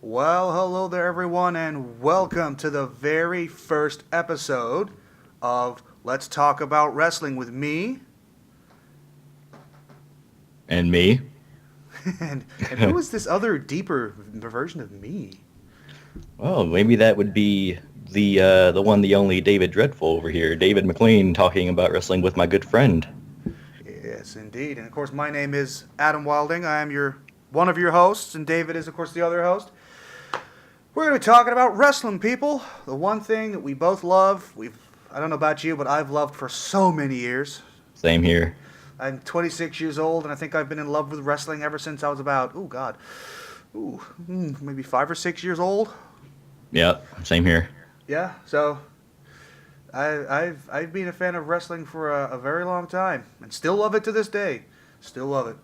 Well, hello there, everyone, and welcome to the very first episode of Let's Talk About Wrestling with me. And me? and who is this other deeper version of me? Well, maybe that would be the one, the only David Dreadful over here, David McLean, talking about wrestling with my good friend. Yes, indeed. And of course, my name is Adam Wilding. I am one of your hosts, and David is, of course, the other host. We're going to be talking about wrestling, people. The one thing that we both love. I don't know about you, but I've loved for so many years. Same here. I'm 26 years old, and I think I've been in love with wrestling ever since I was about, maybe 5 or 6 years old. Yeah, same here. Yeah, so I've been a fan of wrestling for a very long time, and still love it to this day. Still love it.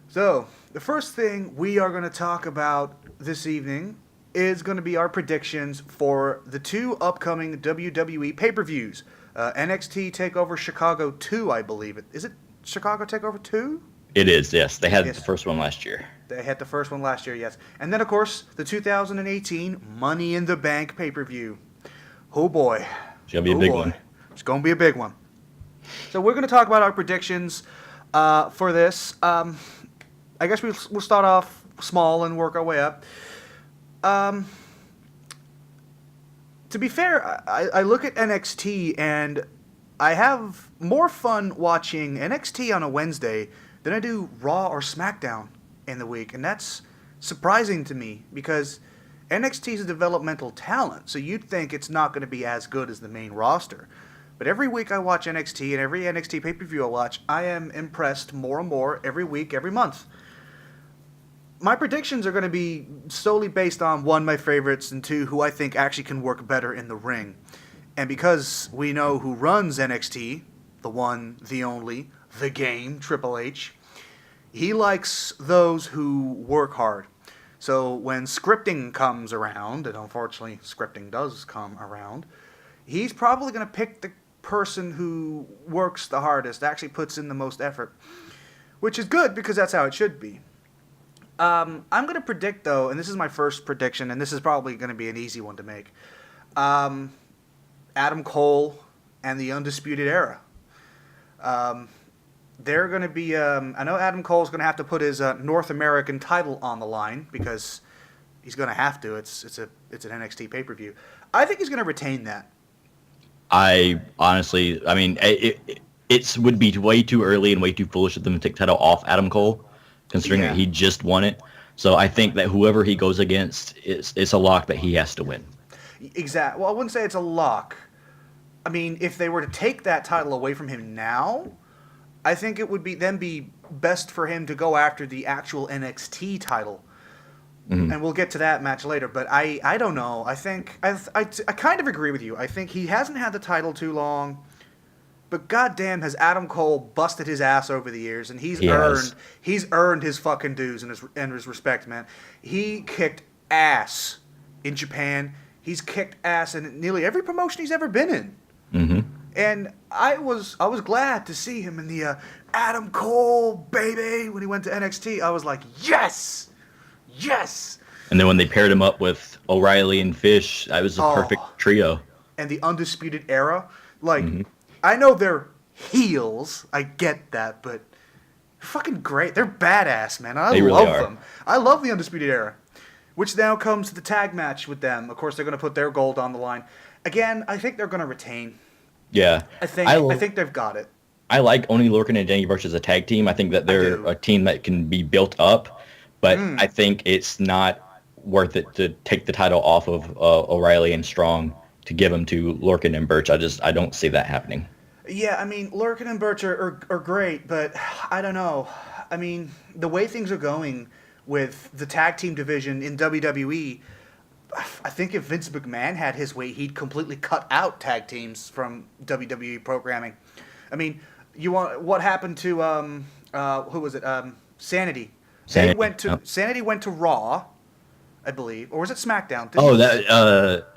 So, the first thing we are going to talk about this evening is going to be our predictions for the two upcoming WWE pay-per-views. NXT TakeOver Chicago 2, I believe it. Is it Chicago TakeOver 2? It is, yes. They had Yes. the first one last year. They had the first one last year, yes. And then, of course, the 2018 Money in the Bank pay-per-view. Oh, boy. It's going to be a big one. It's going to be a big one. So we're going to talk about our predictions for this. I guess we'll start off small and work our way up. To be fair, I look at NXT and I have more fun watching NXT on a Wednesday than I do Raw or SmackDown in the week. And that's surprising to me because NXT is a developmental talent, so you'd think it's not going to be as good as the main roster. But every week I watch NXT, and every NXT pay-per-view I watch, I am impressed more and more every week, every month. My predictions are going to be solely based on, one, my favorites, and two, who I think actually can work better in the ring. And because we know who runs NXT, the one, the only, the game, Triple H, he likes those who work hard. So when scripting comes around, and unfortunately scripting does come around, he's probably going to pick the person who works the hardest, actually puts in the most effort, which is good because that's how it should be. I'm going to predict, though, and this is my first prediction, and this is probably going to be an easy one to make. Adam Cole and the Undisputed Era. They're going to be, I know Adam Cole's going to have to put his North American title on the line because he's going to have to. It's an NXT pay-per-view. I think he's going to retain that. I mean, it would be way too early and way too foolish of them to take the title off Adam Cole, considering that he just won it. So I think that whoever he goes against, it's a lock that he has to win. Exactly. Well, I wouldn't say it's a lock. I mean, if they were to take that title away from him now, I think it would be best for him to go after the actual NXT title. Mm-hmm. And we'll get to that match later. But I don't know. I think I kind of agree with you. I think he hasn't had the title too long. But goddamn, has Adam Cole busted his ass over the years, and he's earned his fucking dues and his respect, man. He kicked ass in Japan. He's kicked ass in nearly every promotion he's ever been in. Mm-hmm. And I was glad to see him in the Adam Cole, baby, when he went to NXT. I was like, yes! Yes! And then when they paired him up with O'Reilly and Fish, that was a perfect trio. And the Undisputed Era. Like, I know they're heels. I get that, but they're fucking great. They're badass, man. I love them. I love the Undisputed Era. Which now comes to the tag match with them. Of course, they're going to put their gold on the line. Again, I think they're going to retain. Yeah. I think they've got it. I like Oney Lorcan and Danny Burch as a tag team. I think that they're a team that can be built up. But I think it's not worth it to take the title off of O'Reilly and Strong to give them to Lorcan and Burch. I don't see that happening. Yeah, I mean, Lorcan and Burch are great, but I don't know. I mean, the way things are going with the tag team division in WWE, I think if Vince McMahon had his way, he'd completely cut out tag teams from WWE programming. I mean, what happened to who was it? Sanity. Sanity went to Raw, I believe, or was it SmackDown?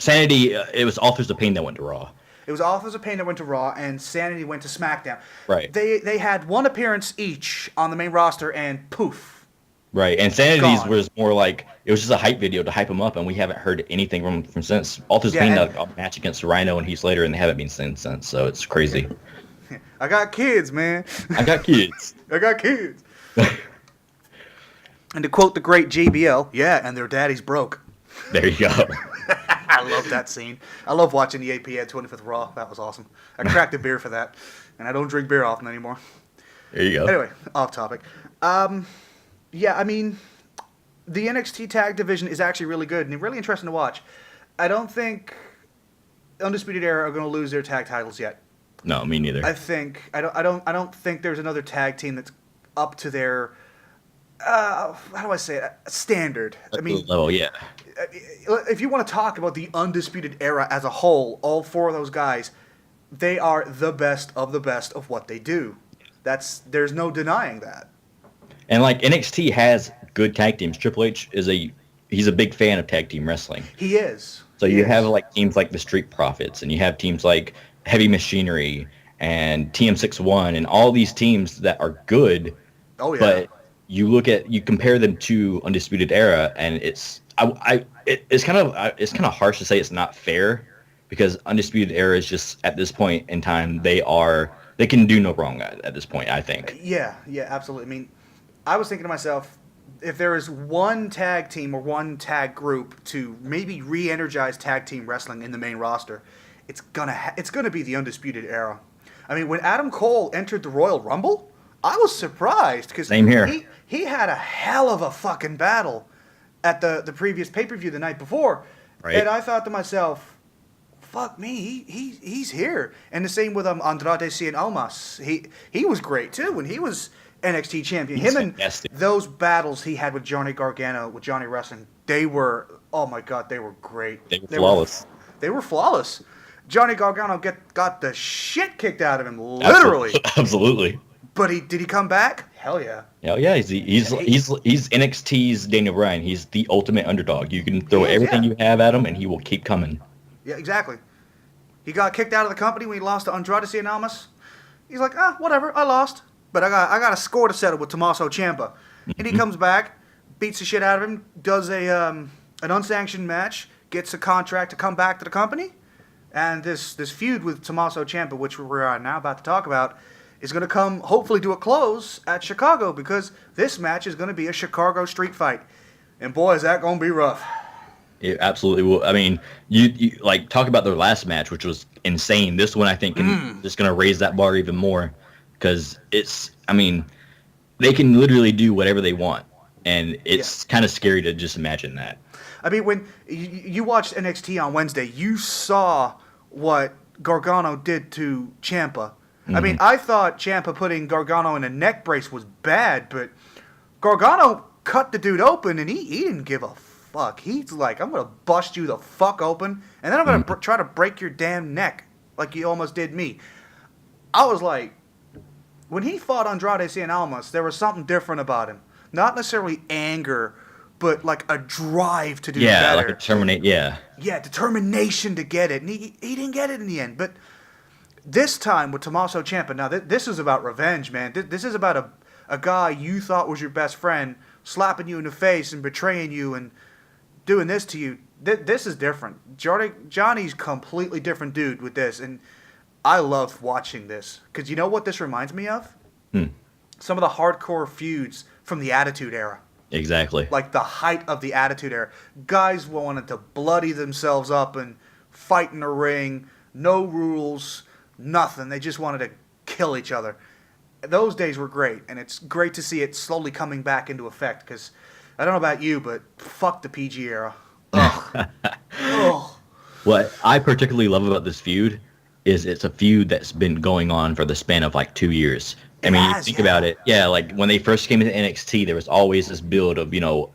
Sanity. It was Authors of Pain that went to Raw. It was Authors of Pain that went to Raw, and Sanity went to SmackDown. Right. They had one appearance each on the main roster, and poof, Right, and Sanity's Gone. was more like it was just a hype video to hype him up, and we haven't heard anything from since. Alto's Yeah, been and a match against Rhino and Heath Slater, and they haven't been seen since. So it's crazy. I got kids, man. I got kids. I got kids. And to quote the great JBL, yeah, and their daddy's broke. There you go. I love that scene. I love watching the AP at 25th Raw. That was awesome. I cracked a beer for that, and I don't drink beer often anymore. There you go. Anyway, off topic. Yeah, I mean, the NXT tag division is actually really good and really interesting to watch. I don't think Undisputed Era are going to lose their tag titles yet. No, me neither. I don't think there's another tag team that's up to their how do I say it? Standard. I mean, level, yeah. if you want to talk about the Undisputed Era as a whole, all four of those guys, they are the best of what they do. There's no denying that. And like NXT has good tag teams. Triple H he's a big fan of tag team wrestling. He is. So you have like teams like the Street Profits, and you have teams like Heavy Machinery and TM61, and all these teams that are good. Oh yeah. But you compare them to Undisputed Era, and it's kind of harsh to say it's not fair, because Undisputed Era is just at this point in time they can do no wrong at this point, I think. Yeah, absolutely. I mean, I was thinking to myself, if there is one tag team or one tag group to maybe re-energize tag team wrestling in the main roster, it's gonna be the Undisputed Era. I mean, when Adam Cole entered the Royal Rumble, I was surprised because Same here. He had a hell of a fucking battle at the previous pay-per-view the night before, Right. and I thought to myself, fuck me, he's here. And the same with Andrade Cien Almas. He was great too when he was NXT champion. He's Him fantastic. and those battles he had with Johnny Gargano, with Johnny Wrestling, they were, oh my god, they were great. They were flawless. They were flawless. Johnny Gargano got the shit kicked out of him, literally. Absolutely. But did he come back? Hell yeah. Hell yeah, he's NXT's Daniel Bryan. He's the ultimate underdog. You can throw He is, everything yeah. you have at him, and he will keep coming. Yeah, exactly. He got kicked out of the company when he lost to Andrade Cien Almas. He's like, whatever, I lost, but I got a score to settle with Tommaso Ciampa. And he comes back, beats the shit out of him, does an unsanctioned match, gets a contract to come back to the company, and this feud with Tommaso Ciampa, which we're now about to talk about, is going to come hopefully to a close at Chicago, because this match is going to be a Chicago street fight, and boy, is that going to be rough. It absolutely will. I mean, you like talk about their last match, which was insane. This one, I think, just going to raise that bar even more, because I mean, they can literally do whatever they want, and it's kind of scary to just imagine that. I mean, when you watched NXT on Wednesday, you saw what Gargano did to Ciampa. I mean, I thought Ciampa putting Gargano in a neck brace was bad, but Gargano cut the dude open, and he didn't give a fuck. He's like, I'm going to bust you the fuck open, and then I'm going to try to break your damn neck like you almost did me. I was like, when he fought Andrade Cien Almas, there was something different about him. Not necessarily anger, but like a drive to do better. Yeah, like a terminate. Yeah. Yeah, determination to get it. And he didn't get it in the end. But this time with Tommaso Ciampa, now this is about revenge, man. This is about a guy you thought was your best friend slapping you in the face and betraying you and doing this to you. This is different. Johnny's completely different dude with this. And I love watching this. Because you know what this reminds me of? Some of the hardcore feuds from the Attitude Era. Exactly. Like the height of the Attitude Era. Guys wanted to bloody themselves up and fight in the ring. No rules. Nothing. They just wanted to kill each other. Those days were great, and it's great to see it slowly coming back into effect, because I don't know about you, but fuck the PG era. Ugh. Ugh. What I particularly love about this feud is it's a feud that's been going on for the span of like 2 years. I mean, you think about it. Yeah, like when they first came into NXT, there was always this build of, we know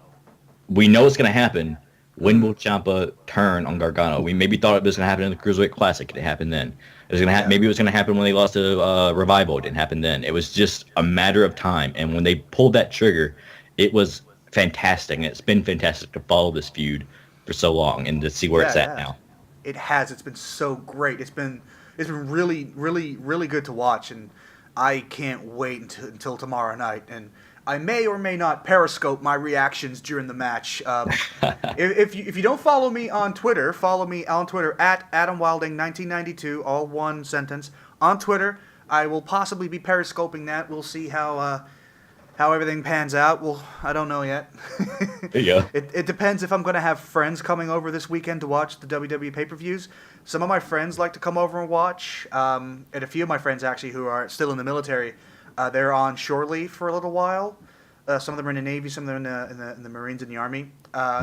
it's going to happen. When will Ciampa turn on Gargano? We maybe thought it was going to happen in the Cruiserweight Classic. It didn't happen then. It was going to maybe it was going to happen when they lost to Revival. It didn't happen then. It was just a matter of time. And when they pulled that trigger, it was fantastic. And it's been fantastic to follow this feud for so long and to see where it's at now. It has. It's been so great. It's been really, really, really good to watch, and I can't wait until tomorrow night. And I may or may not Periscope my reactions during the match. If you don't follow me on Twitter, follow me on Twitter at AdamWilding1992, all one sentence. On Twitter, I will possibly be Periscoping that. We'll see how everything pans out. Well, I don't know yet. Yeah. It depends if I'm going to have friends coming over this weekend to watch the WWE pay-per-views. Some of my friends like to come over and watch, and a few of my friends actually who are still in the military, they're on shore leave for a little while. Some of them are in the Navy, some of them are in the Marines and the Army.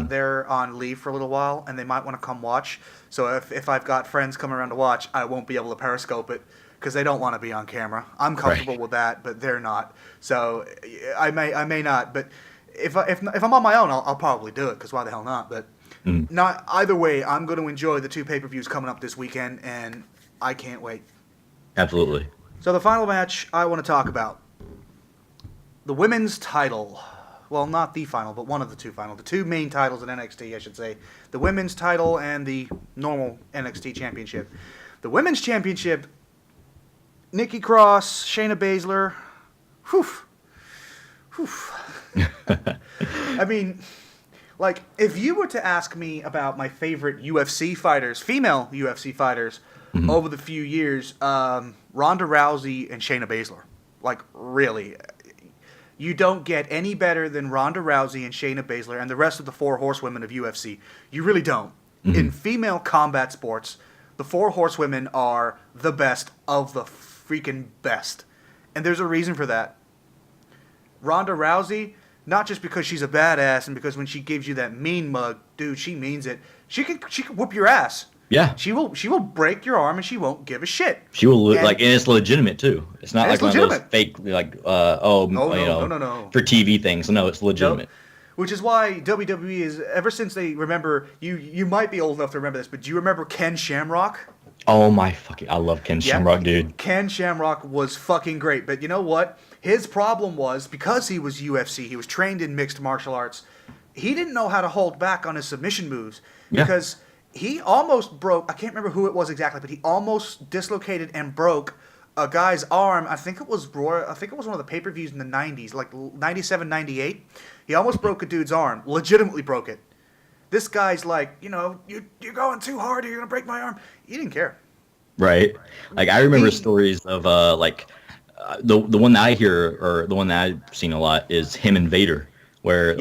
They're on leave for a little while, and they might want to come watch. So if I've got friends coming around to watch, I won't be able to Periscope it because they don't want to be on camera. I'm comfortable with that, but they're not. So I may not. But if I'm on my own, I'll probably do it because why the hell not? But not either way. I'm going to enjoy the two pay-per-views coming up this weekend, and I can't wait. Absolutely. So the final match I want to talk about, the women's title. Well, not the final, but one of the two final. The two main titles in NXT, I should say. The women's title and the normal NXT championship. The women's championship, Nikki Cross, Shayna Baszler. I mean, like, if you were to ask me about my favorite UFC fighters, female UFC fighters, over the few years, Ronda Rousey and Shayna Baszler. Like, really. You don't get any better than Ronda Rousey and Shayna Baszler and the rest of the four horsewomen of UFC. You really don't. In female combat sports, the four horsewomen are the best of the freaking best. And there's a reason for that. Ronda Rousey, not just because she's a badass and because when she gives you that mean mug, dude, she means it. She can whoop your ass. Yeah. She will break your arm and she won't give a shit. She will and it's legitimate too. It's not like one of those fake no. For TV things. No, it's legitimate. Nope. Which is why WWE is, ever since they remember, you might be old enough to remember this, but do you remember Ken Shamrock? Oh my fucking, I love Ken Shamrock, dude. Ken Shamrock was fucking great, but you know what? His problem was, because he was UFC, he was trained in mixed martial arts, he didn't know how to hold back on his submission moves. Because he almost broke, I can't remember who it was exactly, but he almost dislocated and broke a guy's arm. I think it was one of the pay-per-views in the 90s, like 97, 98. He almost broke a dude's arm, legitimately broke it. This guy's like, you're going too hard, or you're going to break my arm. He didn't care. Right. Like, I remember stories of, the one that I hear, or the one that I've seen a lot, is him and Vader, where,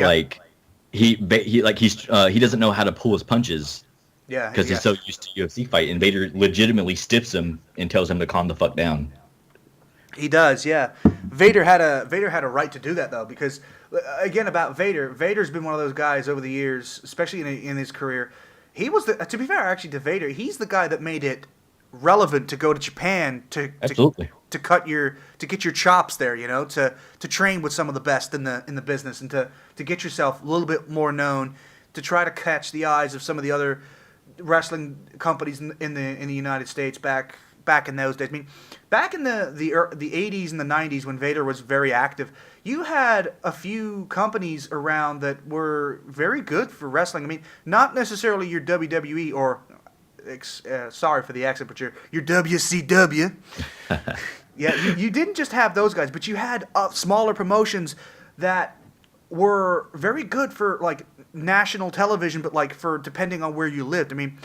he doesn't know how to pull his punches. Yeah. Because he's so used to UFC fight, and Vader legitimately stiffs him and tells him to calm the fuck down. He does, yeah. Vader had a right to do that, though, because again, about Vader's been one of those guys over the years, especially in his career. He was to be fair, actually, to Vader, he's the guy that made it relevant to go to Japan to get your chops there, to train with some of the best in the business, and to get yourself a little bit more known, to try to catch the eyes of some of the other wrestling companies in the United States back in those days. I mean, back in the 80s and the 90s when Vader was very active, you had a few companies around that were very good for wrestling. I mean, not necessarily your WWE or sorry for the accent, but your WCW. Yeah, you didn't just have those guys, but you had smaller promotions that were very good for like national television, but like for depending on where you lived. I mean,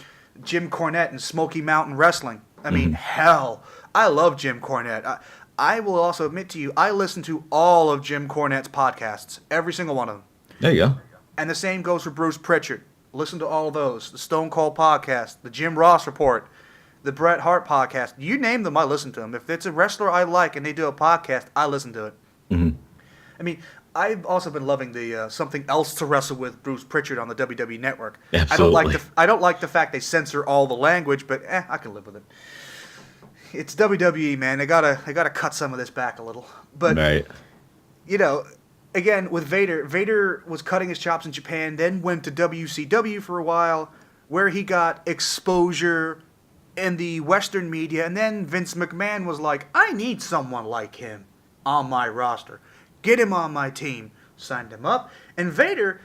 Jim Cornette and Smoky Mountain Wrestling. I mean, hell, I love Jim Cornette. I will also admit to you, I listen to all of Jim Cornette's podcasts, every single one of them. There you go. And the same goes for Bruce Pritchard. Listen to all of those. The Stone Cold Podcast, the Jim Ross Report, the Bret Hart Podcast. You name them, I listen to them. If it's a wrestler I like and they do a podcast, I listen to it. I mean, I've also been loving the Something Else to Wrestle with Bruce Pritchard on the WWE Network. Absolutely. I don't like the fact they censor all the language, but I can live with it. It's WWE, man. They gotta cut some of this back a little. But right. Again with Vader was cutting his chops in Japan, then went to WCW for a while, where he got exposure in the Western media, and then Vince McMahon was like, I need someone like him on my roster. Get him on my team. Signed him up. And Vader,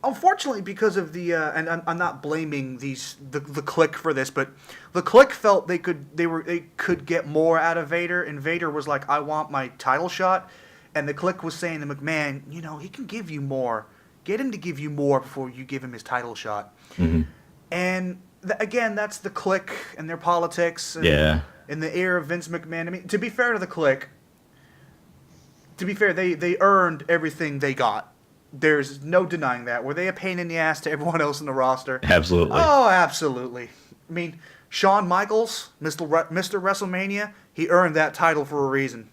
unfortunately, because of the and I'm not blaming the Clique for this, but the Clique felt they could get more out of Vader, and Vader was like, I want my title shot. And the Clique was saying to McMahon, he can give you more. Get him to give you more before you give him his title shot. Mm-hmm. And again, that's the Clique and their politics. And Yeah. in the era of Vince McMahon, I mean, to be fair to the Clique, they earned everything they got. There's no denying that. Were they a pain in the ass to everyone else in the roster? Absolutely. Oh, absolutely. I mean, Shawn Michaels, Mr. WrestleMania, he earned that title for a reason.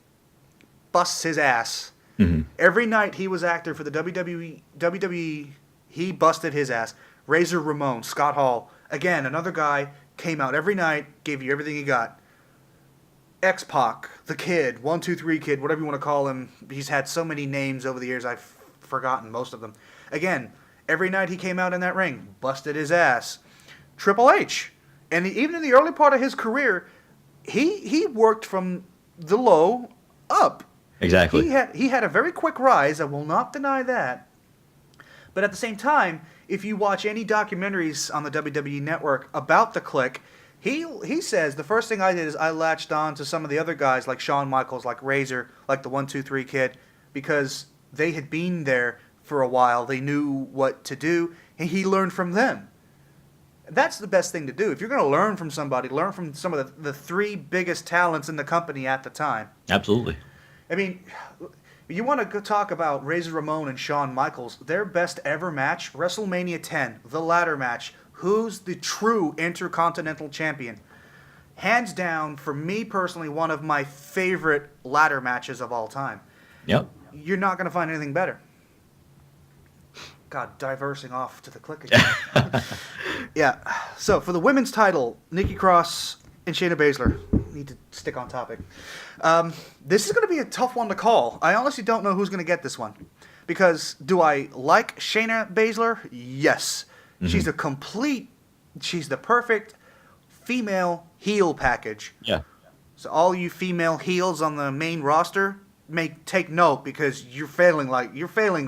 Busts his ass. Mm-hmm. Every night he was active for the WWE, he busted his ass. Razor Ramon, Scott Hall, again, another guy, came out every night, gave you everything he got. X-Pac, the Kid, 1-2-3 Kid, whatever you want to call him. He's had so many names over the years, I've forgotten most of them. Again, every night he came out in that ring, busted his ass. Triple H, and even in the early part of his career, he worked from the low up. Exactly. He had a very quick rise, I will not deny that. But at the same time, if you watch any documentaries on the WWE Network about the Clique, he says the first thing I did is I latched on to some of the other guys like Shawn Michaels, like Razor, like the 1-2-3 Kid, because they had been there for a while. They knew what to do, and he learned from them. That's the best thing to do. If you're going to learn from somebody, learn from some of the three biggest talents in the company at the time. Absolutely. I mean, you want to talk about Razor Ramon and Shawn Michaels, their best ever match, WrestleMania 10, the ladder match. Who's the true Intercontinental Champion? Hands down, for me personally, one of my favorite ladder matches of all time. Yep. You're not going to find anything better. God, diversing off to the Clique again. Yeah. So, for the women's title, Nikki Cross and Shayna Baszler. Need to stick on topic. This is going to be a tough one to call. I honestly don't know who's going to get this one. Because do I like Shayna Baszler? Yes. Mm-hmm. She's the perfect female heel package. Yeah. So all you female heels on the main roster, take note because you're failing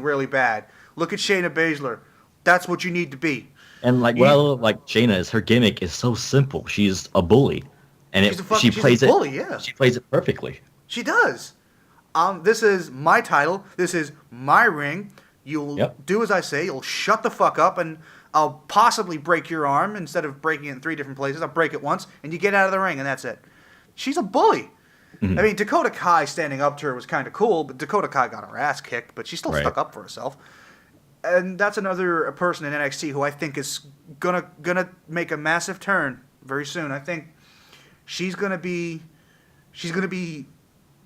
really bad. Look at Shayna Baszler. That's what you need to be. And what I love Shayna is her gimmick is so simple. She's a bully, and she plays it perfectly. She does. This is my title. This is my ring. You'll do as I say. You'll shut the fuck up, and I'll possibly break your arm instead of breaking it in 3 different places. I'll break it once, and you get out of the ring, and that's it. She's a bully. Mm-hmm. I mean, Dakota Kai standing up to her was kind of cool, but Dakota Kai got her ass kicked, but she still stuck up for herself. And that's another person in NXT who I think is gonna make a massive turn very soon. I think she's gonna be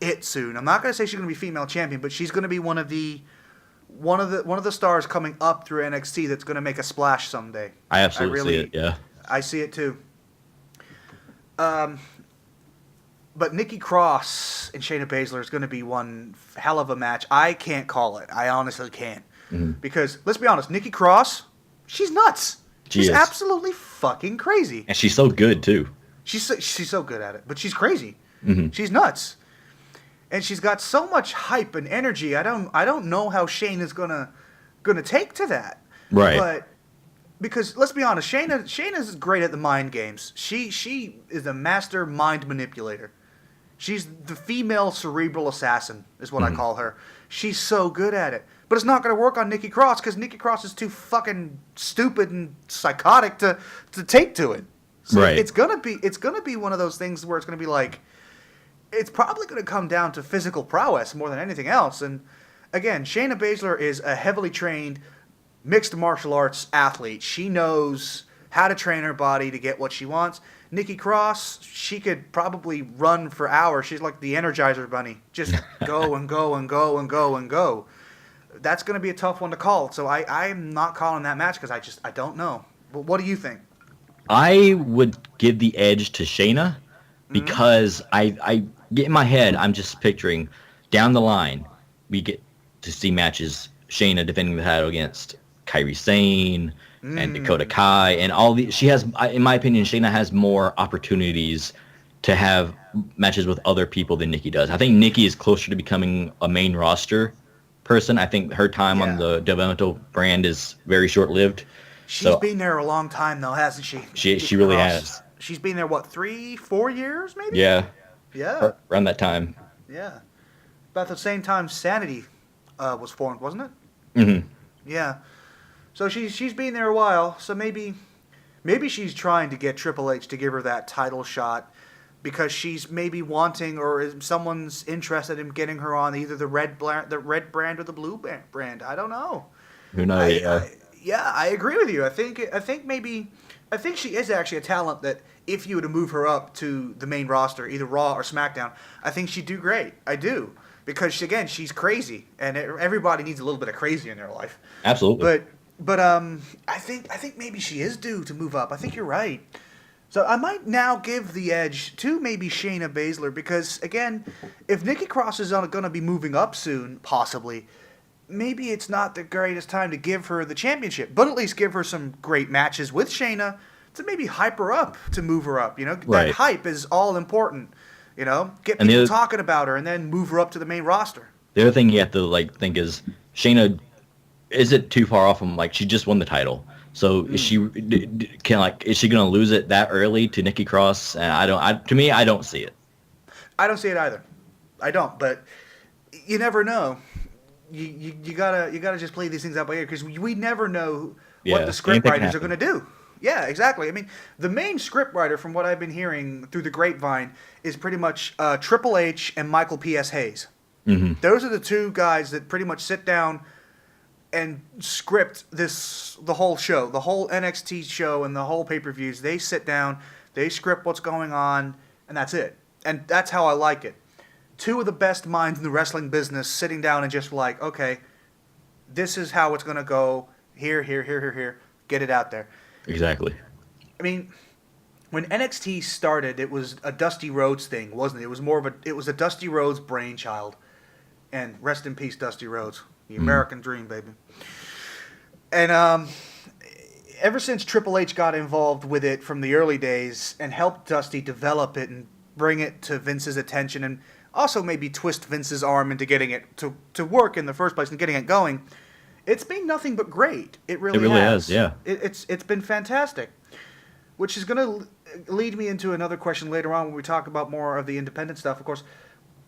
it soon. I'm not gonna say she's gonna be female champion, but she's gonna be one of the stars coming up through NXT that's gonna make a splash someday. I absolutely see it. Yeah, I see it too. But Nikki Cross and Shayna Baszler is going to be one hell of a match. I can't call it. I honestly can't. Mm-hmm. Because, let's be honest, Nikki Cross, she's nuts. She's absolutely fucking crazy. And she's so good, too. She's so good at it. But she's crazy. Mm-hmm. She's nuts. And she's got so much hype and energy. I don't know how Shayna's gonna take to that. Right. But because let's be honest, Shayna's great at the mind games. She is a master mind manipulator. She's the female cerebral assassin, is what I call her. She's so good at it. But it's not going to work on Nikki Cross because Nikki Cross is too fucking stupid and psychotic to take to it. So right. It's gonna be one of those things where it's gonna be like, it's probably gonna come down to physical prowess more than anything else. And again, Shayna Baszler is a heavily trained mixed martial arts athlete. She knows how to train her body to get what she wants. Nikki Cross, she could probably run for hours. She's like the Energizer Bunny. Just go and go and go and go and go. That's going to be a tough one to call. So I'm not calling that match because I don't know. But what do you think? I would give the edge to Shayna because I get in my head, I'm just picturing down the line, we get to see matches, Shayna defending the title against Kairi Sane and Dakota Kai and all the. She has, in my opinion, Shayna has more opportunities to have matches with other people than Nikki does. I think Nikki is closer to becoming a main roster person. I think her time on the developmental brand is very short-lived. She's been there a long time, though, hasn't she? She really has. She's been there, what, 3-4 years, maybe? Yeah. Yeah. Around that time. Yeah. about the same time Sanity was formed, wasn't it? Mm-hmm. Yeah. So she's been there a while. So maybe she's trying to get Triple H to give her that title shot because she's maybe wanting or someone's interested in getting her on either the red brand or the blue brand. I don't know. Who knows? I agree with you. I think she is actually a talent that if you were to move her up to the main roster, either Raw or SmackDown, I think she'd do great. I do. Because, she's crazy, and everybody needs a little bit of crazy in their life. Absolutely. But I think maybe she is due to move up. I think you're right. So I might now give the edge to maybe Shayna Baszler because, again, if Nikki Cross is going to be moving up soon, possibly, maybe it's not the greatest time to give her the championship, but at least give her some great matches with Shayna to maybe hype her up to move her up. Right. That hype is all important. Get people talking about her and then move her up to the main roster. The other thing you have to think is Shayna isn't too far off from she just won the title. So is she is she going to lose it that early to Nikki Cross? And to me I don't see it. I don't see it either. I don't, but you never know. You gotta just play these things out by ear because we never know what the script writers are going to do. Yeah, exactly. I mean, the main scriptwriter, from what I've been hearing through the grapevine, is pretty much Triple H and Michael P.S. Hayes. Mm-hmm. Those are the two guys that pretty much sit down and script the whole show, the whole NXT show and the whole pay-per-views. They sit down, they script what's going on, and that's it. And that's how I like it. Two of the best minds in the wrestling business sitting down and just okay, this is how it's going to go. Here. Get it out there. Exactly. I mean, when NXT started, it was a Dusty Rhodes thing, wasn't it? It was a Dusty Rhodes brainchild. And rest in peace, Dusty Rhodes. The American dream, baby. And ever since Triple H got involved with it from the early days and helped Dusty develop it and bring it to Vince's attention and also maybe twist Vince's arm into getting it to work in the first place and getting it going, it's been nothing but great. It really has. Yeah. It's been fantastic, which is going to lead me into another question later on when we talk about more of the independent stuff. Of course,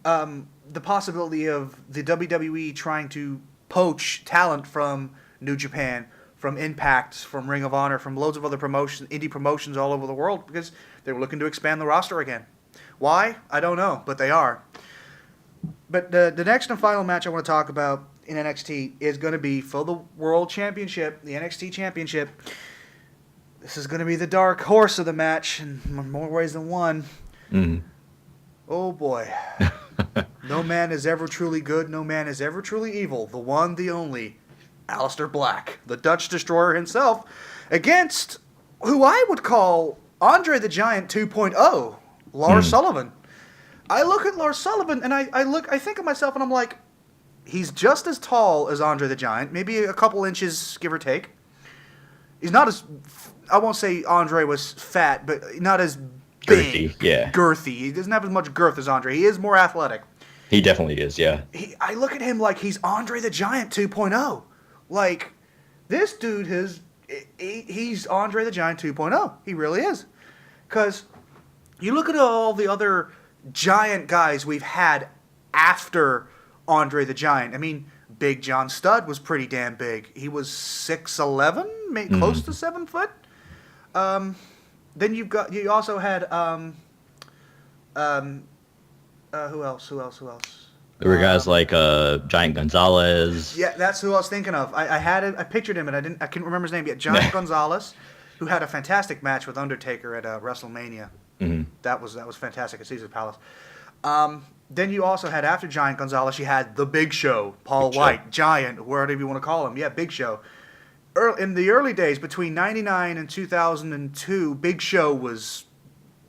the possibility of the WWE trying to poach talent from New Japan, from Impact, from Ring of Honor, from loads of other indie promotions all over the world because they were looking to expand the roster again. Why? I don't know, but they are. But the next and final match I want to talk about in NXT is going to be for the World Championship, the NXT Championship. This is going to be the dark horse of the match in more ways than one. Mm-hmm. Oh, boy. No man is ever truly good. No man is ever truly evil. The one, the only, Aleister Black, the Dutch Destroyer himself, against who I would call Andre the Giant 2.0, Lars Sullivan. I look at Lars Sullivan and I think of myself and I'm like, he's just as tall as Andre the Giant, maybe a couple inches, give or take. He's not as, I won't say Andre was fat, but not as big. Girthy, yeah. Girthy. He doesn't have as much girth as Andre. He is more athletic. He definitely is, yeah. I look at him like he's Andre the Giant 2.0. Like, this dude he's Andre the Giant 2.0. He really is. Because you look at all the other giant guys we've had after Andre the Giant. I mean, Big John Studd was pretty damn big. He was 6'11", close to 7 foot. Then you also had who else? There were guys like Giant Gonzalez. Yeah, that's who I was thinking of. I pictured him, and I couldn't remember his name yet. Giant Gonzalez, who had a fantastic match with Undertaker at WrestleMania. Mm-hmm. That was fantastic at Caesar's Palace. Then you also had, after Giant Gonzalez, you had The Big Show, Paul White, Giant, whatever you want to call him. Yeah, Big Show. In the early days, between 99 and 2002, Big Show was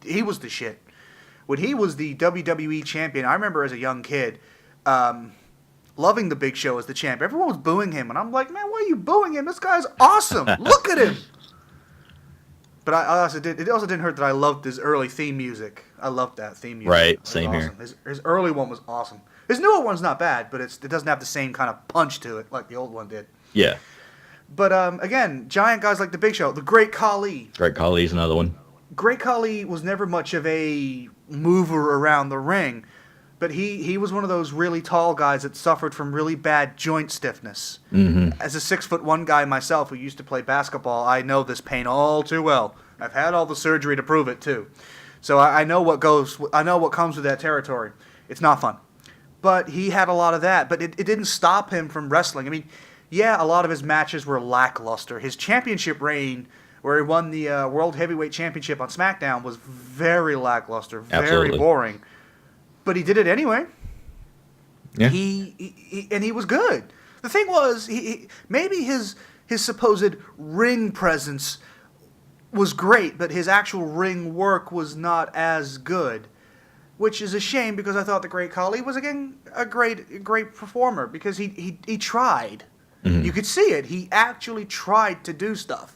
the shit. When he was the WWE champion, I remember as a young kid, loving The Big Show as the champ. Everyone was booing him, and I'm like, man, why are you booing him? This guy's awesome. Look at him. But it also didn't hurt that I loved his early theme music. I loved that theme music. Right, same awesome. here. His early one was awesome. His newer one's not bad, but it doesn't have the same kind of punch to it like the old one did. Yeah. But again, giant guys like The Big Show, the Great Khali. Great Khali's another one. Great Khali was never much of a mover around the ring, But he was one of those really tall guys that suffered from really bad joint stiffness. As a 6'1" guy myself who used to play basketball, I know this pain all too well. I've had all the surgery to prove it too. So I know what comes with that territory. It's not fun. But he had a lot of that. But it didn't stop him from wrestling. I mean, yeah, a lot of his matches were lackluster. His championship reign, where he won the World Heavyweight Championship on SmackDown, was very lackluster, very boring. But he did it anyway. Yeah. He was good. The thing was, maybe his supposed ring presence was great, but his actual ring work was not as good, which is a shame because I thought the Great Khali was again a great performer because he tried. You could see it. He actually tried to do stuff.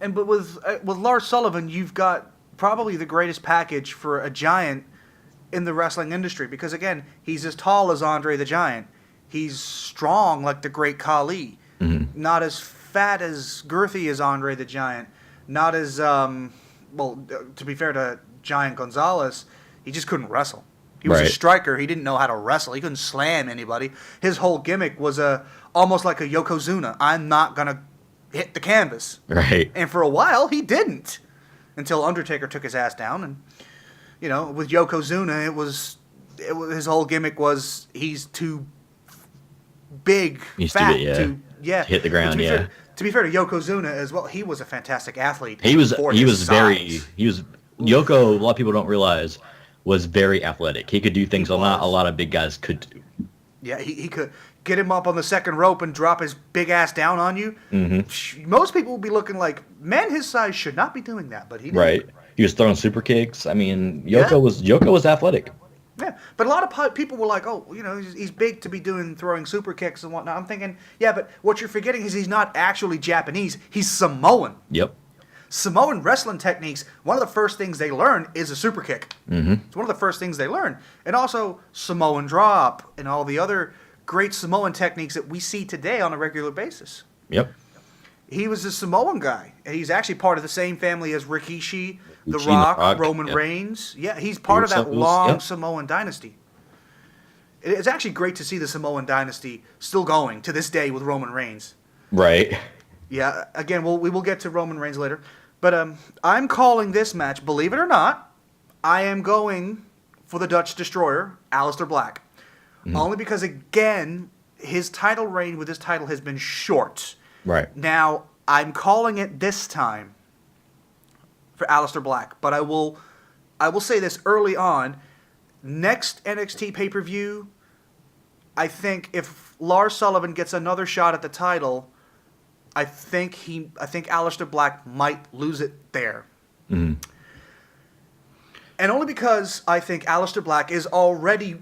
But with Lars Sullivan, you've got probably the greatest package for a giant in the wrestling industry because, again, he's as tall as Andre the Giant. He's strong like the Great Khali. Not as fat as girthy as Andre the Giant. Not as, to be fair to Giant Gonzalez, he just couldn't wrestle. He was a striker. He didn't know how to wrestle. He couldn't slam anybody. His whole gimmick was almost like a Yokozuna. I'm not going to hit the canvas. Right. And for a while, he didn't. Until Undertaker took his ass down, and with Yokozuna, it was his whole gimmick was he's too big, fat, to hit the ground. To be fair to Yokozuna as well, he was a fantastic athlete. Yoko. A lot of people don't realize was very athletic. He could do things a lot of big guys could do. Yeah, he could get him up on the second rope and drop his big ass down on you. Most people would be looking like, men his size should not be doing that, but he did. Right. He was throwing super kicks. I mean, Yoko was athletic. Yeah, but a lot of people were like, oh, he's big to be throwing super kicks and whatnot. I'm thinking, yeah, but what you're forgetting is he's not actually Japanese. He's Samoan. Yep. Samoan wrestling techniques, one of the first things they learn is a super kick. It's one of the first things they learn. And also Samoan drop and all the other great Samoan techniques that we see today on a regular basis. Yep. He was a Samoan guy. And he's actually part of the same family as Rikishi, The Rock, Roman Reigns. Yeah, he's part of that long Samoan dynasty. It's actually great to see the Samoan dynasty still going to this day with Roman Reigns. Right. Yeah, again, we will get to Roman Reigns later. But I'm calling this match, believe it or not, I am going for the Dutch Destroyer, Aleister Black. Only because, again, his title reign with this title has been short. Right. Now, I'm calling it this time for Aleister Black. But I will say this early on. Next NXT pay-per-view, I think if Lars Sullivan gets another shot at the title, I think Aleister Black might lose it there. And only because I think Aleister Black is already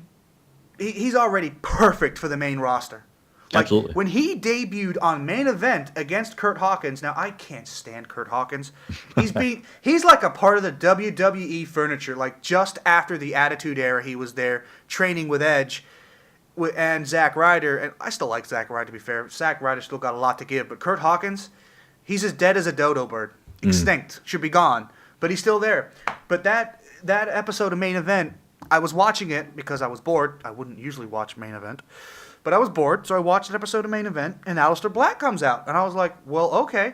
perfect for the main roster. Absolutely. When he debuted on Main Event against Curt Hawkins, now I can't stand Curt Hawkins. He's like a part of the WWE furniture. Like just after the Attitude Era, he was there training with Edge and Zack Ryder. And I still like Zack Ryder, to be fair. Zack Ryder still got a lot to give. But Curt Hawkins, he's as dead as a dodo bird. Extinct. Should be gone. But he's still there. But that episode of Main Event, I was watching it because I was bored. I wouldn't usually watch Main Event. But I was bored, so I watched an episode of Main Event, and Aleister Black comes out. And I was like, well, okay.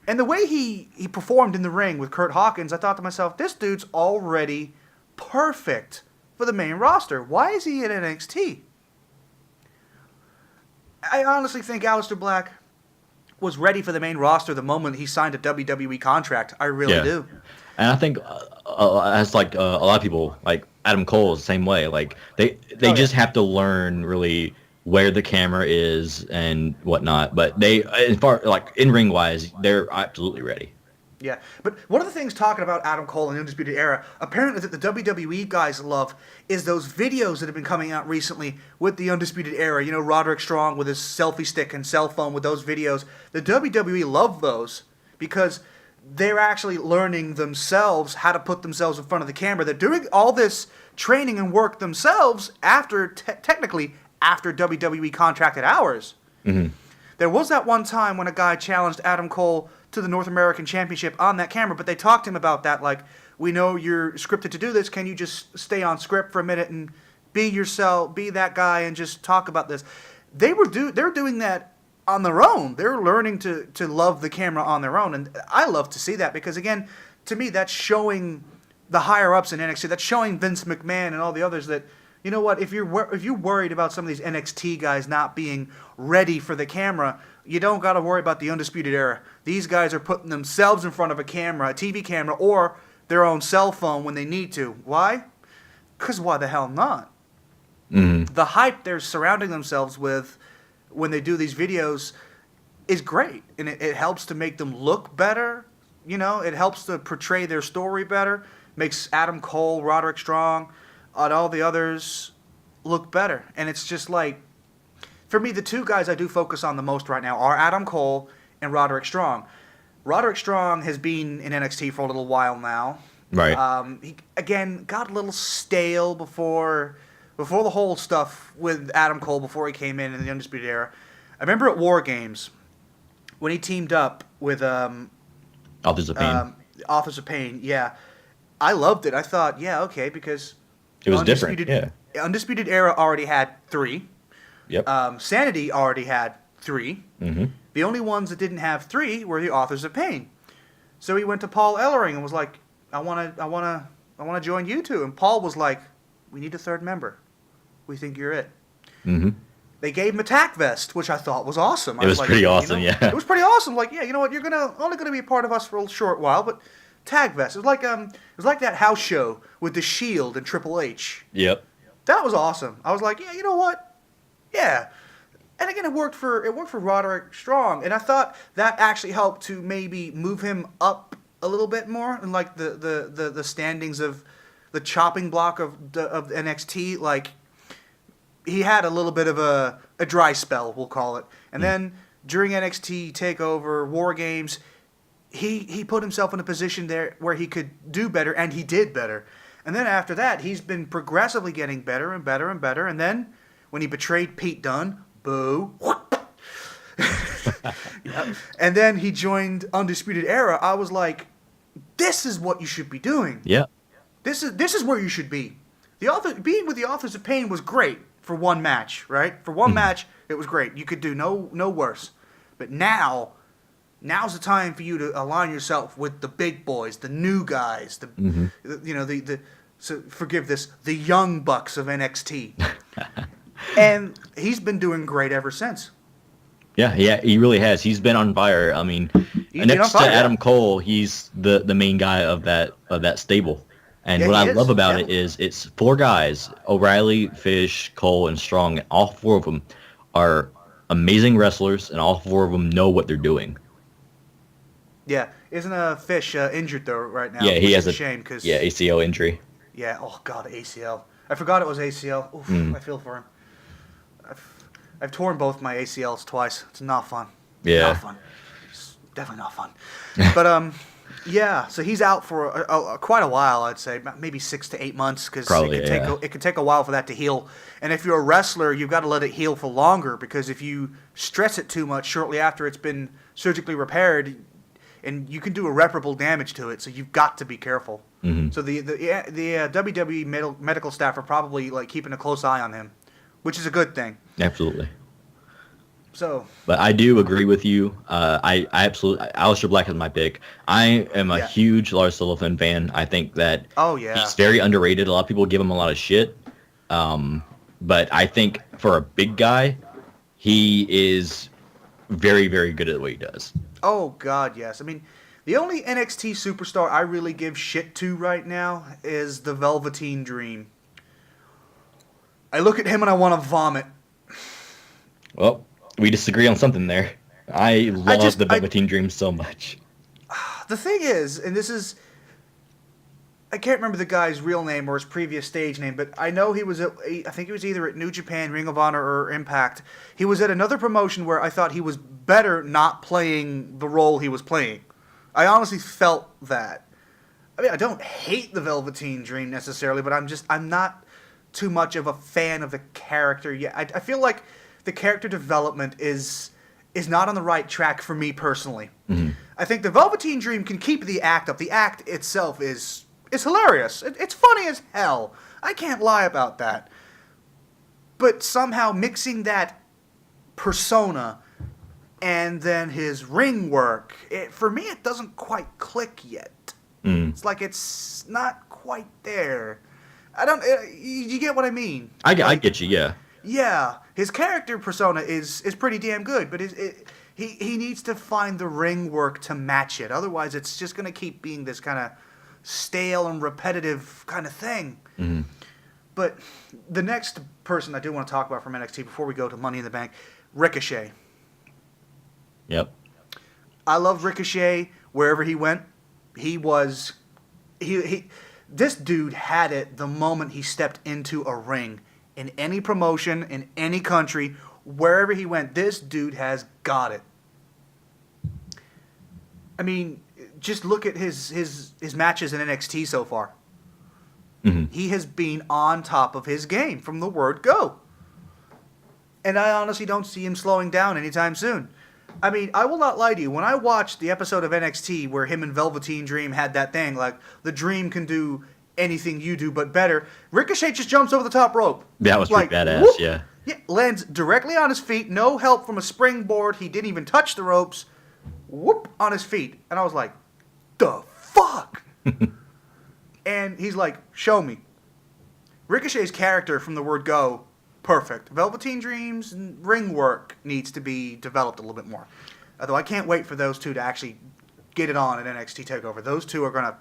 And the way he performed in the ring with Curt Hawkins, I thought to myself, this dude's already perfect for the main roster. Why is he in NXT? I honestly think Aleister Black was ready for the main roster the moment he signed a WWE contract. I really do. And I think as a lot of people, like Adam Cole is the same way. Like they just have to learn really where the camera is and whatnot. But they, as far like in ring wise, they're absolutely ready. Yeah, but one of the things talking about Adam Cole and the Undisputed Era, apparently that the WWE guys love is those videos that have been coming out recently with the Undisputed Era. You know, Roderick Strong with his selfie stick and cell phone with those videos. The WWE love those because they're actually learning themselves how to put themselves in front of the camera. They're doing all this training and work themselves technically after WWE contracted hours. There was that one time when a guy challenged Adam Cole to the North American Championship on that camera, but they talked to him about that, like, we know you're scripted to do this. Can you just stay on script for a minute and be yourself, be that guy, and just talk about this? They're doing that on their own. They're learning to love the camera on their own, and I love to see that because, again, to me, that's showing the higher ups in NXT. That's showing Vince McMahon and all the others that, you know what, if you're worried about some of these NXT guys not being ready for the camera, you don't got to worry about the Undisputed Era. These guys are putting themselves in front of a camera, a TV camera, or their own cell phone when they need to. Why? Because why the hell not? Mm-hmm. The hype they're surrounding themselves with when they do these videos is great, and it helps to make them look better. You know, it helps to portray their story better, makes Adam Cole, Roderick Strong, and all the others look better. And it's just like, for me, the two guys I do focus on the most right now are Adam Cole and Roderick Strong. Roderick Strong has been in NXT for a little while now. Right. He, again, got a little stale before the whole stuff with Adam Cole before he came in the Undisputed Era. I remember at War Games when he teamed up with Authors of Pain. Authors of Pain, yeah. I loved it. I thought, yeah, okay, because It was different, yeah. Undisputed Era already had 3. Yep. Sanity already had 3. Mm-hmm. The only ones that didn't have 3 were the Authors of Pain. So he went to Paul Ellering and was like, I want to join you two. And Paul was like, we need a 3rd member. We think you're it. Mm-hmm. They gave him a tack vest, which I thought was awesome. It was like, pretty you know, awesome, yeah. It was pretty awesome. Like, yeah, you know what? You're only gonna be a part of us for a short while, but tag vest. It was like that house show with the Shield and Triple H. Yep. That was awesome. I was like, yeah, you know what? Yeah. And again, it worked for Roderick Strong, and I thought that actually helped to maybe move him up a little bit more in like the standings of the chopping block of NXT. Like, he had a little bit of a dry spell, we'll call it. And then during NXT TakeOver, War Games, he put himself in a position there where he could do better, and he did better. And then after that, he's been progressively getting better and better and better. And then when he betrayed Pete Dunne, boo. Yep. And then he joined Undisputed Era. I was like, this is what you should be doing. Yeah. This is where you should be. Being with the Authors of Pain was great for one match, right? For one match, it was great. You could do no worse. But now's the time for you to align yourself with the big boys, the new guys, so forgive this, the young bucks of NXT. And he's been doing great ever since. Yeah, he really has. He's been on fire. I mean, next to Adam Cole, he's the main guy of that stable. And what I love about it is it's 4 guys, O'Reilly, Fish, Cole, and Strong. And all 4 of them are amazing wrestlers, and all 4 of them know what they're doing. Yeah, isn't Fish injured though right now? Yeah, he has a shame because ACL injury. Yeah, oh god, ACL. I forgot it was ACL. Oof, I feel for him. I've torn both my ACLs twice. It's not fun. Yeah, not fun. It's definitely not fun. But yeah. So he's out for quite a while. I'd say maybe 6 to 8 months because it could take a while for that to heal. And if you're a wrestler, you've got to let it heal for longer because if you stress it too much shortly after it's been surgically repaired, and you can do irreparable damage to it. So you've got to be careful. Mm-hmm. So the WWE medical staff are probably like keeping a close eye on him, which is a good thing. Absolutely. So, but I do agree with you. I absolutely Aleister Black is my pick. I am a huge Lars Sullivan fan. I think that he's very underrated. A lot of people give him a lot of shit, but I think for a big guy, he is very, very good at what he does. Oh God, yes. I mean, the only NXT superstar I really give shit to right now is the Velveteen Dream. I look at him and I want to vomit. Well, we disagree on something there. I love the Velveteen Dream so much. The thing is, and this is, I can't remember the guy's real name or his previous stage name, but I know he was I think he was either at New Japan, Ring of Honor, or Impact. He was at another promotion where I thought he was better not playing the role he was playing. I honestly felt that. I mean, I don't hate the Velveteen Dream necessarily, but I'm not too much of a fan of the character yet. I feel like the character development is not on the right track for me personally. Mm-hmm. I think the Velveteen Dream can keep the act up. The act itself is is hilarious. It's funny as hell. I can't lie about that. But somehow mixing that persona and then his ring work, for me, it doesn't quite click yet. It's like it's not quite there. I don't. You get what I mean? I get you. Yeah. Yeah, his character persona is pretty damn good, but he needs to find the ring work to match it. Otherwise, it's just gonna keep being this kind of stale and repetitive kind of thing. Mm-hmm. But the next person I do want to talk about from NXT before we go to Money in the Bank, Ricochet. Yep. I love Ricochet wherever he went. He was this dude had it the moment he stepped into a ring in any promotion in any country, wherever he went. This dude has got it. I mean, just look at his matches in NXT so far. Mm-hmm. He has been on top of his game from the word go. And I honestly don't see him slowing down anytime soon. I mean, I will not lie to you. When I watched the episode of NXT where him and Velveteen Dream had that thing, like, the Dream can do anything you do but better, Ricochet just jumps over the top rope. That was like, pretty badass, whoop, yeah. Yeah, lands directly on his feet, no help from a springboard. He didn't even touch the ropes. Whoop, on his feet. And I was like, the fuck? And he's like, show me. Ricochet's character from the word go, perfect. Velveteen Dream's ring work needs to be developed a little bit more. Although I can't wait for those two to actually get it on at NXT TakeOver. Those two are going to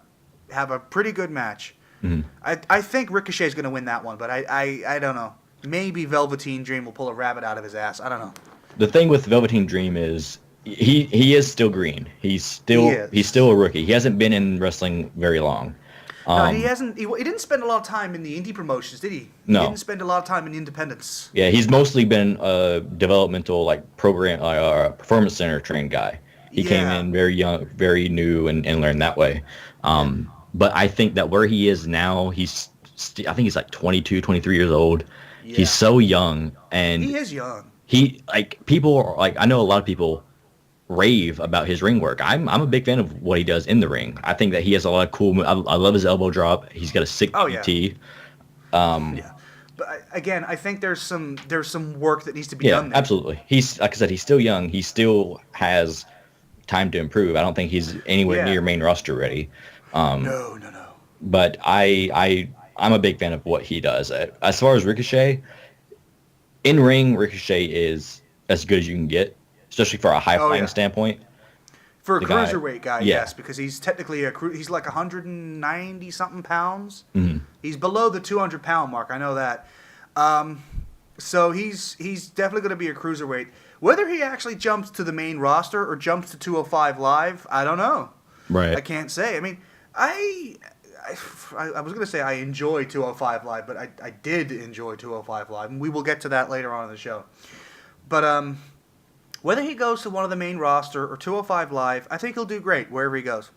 have a pretty good match. Mm-hmm. I think Ricochet's going to win that one, but I don't know. Maybe Velveteen Dream will pull a rabbit out of his ass. I don't know. The thing with Velveteen Dream is he is still green. He's still a rookie. He hasn't been in wrestling very long. No, he hasn't. He didn't spend a lot of time in the indie promotions, did he? No. He didn't spend a lot of time in independence. Yeah, he's mostly been a developmental, like, program, performance center trained guy. He came in very young, very new, and learned that way. But I think that where he is now, I think he's like 22, 23 years old. Yeah. He's so young, and he is young. People are like, I know a lot of people rave about his ring work. I'm a big fan of what he does in the ring. I think that he has a lot of cool. I love his elbow drop. He's got a sick PT. Yeah, but again, I think there's some work that needs to be done there. Absolutely. He's, like I said, he's still young. He still has time to improve. I don't think he's anywhere near main roster ready. No. But I'm a big fan of what he does. As far as Ricochet, in ring, Ricochet is as good as you can get, especially for a high flying standpoint. For a cruiserweight guy, yes, because he's technically he's like 190 something pounds. Mm-hmm. He's below the 200 pound mark. I know that. So he's definitely going to be a cruiserweight. Whether he actually jumps to the main roster or jumps to 205 Live, I don't know. Right. I can't say. I mean, I was going to say I enjoy 205 Live, but I did enjoy 205 Live, and we will get to that later on in the show. But whether he goes to one of the main roster or 205 Live, I think he'll do great wherever he goes.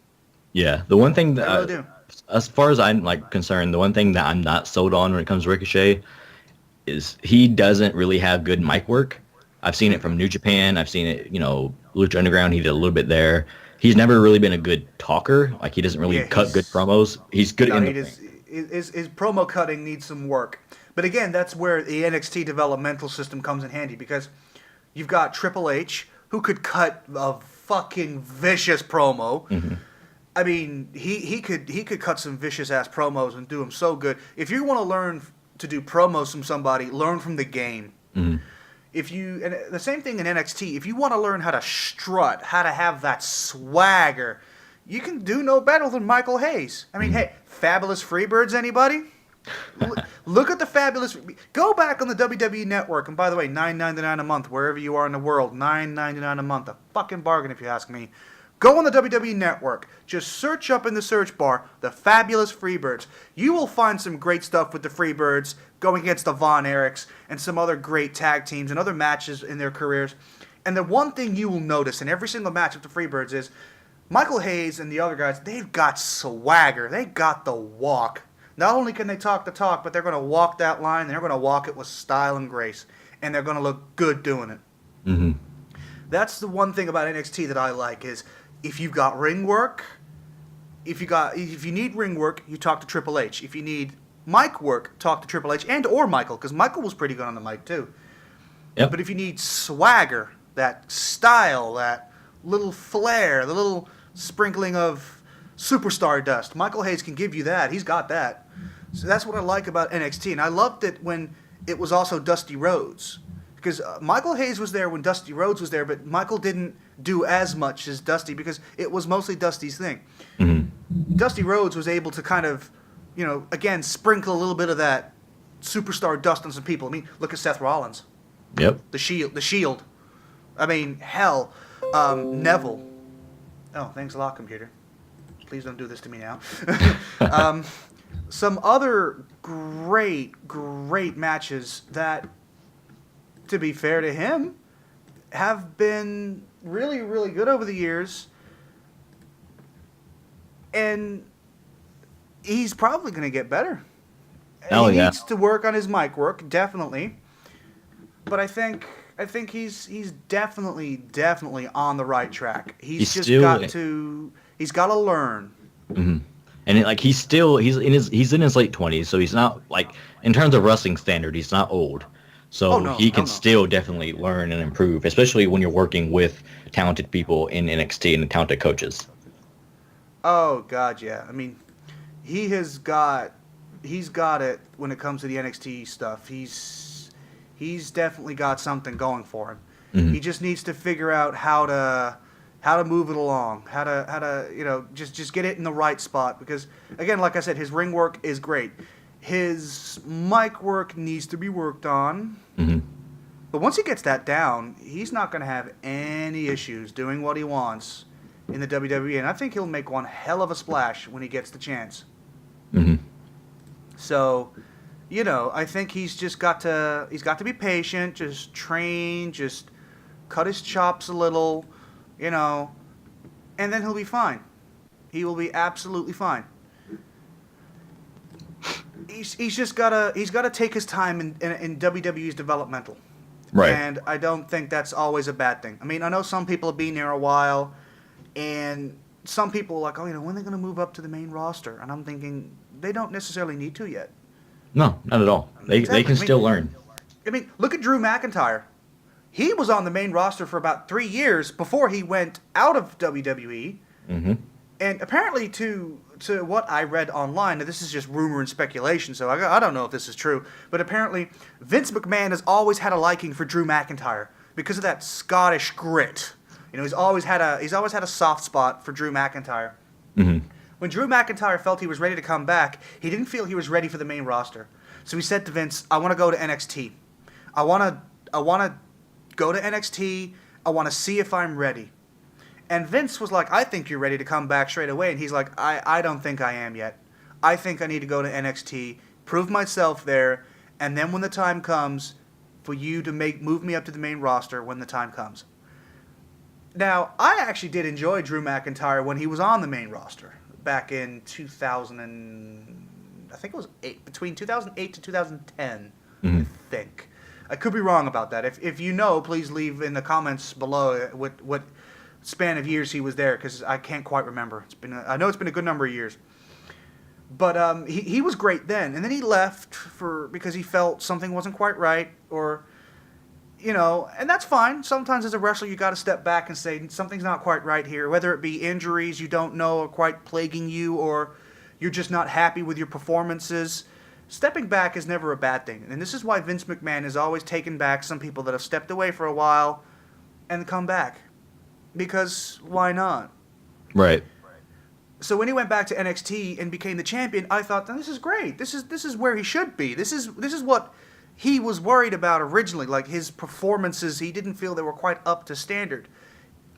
Yeah, the one thing that I really do. As far as I'm concerned, the one thing that I'm not sold on when it comes to Ricochet is he doesn't really have good mic work. I've seen it from New Japan. I've seen it, Lucha Underground. He did a little bit there. He's never really been a good talker. Like, he doesn't really cut good promos. He's good in the ring. His promo cutting needs some work. But again, that's where the NXT developmental system comes in handy, because you've got Triple H, who could cut a fucking vicious promo. Mm-hmm. I mean, he could cut some vicious ass promos and do them so good. If you want to learn to do promos from somebody, learn from the game. Mm-hmm. And the same thing in NXT, if you want to learn how to strut, how to have that swagger, you can do no better than Michael Hayes. I mean, hey, Fabulous Freebirds, anybody? Look at the Fabulous. Go back on the WWE Network, and by the way, $9.99 a month wherever you are in the world. $9.99 a month, a fucking bargain if you ask me. Go on the WWE Network. Just search up in the search bar the Fabulous Freebirds. You will find some great stuff with the Freebirds going against the Von Erichs and some other great tag teams and other matches in their careers. And the one thing you will notice in every single match with the Freebirds is Michael Hayes and the other guys, they've got swagger. They got the walk. Not only can they talk the talk, but they're going to walk that line, and they're going to walk it with style and grace. And they're going to look good doing it. Mm-hmm. That's the one thing about NXT that I like is if you've got ring work, if you need ring work, you talk to Triple H. If you need mic work, talk to Triple H and or Michael, because Michael was pretty good on the mic too. Yep. But if you need swagger, that style, that little flair, the little sprinkling of superstar dust, Michael Hayes can give you that. He's got that. So that's what I like about NXT. And I loved it when it was also Dusty Rhodes. Because Michael Hayes was there when Dusty Rhodes was there, but Michael didn't do as much as Dusty because it was mostly Dusty's thing. Mm-hmm. Dusty Rhodes was able to kind of, again, sprinkle a little bit of that superstar dust on some people. I mean, look at Seth Rollins. Yep. The Shield. I mean, hell, Neville. Oh, thanks a lot, computer. Please don't do this to me now. Some other great matches that, to be fair to him, have been really, really good over the years. And he's probably going to get better. Oh, he yeah. needs to work on his mic work, definitely. But I think he's definitely on the right track. He's got to learn. Mm-hmm. And he's in his late 20s, so he's not, like, in terms of wrestling standard, he's not old. So he can still definitely learn and improve, especially when you're working with talented people in NXT and talented coaches. Oh God, yeah. I mean, he's got it when it comes to the NXT stuff. He's definitely got something going for him. Mm-hmm. He just needs to figure out how to move it along, how to just get it in the right spot. Because again, like I said, his ring work is great. His mic work needs to be worked on. Mm-hmm. But once he gets that down, he's not going to have any issues doing what he wants in the WWE. And I think he'll make one hell of a splash when he gets the chance. Mm-hmm. So, I think he's got to be patient, just train, just cut his chops a little, and then he'll be fine. He will be absolutely fine. He's just gotta take his time in WWE's developmental. Right. And I don't think that's always a bad thing. I mean, I know some people have been there a while, and some people are like, when are they going to move up to the main roster? And I'm thinking, they don't necessarily need to yet. No, not at all. They can still learn. I mean, look at Drew McIntyre. He was on the main roster for about 3 years before he went out of WWE. Mm-hmm. And apparently, to what I read online, now this is just rumor and speculation, so I don't know if this is true, but apparently Vince McMahon has always had a liking for Drew McIntyre because of that Scottish grit. He's always had a soft spot for Drew McIntyre. Mm-hmm. When Drew McIntyre felt he was ready to come back, he didn't feel he was ready for the main roster. So he said to Vince, I want to go to NXT. I want to go to NXT. I want to see if I'm ready. And Vince was like, I think you're ready to come back straight away. And he's like, I don't think I am yet. I think I need to go to NXT, prove myself there, and then when the time comes for you to move me up to the main roster when the time comes. Now, I actually did enjoy Drew McIntyre when he was on the main roster back in 2000 and I think it was between 2008 to 2010, Mm-hmm. I think. I could be wrong about that. If you know, please leave in the comments below what span of years he was there, because I can't quite remember. I know it's been a good number of years. But he was great then, and then he left because he felt something wasn't quite right, or and that's fine. Sometimes as a wrestler, you got to step back and say something's not quite right here, whether it be injuries you don't know are quite plaguing you, or you're just not happy with your performances. Stepping back is never a bad thing, and this is why Vince McMahon has always taken back some people that have stepped away for a while and come back. Because why not? Right. So when he went back to NXT and became the champion, I thought, this is great. This is where he should be. This is what he was worried about originally. Like his performances, he didn't feel they were quite up to standard.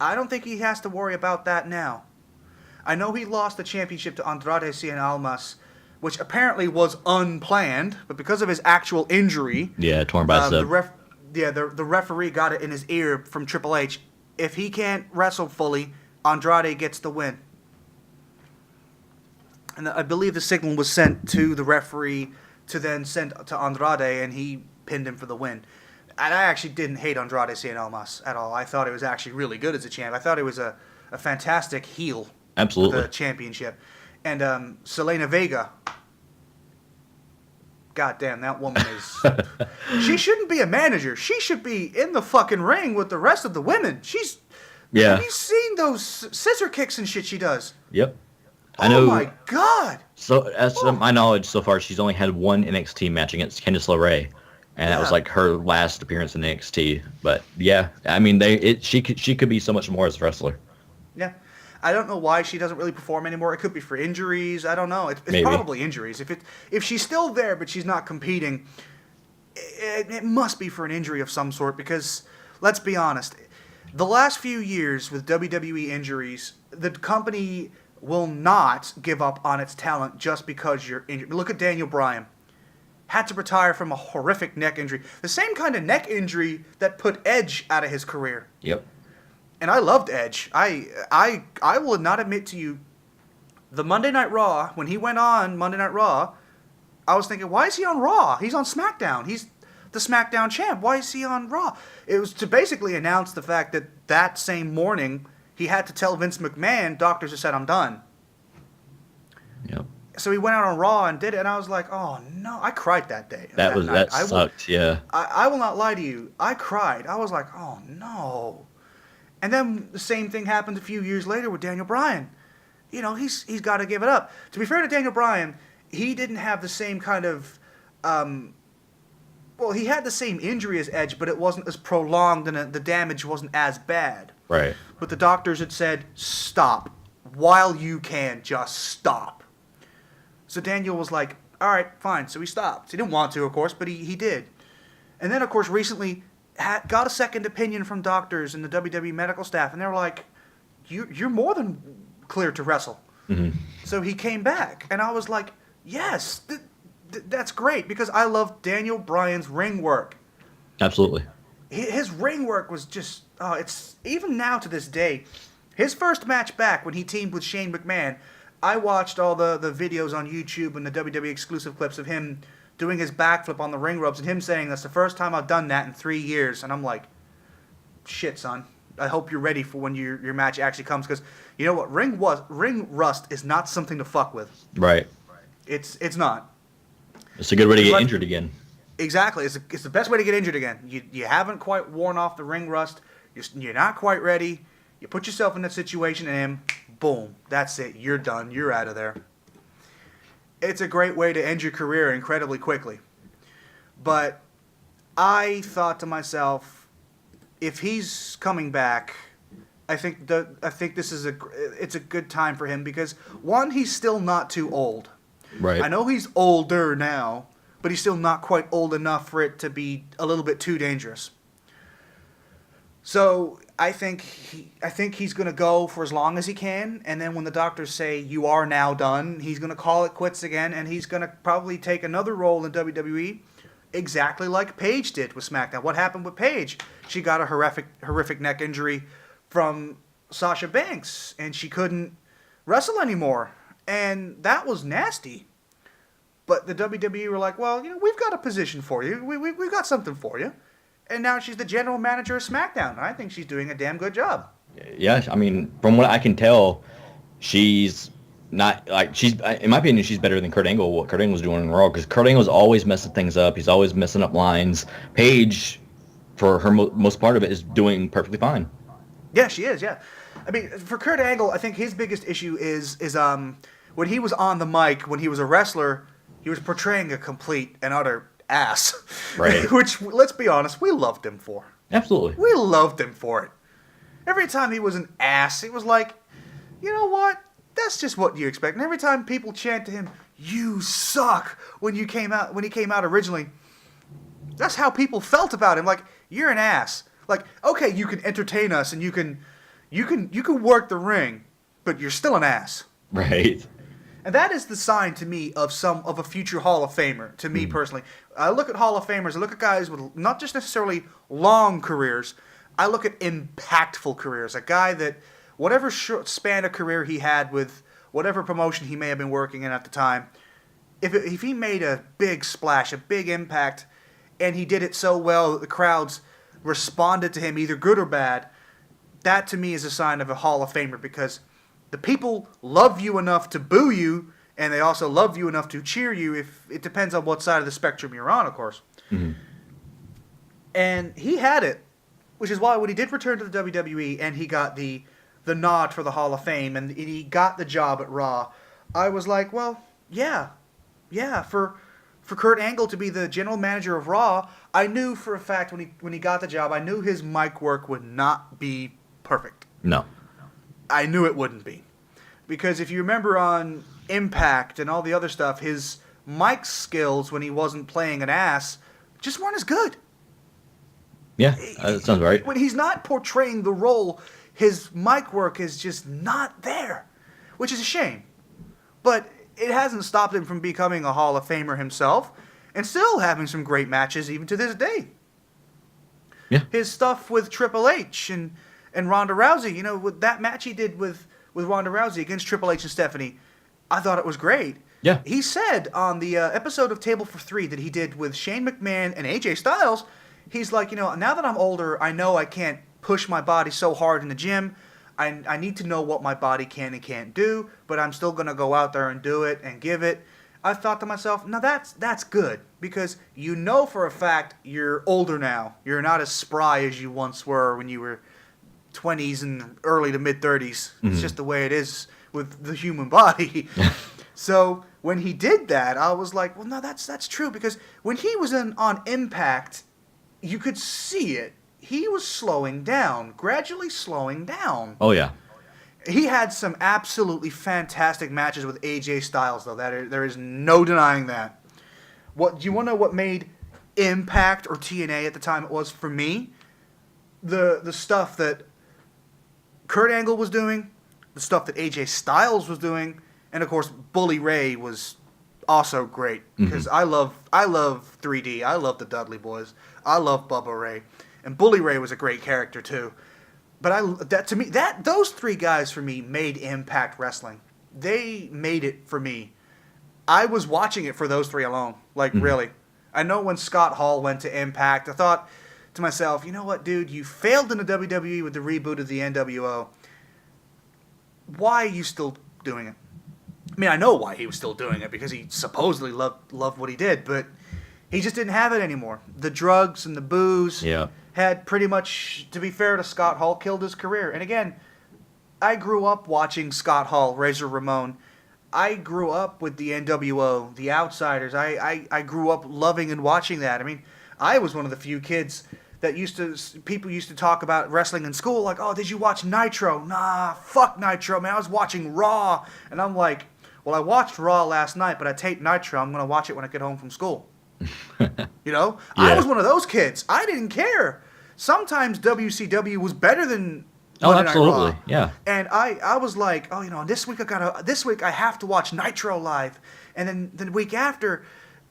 I don't think he has to worry about that now. I know he lost the championship to Andrade Cien Almas, which apparently was unplanned, but because of his actual injury, torn bicep. The referee got it in his ear from Triple H. If he can't wrestle fully, Andrade gets the win. And I believe the signal was sent to the referee to then send to Andrade, and he pinned him for the win. And I actually didn't hate Andrade Cien Almas at all. I thought he was actually really good as a champ. I thought he was a fantastic heel. Absolutely. For the championship. And Selena Vega. God damn, that woman is... She shouldn't be a manager. She should be in the fucking ring with the rest of the women. Yeah. Have you seen those scissor kicks and shit she does? Yep. I know. Oh my god. So, as to my knowledge so far, she's only had one NXT match against Candice LeRae. And that was like her last appearance in NXT. But yeah, I mean, she could be so much more as a wrestler. Yeah. I don't know why she doesn't really perform anymore. It could be for injuries. I don't know. It's probably injuries. If she's still there but she's not competing, it must be for an injury of some sort because, let's be honest, the last few years with WWE injuries, the company will not give up on its talent just because you're injured. Look at Daniel Bryan. Had to retire from a horrific neck injury. The same kind of neck injury that put Edge out of his career. Yep. And I loved Edge. I will not admit to you, the Monday Night Raw, when he went on Monday Night Raw, I was thinking, why is he on Raw? He's on SmackDown. He's the SmackDown champ. Why is he on Raw? It was to basically announce the fact that that same morning, he had to tell Vince McMahon, doctors have said I'm done. Yep. So he went out on Raw and did it, and I was like, oh no. I cried that day. That sucked, yeah. I will not lie to you. I cried. I was like, oh no. And then the same thing happened a few years later with Daniel Bryan. You know, he's got to give it up. To be fair to Daniel Bryan, he didn't have the same kind of... well, he had the same injury as Edge, but it wasn't as prolonged and the damage wasn't as bad. Right. But the doctors had said, stop. While you can, just stop. So Daniel was like, all right, fine. So he stopped. He didn't want to, of course, but he did. And then, of course, recently... got a second opinion from doctors and the WWE medical staff, and they were like, you're more than clear to wrestle. Mm-hmm. So he came back, and I was like, yes, that's great, because I love Daniel Bryan's ring work. Absolutely. His ring work was just, it's, even now to this day, his first match back when he teamed with Shane McMahon, I watched all the videos on YouTube and the WWE exclusive clips of him doing his backflip on the ring ropes and him saying, that's the first time I've done that in 3 years. And I'm like, shit, son. I hope you're ready for when your match actually comes. Because you know what? Ring rust is not something to fuck with. Right. It's not. It's a good way to get injured again. Exactly. It's the best way to get injured again. You haven't quite worn off the ring rust. You're not quite ready. You put yourself in that situation and boom. That's it. You're done. You're out of there. It's a great way to end your career incredibly quickly. But I thought to myself, if he's coming back, I think this is it's a good time for him because one, he's still not too old. Right. I know he's older now, but he's still not quite old enough for it to be a little bit too dangerous. So I think he's going to go for as long as he can, and then when the doctors say you are now done, he's going to call it quits again, and he's going to probably take another role in WWE, exactly like Paige did with SmackDown. What happened with Paige? She got a horrific neck injury from Sasha Banks, and she couldn't wrestle anymore, and that was nasty. But the WWE were like, well, we've got a position for you. We've got something for you. And now she's the general manager of SmackDown. I think she's doing a damn good job. Yeah, I mean, from what I can tell, she's not, in my opinion, she's better than Kurt Angle, what Kurt Angle was doing in Raw, because Kurt Angle's always messing things up. He's always messing up lines. Paige, for her most part of it, is doing perfectly fine. Yeah, she is, yeah. I mean, for Kurt Angle, I think his biggest issue is when he was on the mic, when he was a wrestler, he was portraying a complete and utter ass. Right. Which, let's be honest, we loved him for. Absolutely. We loved him for it. Every time he was an ass, it was like, you know what? That's just what you expect. And every time people chant to him, you suck, when he came out originally, that's how people felt about him. Like, you're an ass. Like, okay, you can entertain us and you can work the ring, but you're still an ass. Right. And that is the sign to me of a future Hall of Famer, to me personally. I look at Hall of Famers, I look at guys with not just necessarily long careers, I look at impactful careers. A guy that, whatever short span of career he had with whatever promotion he may have been working in at the time, if he made a big splash, a big impact, and he did it so well that the crowds responded to him, either good or bad, that to me is a sign of a Hall of Famer, because the people love you enough to boo you, and they also love you enough to cheer you. If it depends on what side of the spectrum you're on, of course. Mm-hmm. And he had it, which is why when he did return to the WWE and he got the nod for the Hall of Fame and he got the job at Raw, I was like, well, yeah, for Kurt Angle to be the general manager of Raw, I knew for a fact when he got the job, I knew his mic work would not be perfect. No. I knew it wouldn't be. Because if you remember on Impact and all the other stuff, his mic skills when he wasn't playing an ass just weren't as good. Yeah, that sounds right. When he's not portraying the role, his mic work is just not there, which is a shame. But it hasn't stopped him from becoming a Hall of Famer himself and still having some great matches even to this day. Yeah. His stuff with Triple H and Ronda Rousey, with that match he did with Ronda Rousey against Triple H and Stephanie, I thought it was great. Yeah. He said on the episode of Table for Three that he did with Shane McMahon and AJ Styles, he's like, now that I'm older, I know I can't push my body so hard in the gym. I need to know what my body can and can't do, but I'm still going to go out there and do it and give it. I thought to myself, now that's good, because you know for a fact you're older now. You're not as spry as you once were when you were 20s and early to mid-30s. Mm-hmm. It's just the way it is with the human body. So when he did that, I was like, well, no, that's true, because when he was on Impact, you could see it. He was slowing down, gradually slowing down. Oh, yeah. He had some absolutely fantastic matches with AJ Styles, though. There is no denying that. Do you want to know what made Impact or TNA at the time it was for me? The stuff that Kurt Angle was doing, the stuff that AJ Styles was doing, and of course Bully Ray was also great, because I love 3D. I love the Dudley Boys. I love Bubba Ray. And Bully Ray was a great character too. But those three guys for me made Impact Wrestling. They made it for me. I was watching it for those three alone. Really. I know when Scott Hall went to Impact, I thought to myself, you know what, dude? You failed in the WWE with the reboot of the NWO. Why are you still doing it? I mean, I know why he was still doing it, because he supposedly loved what he did, but he just didn't have it anymore. The drugs and the booze had pretty much, to be fair to Scott Hall, killed his career. And again, I grew up watching Scott Hall, Razor Ramon. I grew up with the NWO, the Outsiders. I grew up loving and watching that. I mean, I was one of the few kids that people used to talk about wrestling in school, like, oh, did you watch Nitro? Nah, fuck Nitro, man. I was watching Raw. And I'm like, well, I watched Raw last night, but I taped Nitro. I'm going to watch it when I get home from school. Yeah. I was one of those kids. I didn't care. Sometimes WCW was better than Monday Night Raw. Absolutely. Yeah. And I was like, oh, this week I have to watch Nitro live. And then the week after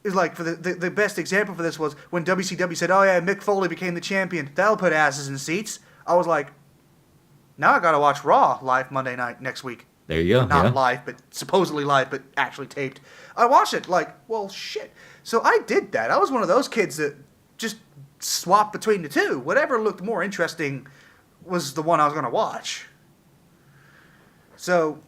is like, for the best example for this was when WCW said, oh yeah, Mick Foley became the champion. That'll put asses in seats. I was like, now I got to watch Raw live Monday night next week. There you go. Not live, but supposedly live, but actually taped. I watched it like, well, shit. So I did that. I was one of those kids that just swapped between the two. Whatever looked more interesting was the one I was going to watch. So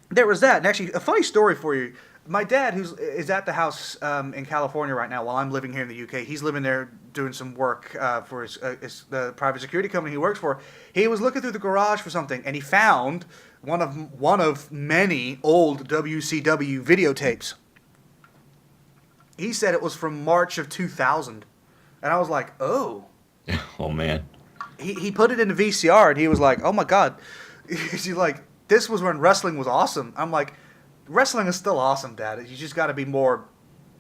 there was that. And actually, a funny story for you. My dad, is at the house in California right now while I'm living here in the UK, he's living there doing some work for the private security company he works for. He was looking through the garage for something, and he found one of many old WCW videotapes. He said it was from March of 2000. And I was like, oh. Oh, man. He put it in the VCR, and he was like, oh, my God. He's like, this was when wrestling was awesome. I'm like, wrestling is still awesome, Dad. You just got to be more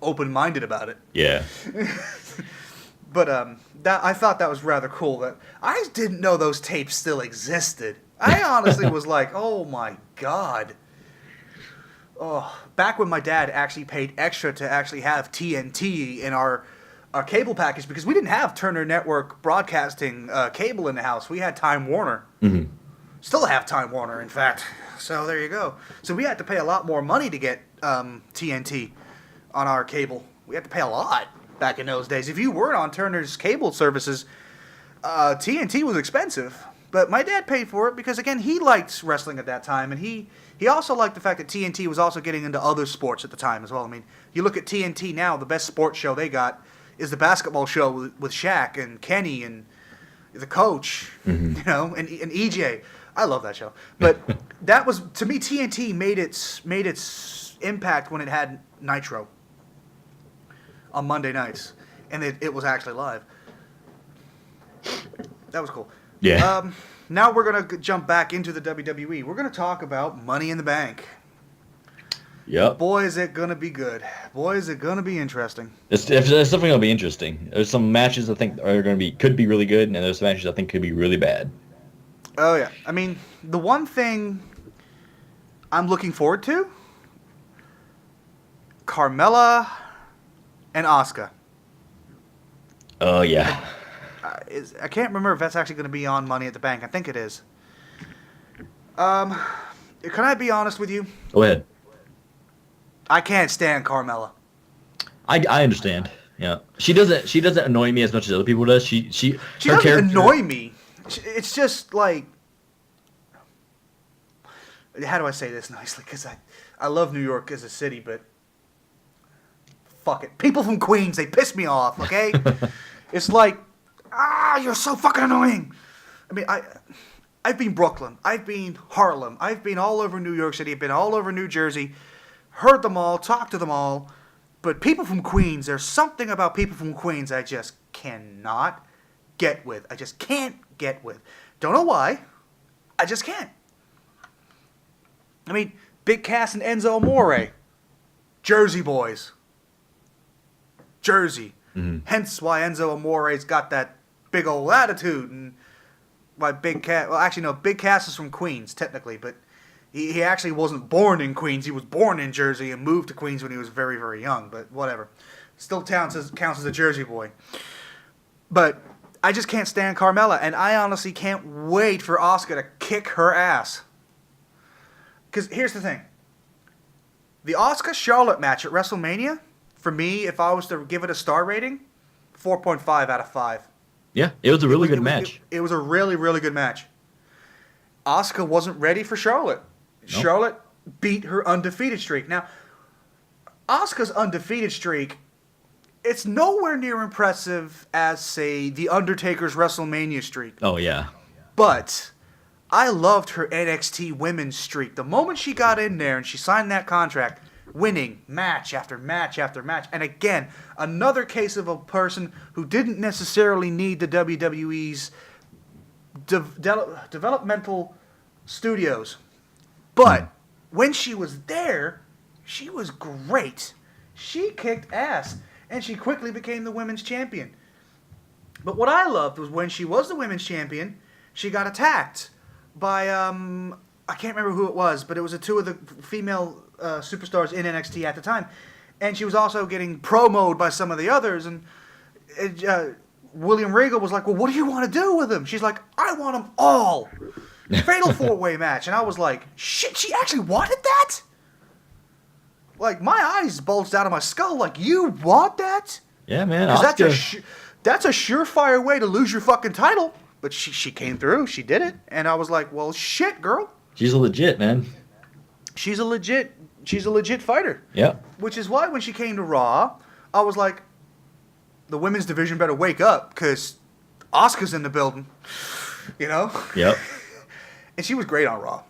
open-minded about it. Yeah. But I thought that was rather cool. That I didn't know those tapes still existed. I honestly was like, oh, my God. Oh, back when my dad actually paid extra to actually have TNT in our cable package, because we didn't have Turner Network Broadcasting cable in the house. We had Time Warner. Mm-hmm. Still have Time Warner, in fact. So there you go. So we had to pay a lot more money to get TNT on our cable. We had to pay a lot back in those days. If you weren't on Turner's cable services, TNT was expensive. But my dad paid for it because, again, he liked wrestling at that time, and he also liked the fact that TNT was also getting into other sports at the time as well. I mean, you look at TNT now, the best sports show they got is the basketball show with Shaq and Kenny and the coach, and EJ. I love that show. But that was, to me, TNT made its impact when it had Nitro on Monday nights, and it was actually live. That was cool. Yeah. Now we're going to jump back into the WWE. We're going to talk about Money in the Bank. Yep. Boy, is it going to be good. Boy, is it going to be interesting. It's definitely going to be interesting. There's some matches I think are could be really good, and there's some matches I think could be really bad. Oh, yeah. I mean, the one thing I'm looking forward to, Carmella and Asuka. Oh, yeah. I can't remember if that's actually going to be on Money at the Bank. I think it is. Can I be honest with you? Go ahead. I can't stand Carmella. I understand. Yeah. She doesn't annoy me as much as other people does. She doesn't annoy me. It's just like, how do I say this nicely? Because I love New York as a city, but fuck it. People from Queens, they piss me off, okay? It's like, you're so fucking annoying. I mean, I've been Brooklyn. I've been Harlem. I've been all over New York City. I've been all over New Jersey. Heard them all, talked to them all. But people from Queens, there's something about people from Queens I just cannot get with. I just can't get with. Don't know why. I just can't. I mean, Big Cass and Enzo Amore. Jersey boys. Jersey. Mm-hmm. Hence why Enzo Amore's got that big old attitude, and why Big Cass... Well, actually, no, Big Cass is from Queens, technically, but he actually wasn't born in Queens. He was born in Jersey and moved to Queens when he was very, very young, but whatever. Still counts as a Jersey boy. But I just can't stand Carmella, and I honestly can't wait for Asuka to kick her ass. Because here's the thing. The Asuka-Charlotte match at WrestleMania, for me, if I was to give it a star rating, 4.5 out of 5. Yeah, it was a really good match. It was a really, really good match. Asuka wasn't ready for Charlotte. Nope. Charlotte beat her undefeated streak. Now, Asuka's undefeated streak, it's nowhere near impressive as, say, The Undertaker's WrestleMania streak. Oh, yeah. But I loved her NXT women's streak. The moment she got in there and she signed that contract, winning match after match after match. And again, another case of a person who didn't necessarily need the WWE's developmental studios. But when she was there, she was great. She kicked ass. And she quickly became the women's champion. But what I loved was when she was the women's champion, she got attacked by, I can't remember who it was, but it was two of the female superstars in NXT at the time. And she was also getting promoted by some of the others. And William Regal was like, well, what do you want to do with them? She's like, I want them all. Fatal 4-way match. And I was like, shit, she actually wanted that? Like, my eyes bulged out of my skull. Like, you want that? Yeah, man. That's a surefire way to lose your fucking title. But she came through. She did it. And I was like, well, shit, girl. She's a legit, man. She's a legit fighter. Yeah. Which is why when she came to Raw, I was like, the women's division better wake up, because Asuka's in the building. You know? Yep. And she was great on Raw.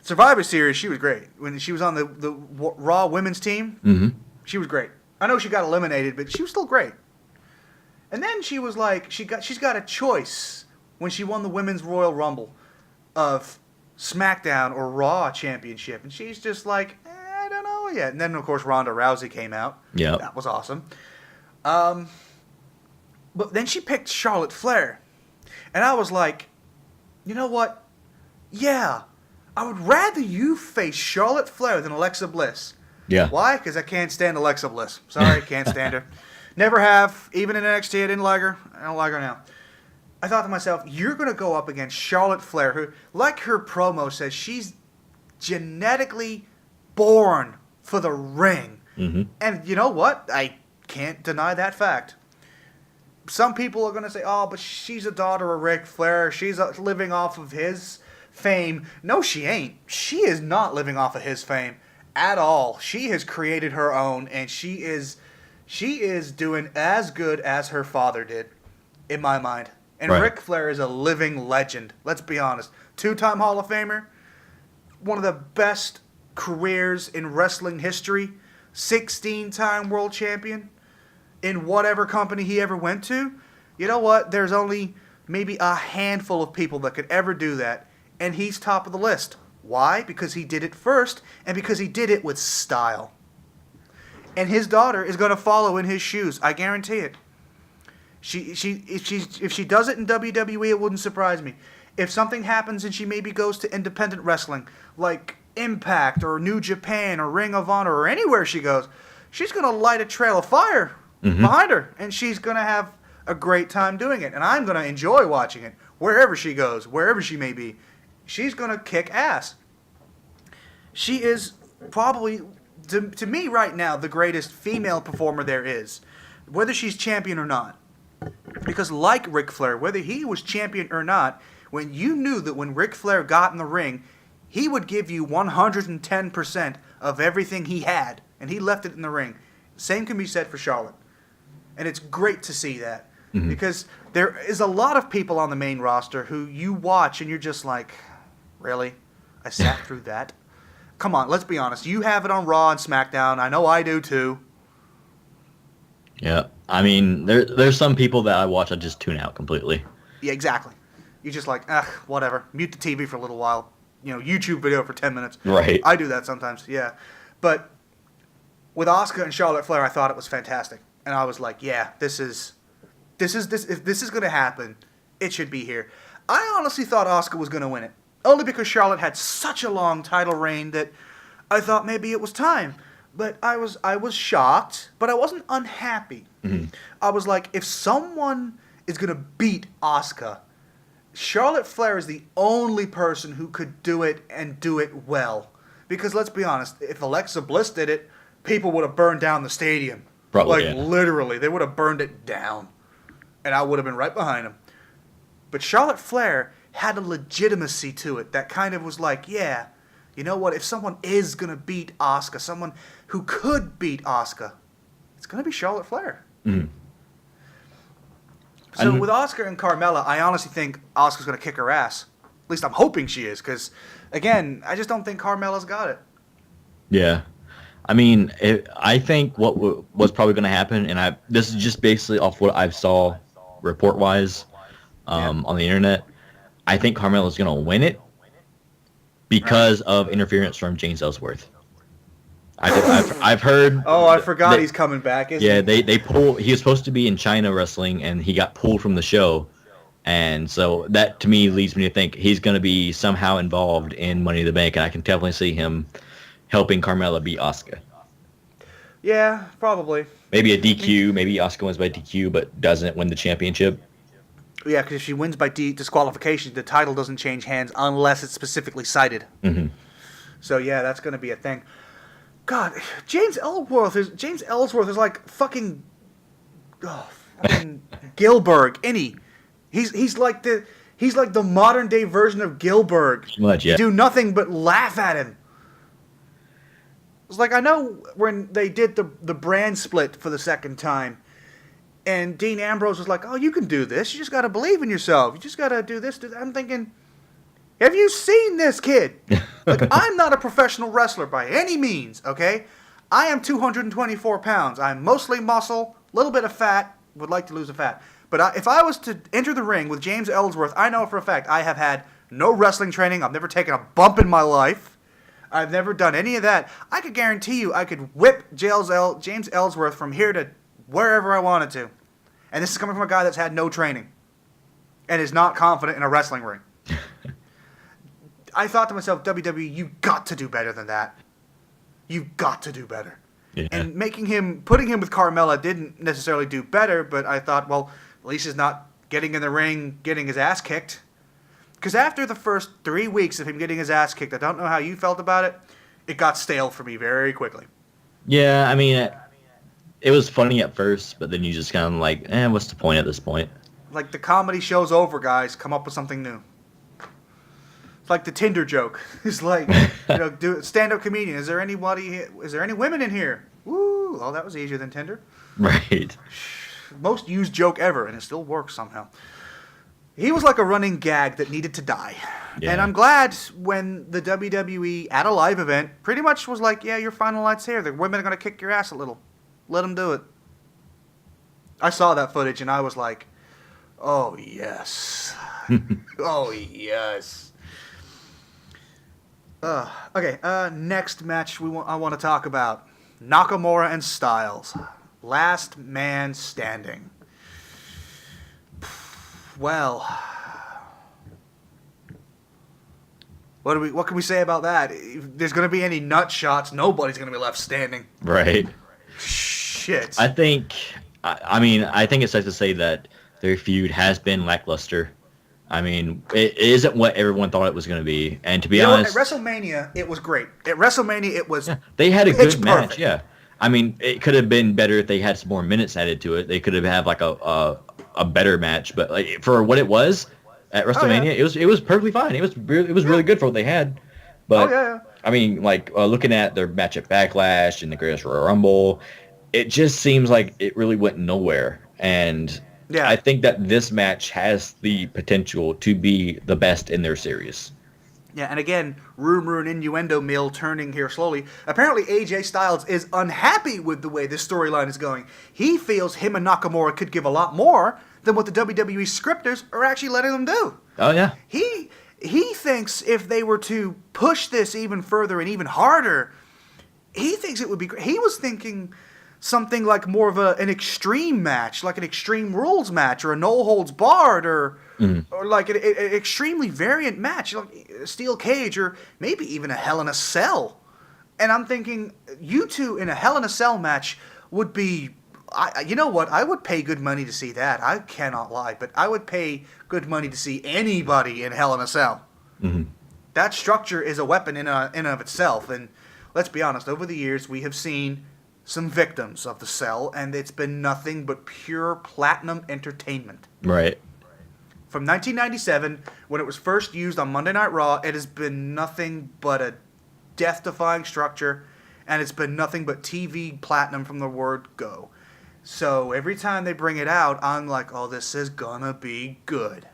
Survivor Series, she was great. When she was on the Raw women's team, she was great. I know she got eliminated, but she was still great. And then she was like, she's got a choice when she won the Women's Royal Rumble of SmackDown or Raw Championship. And she's just like, I don't know yet. And then, of course, Ronda Rousey came out. Yeah. That was awesome. But then she picked Charlotte Flair. And I was like, you know what? Yeah. I would rather you face Charlotte Flair than Alexa Bliss. Yeah. Why? Because I can't stand Alexa Bliss. Sorry, can't stand her. Never have. Even in NXT, I didn't like her. I don't like her now. I thought to myself, you're going to go up against Charlotte Flair, who, like her promo says, she's genetically born for the ring. Mm-hmm. And you know what? I can't deny that fact. some people are going to say, oh, but she's a daughter of Ric Flair. She's living off of his fame. No, she ain't. She is not living off of his fame at all. She has created her own, and she is doing as good as her father did, in my mind. And Right. Ric Flair is a living legend. Let's be honest. 2-time Hall of Famer. One of the best careers in wrestling history. 16-time world champion in whatever company he ever went to. You know what? There's only maybe a handful of people that could ever do that, and he's top of the list. Why? Because he did it first, and because he did it with style. And his daughter is going to follow in his shoes. I guarantee it. If she does it in WWE, it wouldn't surprise me. If something happens and she maybe goes to independent wrestling, like Impact or New Japan or Ring of Honor or anywhere she goes, she's going to light a trail of fire behind her, and she's going to have a great time doing it. And I'm going to enjoy watching it wherever she goes, wherever she may be. She's going to kick ass. She is probably, to me right now, the greatest female performer there is, whether she's champion or not. Because like Ric Flair, whether he was champion or not, when you knew that when Ric Flair got in the ring, he would give you 110% of everything he had, and he left it in the ring. Same can be said for Charlotte. And it's great to see that. Because there is a lot of people on the main roster who you watch and you're just like, really? I sat through that? Come on, let's be honest. You have it on Raw and SmackDown. I know I do too. Yeah. I mean, there's some people that I watch, I just tune out completely. Yeah, exactly. You're just like, whatever. Mute the TV for a little while. YouTube video for 10 minutes. Right. I do that sometimes, yeah. But with Asuka and Charlotte Flair, I thought it was fantastic. And I was like, yeah, if this is going to happen, it should be here. I honestly thought Asuka was going to win it. Only because Charlotte had such a long title reign that I thought maybe it was time. But I was shocked, but I wasn't unhappy. I was like, if someone is going to beat Asuka, Charlotte Flair is the only person who could do it and do it well. Because let's be honest, if Alexa Bliss did it, people would have burned down the stadium. Probably, like, yeah. literally, they would have burned it down. And I would have been right behind them. But Charlotte Flair had a legitimacy to it that kind of was like, yeah, you know what? If someone is going to beat Asuka, someone who could beat Asuka, it's going to be Charlotte Flair. So with Asuka and Carmella, I honestly think Asuka's going to kick her ass. At least I'm hoping she is, because, again, I just don't think Carmella's got it. Yeah. I mean, I think what was probably going to happen, and this is just basically off what I saw report-wise on the internet, I think Carmella's going to win it because of interference from James Ellsworth. I've heard. Oh, I forgot he's coming back. Yeah, they pull. He was supposed to be in China wrestling, and he got pulled from the show, and so that to me leads me to think he's going to be somehow involved in Money in the Bank, and I can definitely see him helping Carmella beat Asuka. Yeah, probably. Maybe a DQ. Maybe Asuka wins by DQ, but doesn't win the championship. Yeah, because if she wins by disqualification, the title doesn't change hands unless it's specifically cited. So yeah, that's going to be a thing. God, James Ellsworth is like fucking Gilbert, isn't he? He's like the modern day version of Gilbert. Much, yeah. You do nothing but laugh at him. It's like, I know when they did the brand split for the second time, and Dean Ambrose was like, "Oh, you can do this. You just got to believe in yourself. You just got to do this." I'm thinking, have you seen this kid? Like, I'm not a professional wrestler by any means, okay? I am 224 pounds. I'm mostly muscle, a little bit of fat, would like to lose the fat. But if I was to enter the ring with James Ellsworth, I know for a fact I have had no wrestling training. I've never taken a bump in my life. I've never done any of that. I could guarantee you I could whip James Ellsworth from here to wherever I wanted to. And this is coming from a guy that's had no training and is not confident in a wrestling ring. I thought to myself, WWE, you've got to do better than that. You've got to do better. Yeah. And putting him with Carmella didn't necessarily do better, but I thought, well, at least he's not getting in the ring, getting his ass kicked. Because after the first 3 weeks of him getting his ass kicked, I don't know how you felt about it, it got stale for me very quickly. Yeah, I mean, it was funny at first, but then you just kind of like, what's the point at this point? Like, the comedy show's over, guys. Come up with something new. It's like the Tinder joke. It's like, do stand-up comedian. Is there any women in here? Woo! Oh, that was easier than Tinder. Right. Most used joke ever, and it still works somehow. He was like a running gag that needed to die. Yeah. And I'm glad when the WWE at a live event pretty much was like, yeah, your final night's here. The women are going to kick your ass a little. Let them do it. I saw that footage and I was like, oh, yes. Oh, yes. Okay, next match I want to talk about. Nakamura and Styles. Last man standing. Well, what can we say about that? If there's going to be any nut shots, nobody's going to be left standing. Right. Shit. I think it's safe to say that their feud has been lackluster. I mean, it isn't what everyone thought it was going to be. And to be honest, at WrestleMania, it was great. At WrestleMania, it was they had a good match, yeah. I mean, it could have been better if they had some more minutes added to it. They could have had like a better match, but like for what it was at WrestleMania, it was perfectly fine. It was really good for what they had. But I mean, like looking at their match at Backlash and the Greatest Royal Rumble, it just seems like it really went nowhere. And I think that this match has the potential to be the best in their series. Yeah, and again, rumor and innuendo mill turning here slowly. Apparently, AJ Styles is unhappy with the way this storyline is going. He feels him and Nakamura could give a lot more than what the WWE scripters are actually letting them do. Oh, yeah. He thinks if they were to push this even further and even harder, he thinks it would be great. He was thinking something like more of an extreme match, like an Extreme Rules match or a No Holds Barred or like an extremely variant match, like a Steel Cage or maybe even a Hell in a Cell. And I'm thinking, you two in a Hell in a Cell match would be... you know what? I would pay good money to see that. I cannot lie, but I would pay good money to see anybody in Hell in a Cell. Mm-hmm. That structure is a weapon in and of itself. And let's be honest, over the years we have seen some victims of the Cell, and it's been nothing but pure platinum entertainment. Right. From 1997, when it was first used on Monday Night Raw, it has been nothing but a death-defying structure, and it's been nothing but TV platinum from the word go. So every time they bring it out, I'm like, oh, this is gonna be good.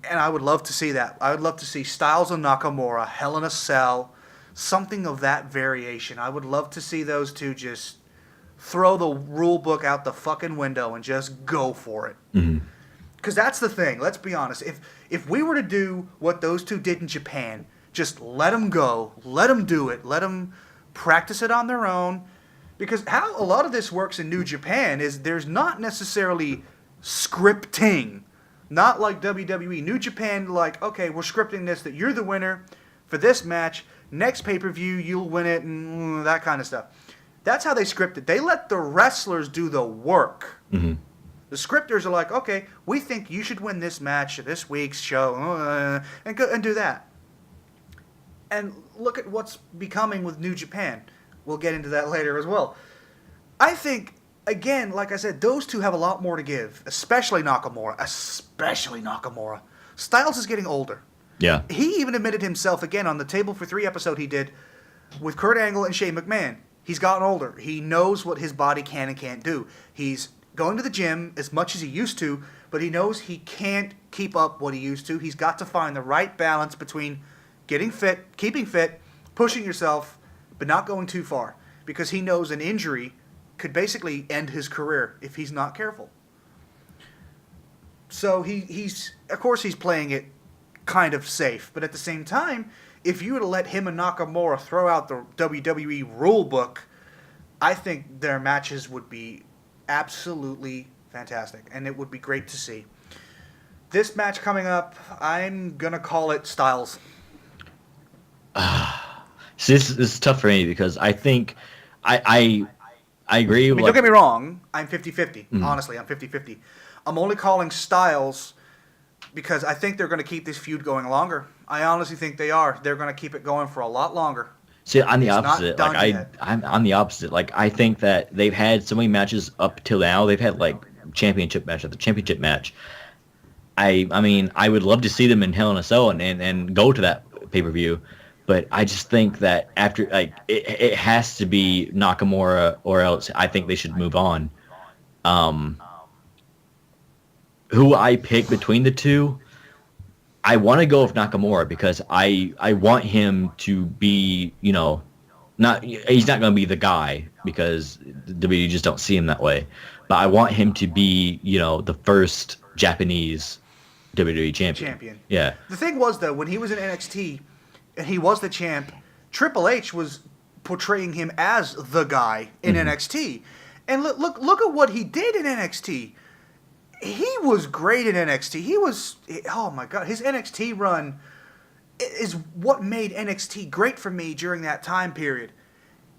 And I would love to see that. I would love to see Styles and Nakamura, Hell in a Cell, something of that variation. I would love to see those two just throw the rule book out the fucking window and just go for it. Mm-hmm. Because that's the thing. Let's be honest. If we were to do what those two did in Japan, just let them go, let them do it, let them practice it on their own. Because how a lot of this works in New Japan is there's not necessarily scripting. Not like WWE. New Japan, like, okay, we're scripting this, that you're the winner for this match. Next pay-per-view, you'll win it, and that kind of stuff. That's how they script it. They let the wrestlers do the work. Mm-hmm. The scripters are like, okay, we think you should win this match, this week's show, and go and do that. And look at what's becoming with New Japan. We'll get into that later as well. I think, again, like I said, those two have a lot more to give, especially Nakamura. Styles is getting older. Yeah. He even admitted himself, again, on the Table for 3 episode he did with Kurt Angle and Shane McMahon. He's gotten older. He knows what his body can and can't do. He's going to the gym as much as he used to, but he knows he can't keep up what he used to. He's got to find the right balance between getting fit, keeping fit, pushing yourself, but not going too far. Because he knows an injury could basically end his career if he's not careful. So he's playing it kind of safe. But at the same time, if you were to let him and Nakamura throw out the WWE rule book, I think their matches would be absolutely fantastic. And it would be great to see. This match coming up, I'm going to call it Styles. See, this is tough for me because I think I agree. I mean, don't get me wrong. I'm 50-50. Mm. Honestly, I'm 50-50. I'm only calling Styles because I think they're going to keep this feud going longer. I honestly think they are. They're going to keep it going for a lot longer. See, I'm the It's not opposite. Like done yet. I'm the opposite. Like I think that they've had so many matches up till now. They've had like championship match after championship match. I mean, I would love to see them in Hell in a Cell and go to that pay per view, but I just think that after like it has to be Nakamura or else I think they should move on. Who I pick between the two, I want to go with Nakamura because I want him to be, you know, he's not going to be the guy because WWE just don't see him that way. But I want him to be, you know, the first Japanese WWE champion. Yeah. The thing was, though, when he was in NXT and he was the champ, Triple H was portraying him as the guy in NXT. And look at what he did in NXT. He was great in NXT. Oh my God, his NXT run is what made NXT great for me during that time period.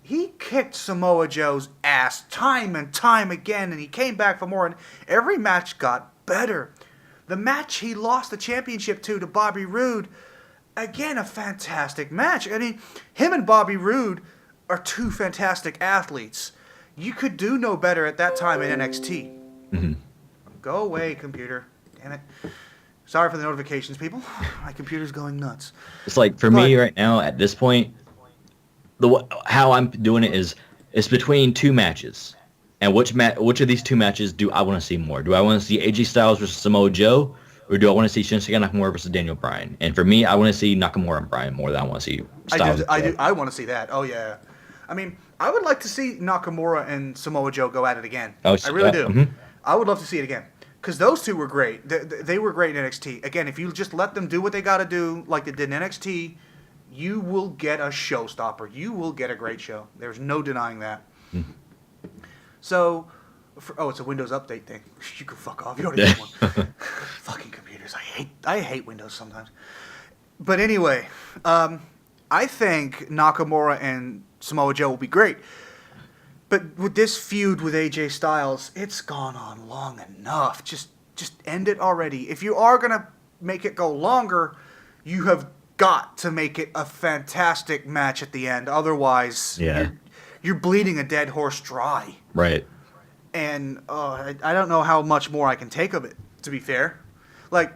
He kicked Samoa Joe's ass time and time again, and he came back for more, and every match got better. The match he lost the championship to Bobby Roode, again, a fantastic match. I mean, him and Bobby Roode are two fantastic athletes. You could do no better at that time in NXT. Mm-hmm. Go away, computer. Damn it. Sorry for the notifications, people. My computer's going nuts. It's like for me right now at this point, how I'm doing it is it's between two matches, and which of these two matches do I want to see more? Do I want to see AJ Styles versus Samoa Joe, or do I want to see Shinsuke Nakamura versus Daniel Bryan? And for me, I want to see Nakamura and Bryan more than I want to see Styles. I want to see that. Oh yeah. I mean, I would like to see Nakamura and Samoa Joe go at it again. I really do. Mm-hmm. I would love to see it again. Because those two were great. They were great in NXT. Again, if you just let them do what they got to do like they did in NXT, you will get a showstopper. You will get a great show. There's no denying that. Mm-hmm. So, it's a Windows update thing. You can fuck off. You don't even want one. Fucking computers. I hate Windows sometimes. But anyway, I think Nakamura and Samoa Joe will be great. But with this feud with AJ Styles, it's gone on long enough. Just end it already. If you are going to make it go longer, you have got to make it a fantastic match at the end. Otherwise, you're bleeding a dead horse dry. Right. And I don't know how much more I can take of it, to be fair. Like,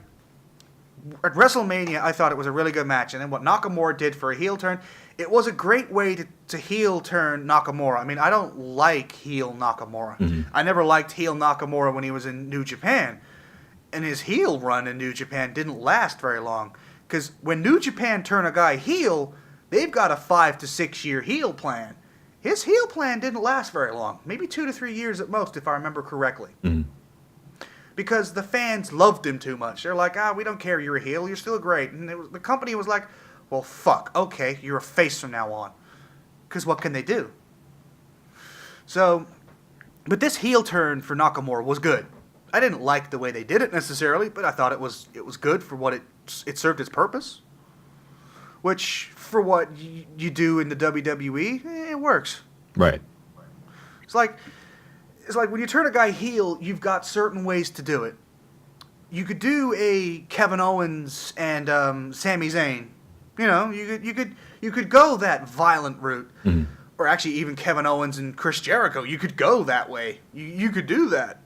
at WrestleMania, I thought it was a really good match. And then what Nakamura did for a heel turn, it was a great way to heel turn Nakamura. I mean, I don't like heel Nakamura. Mm-hmm. I never liked heel Nakamura when he was in New Japan. And his heel run in New Japan didn't last very long. Because when New Japan turn a guy heel, they've got a 5 to 6 year heel plan. His heel plan didn't last very long. Maybe 2 to 3 years at most, if I remember correctly. Mm-hmm. Because the fans loved him too much. They're like, we don't care, you're a heel, you're still great. And the company was like, well, fuck, okay, you're a face from now on. Because what can they do? So, but this heel turn for Nakamura was good. I didn't like the way they did it necessarily, but I thought it was good for what it served its purpose. Which, for what you do in the WWE, it works. Right. It's like when you turn a guy heel, you've got certain ways to do it. You could do a Kevin Owens and Sami Zayn. You know, you could go that violent route. Mm-hmm. Or actually even Kevin Owens and Chris Jericho. You could go that way. You could do that.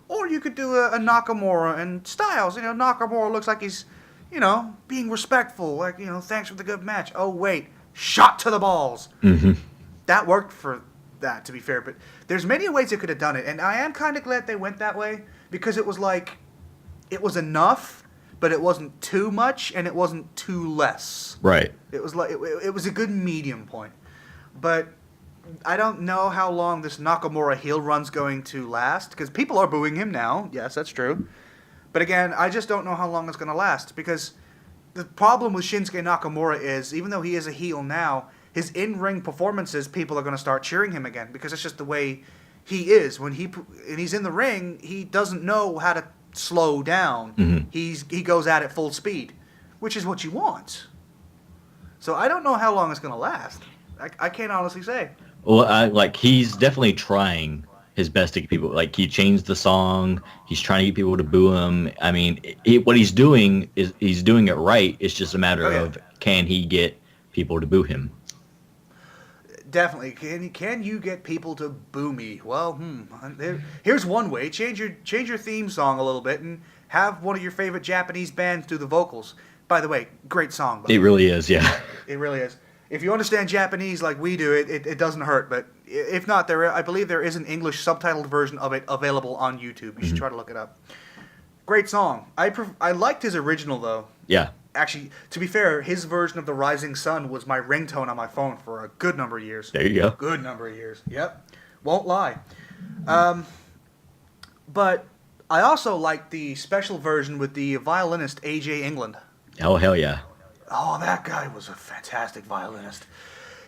Or you could do a Nakamura and Styles. You know, Nakamura looks like he's, you know, being respectful. Like, you know, thanks for the good match. Oh, wait. Shot to the balls. Mm-hmm. That worked for that, to be fair. But there's many ways they could have done it. And I am kind of glad they went that way. Because it was like, it was enough, but it wasn't too much, and it wasn't too less. Right. It was like it was a good medium point. But I don't know how long this Nakamura heel run's going to last, because people are booing him now. Yes, that's true. But again, I just don't know how long it's going to last, because the problem with Shinsuke Nakamura is, even though he is a heel now, his in-ring performances, people are going to start cheering him again, because it's just the way he is. When he's in the ring, he doesn't know how to slow down. Mm-hmm. He goes at it full speed, which is what you want. So I don't know how long it's going to last. I can't honestly say. Well, he's definitely trying his best to get people. Like, he changed the song. He's trying to get people to boo him. I mean, what he's doing is he's doing it right. It's just a matter of, can he get people to boo him? definitely. Can you get people to boo me? Well, here's one way. Change your theme song a little bit and have one of your favorite Japanese bands do the vocals. By the way, great song. It really is, yeah. It really is. If you understand Japanese like we do, it doesn't hurt. But if not, I believe there is an English subtitled version of it available on YouTube. You should try to look it up. Great song. I liked his original though. Yeah. Actually, to be fair, his version of The Rising Sun was my ringtone on my phone for a good number of years. There you go. Good number of years. Yep. Won't lie. But I also like the special version with the violinist A.J. England. Oh, hell yeah. Oh, that guy was a fantastic violinist.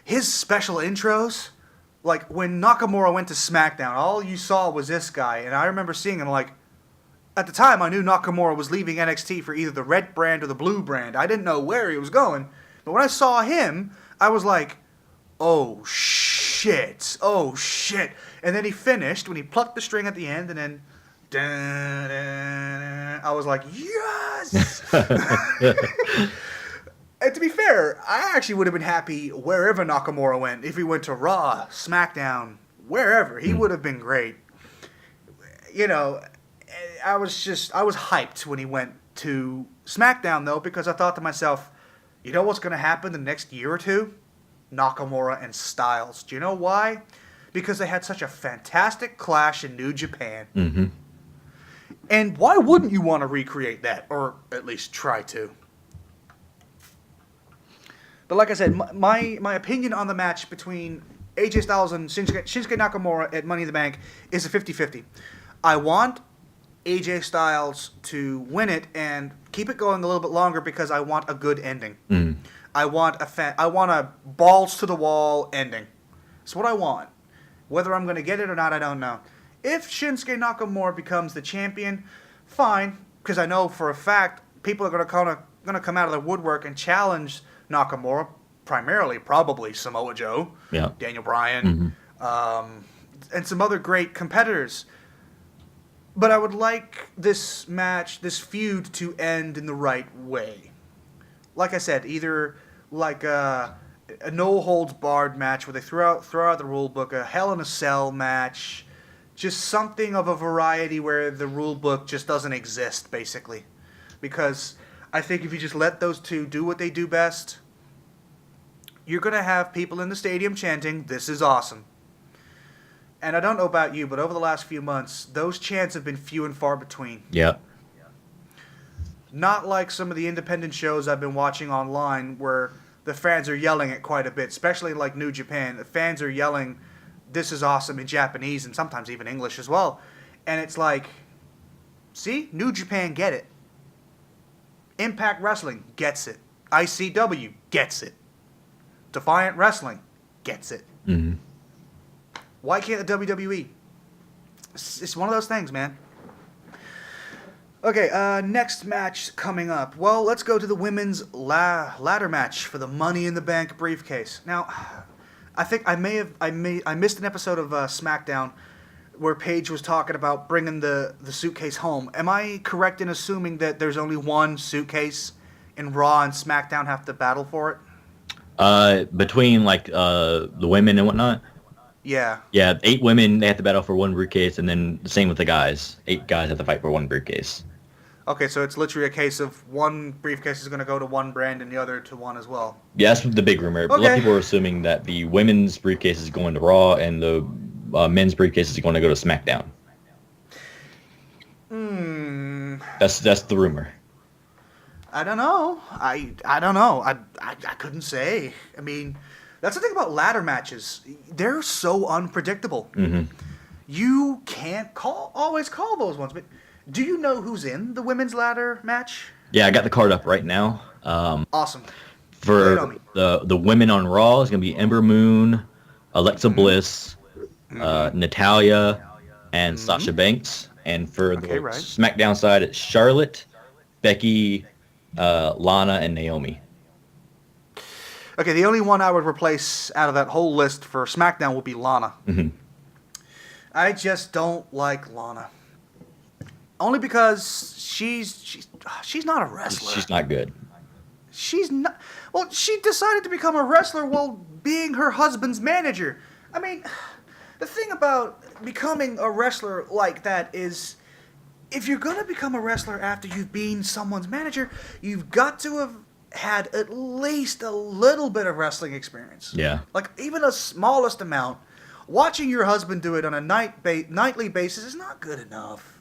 His special intros, like when Nakamura went to SmackDown, all you saw was this guy. And I remember seeing him like, at the time, I knew Nakamura was leaving NXT for either the red brand or the blue brand. I didn't know where he was going. But when I saw him, I was like, oh, shit. Oh, shit. And then he finished when he plucked the string at the end, and then... Dun, dun, dun, I was like, yes! And to be fair, I actually would have been happy wherever Nakamura went. If he went to Raw, SmackDown, wherever, he would have been great. You know... I was hyped when he went to SmackDown, though, because I thought to myself, you know what's going to happen the next year or two? Nakamura and Styles. Do you know why? Because they had such a fantastic clash in New Japan. Mm-hmm. And why wouldn't you want to recreate that? Or at least try to. But like I said, my opinion on the match between AJ Styles and Shinsuke Nakamura at Money in the Bank is a 50-50. I want AJ Styles to win it and keep it going a little bit longer because I want a good ending. Mm. I want a balls to the wall ending. That's what I want. Whether I'm going to get it or not, I don't know. If Shinsuke Nakamura becomes the champion, fine, because I know for a fact people are going to come out of the woodwork and challenge Nakamura, primarily probably Samoa Joe, yeah. Daniel Bryan, and some other great competitors. But I would like this match, this feud, to end in the right way. Like I said, either like a no-holds-barred match where they throw out the rule book, a Hell in a Cell match, just something of a variety where the rule book just doesn't exist, basically. Because I think if you just let those two do what they do best, you're going to have people in the stadium chanting, "This is awesome." And I don't know about you, but over the last few months, those chants have been few and far between. Yeah. Not like some of the independent shows I've been watching online where the fans are yelling it quite a bit, especially like New Japan. The fans are yelling, "This is awesome" in Japanese and sometimes even English as well. And it's like, see? New Japan get it. Impact Wrestling gets it. ICW gets it. Defiant Wrestling gets it. Mm-hmm. Why can't the WWE? It's one of those things, man. Okay, next match coming up. Well, let's go to the women's ladder match for the Money in the Bank briefcase. Now, I think I missed an episode of SmackDown where Paige was talking about bringing the suitcase home. Am I correct in assuming that there's only one suitcase and Raw and SmackDown have to battle for it? Between like the women and whatnot. Yeah. Yeah, 8 women, they have to battle for one briefcase, and then the same with the guys. 8 guys have to fight for one briefcase. Okay, so it's literally a case of one briefcase is going to go to one brand and the other to one as well. Yeah, that's the big rumor. Okay. A lot of people are assuming that the women's briefcase is going to Raw, and the men's briefcase is going to go to SmackDown. That's the rumor. I don't know. I don't know. I couldn't say. I mean, that's the thing about ladder matches. They're so unpredictable. Mm-hmm. You can't always call those ones. But do you know who's in the women's ladder match? Yeah, I got the card up right now. Awesome. For the women on Raw, it's going to be Ember Moon, Alexa Bliss, Natalya, and Sasha Banks. And for the SmackDown side, it's Charlotte, Becky, Lana, and Naomi. Okay, the only one I would replace out of that whole list for SmackDown would be Lana. Mm-hmm. I just don't like Lana. Only because she's not a wrestler. She's not good. She's not. Well, she decided to become a wrestler while being her husband's manager. I mean, the thing about becoming a wrestler like that is, if you're gonna become a wrestler after you've been someone's manager, you've got to have had at least a little bit of wrestling experience. Yeah. Like, even a smallest amount. Watching your husband do it on a nightly basis is not good enough.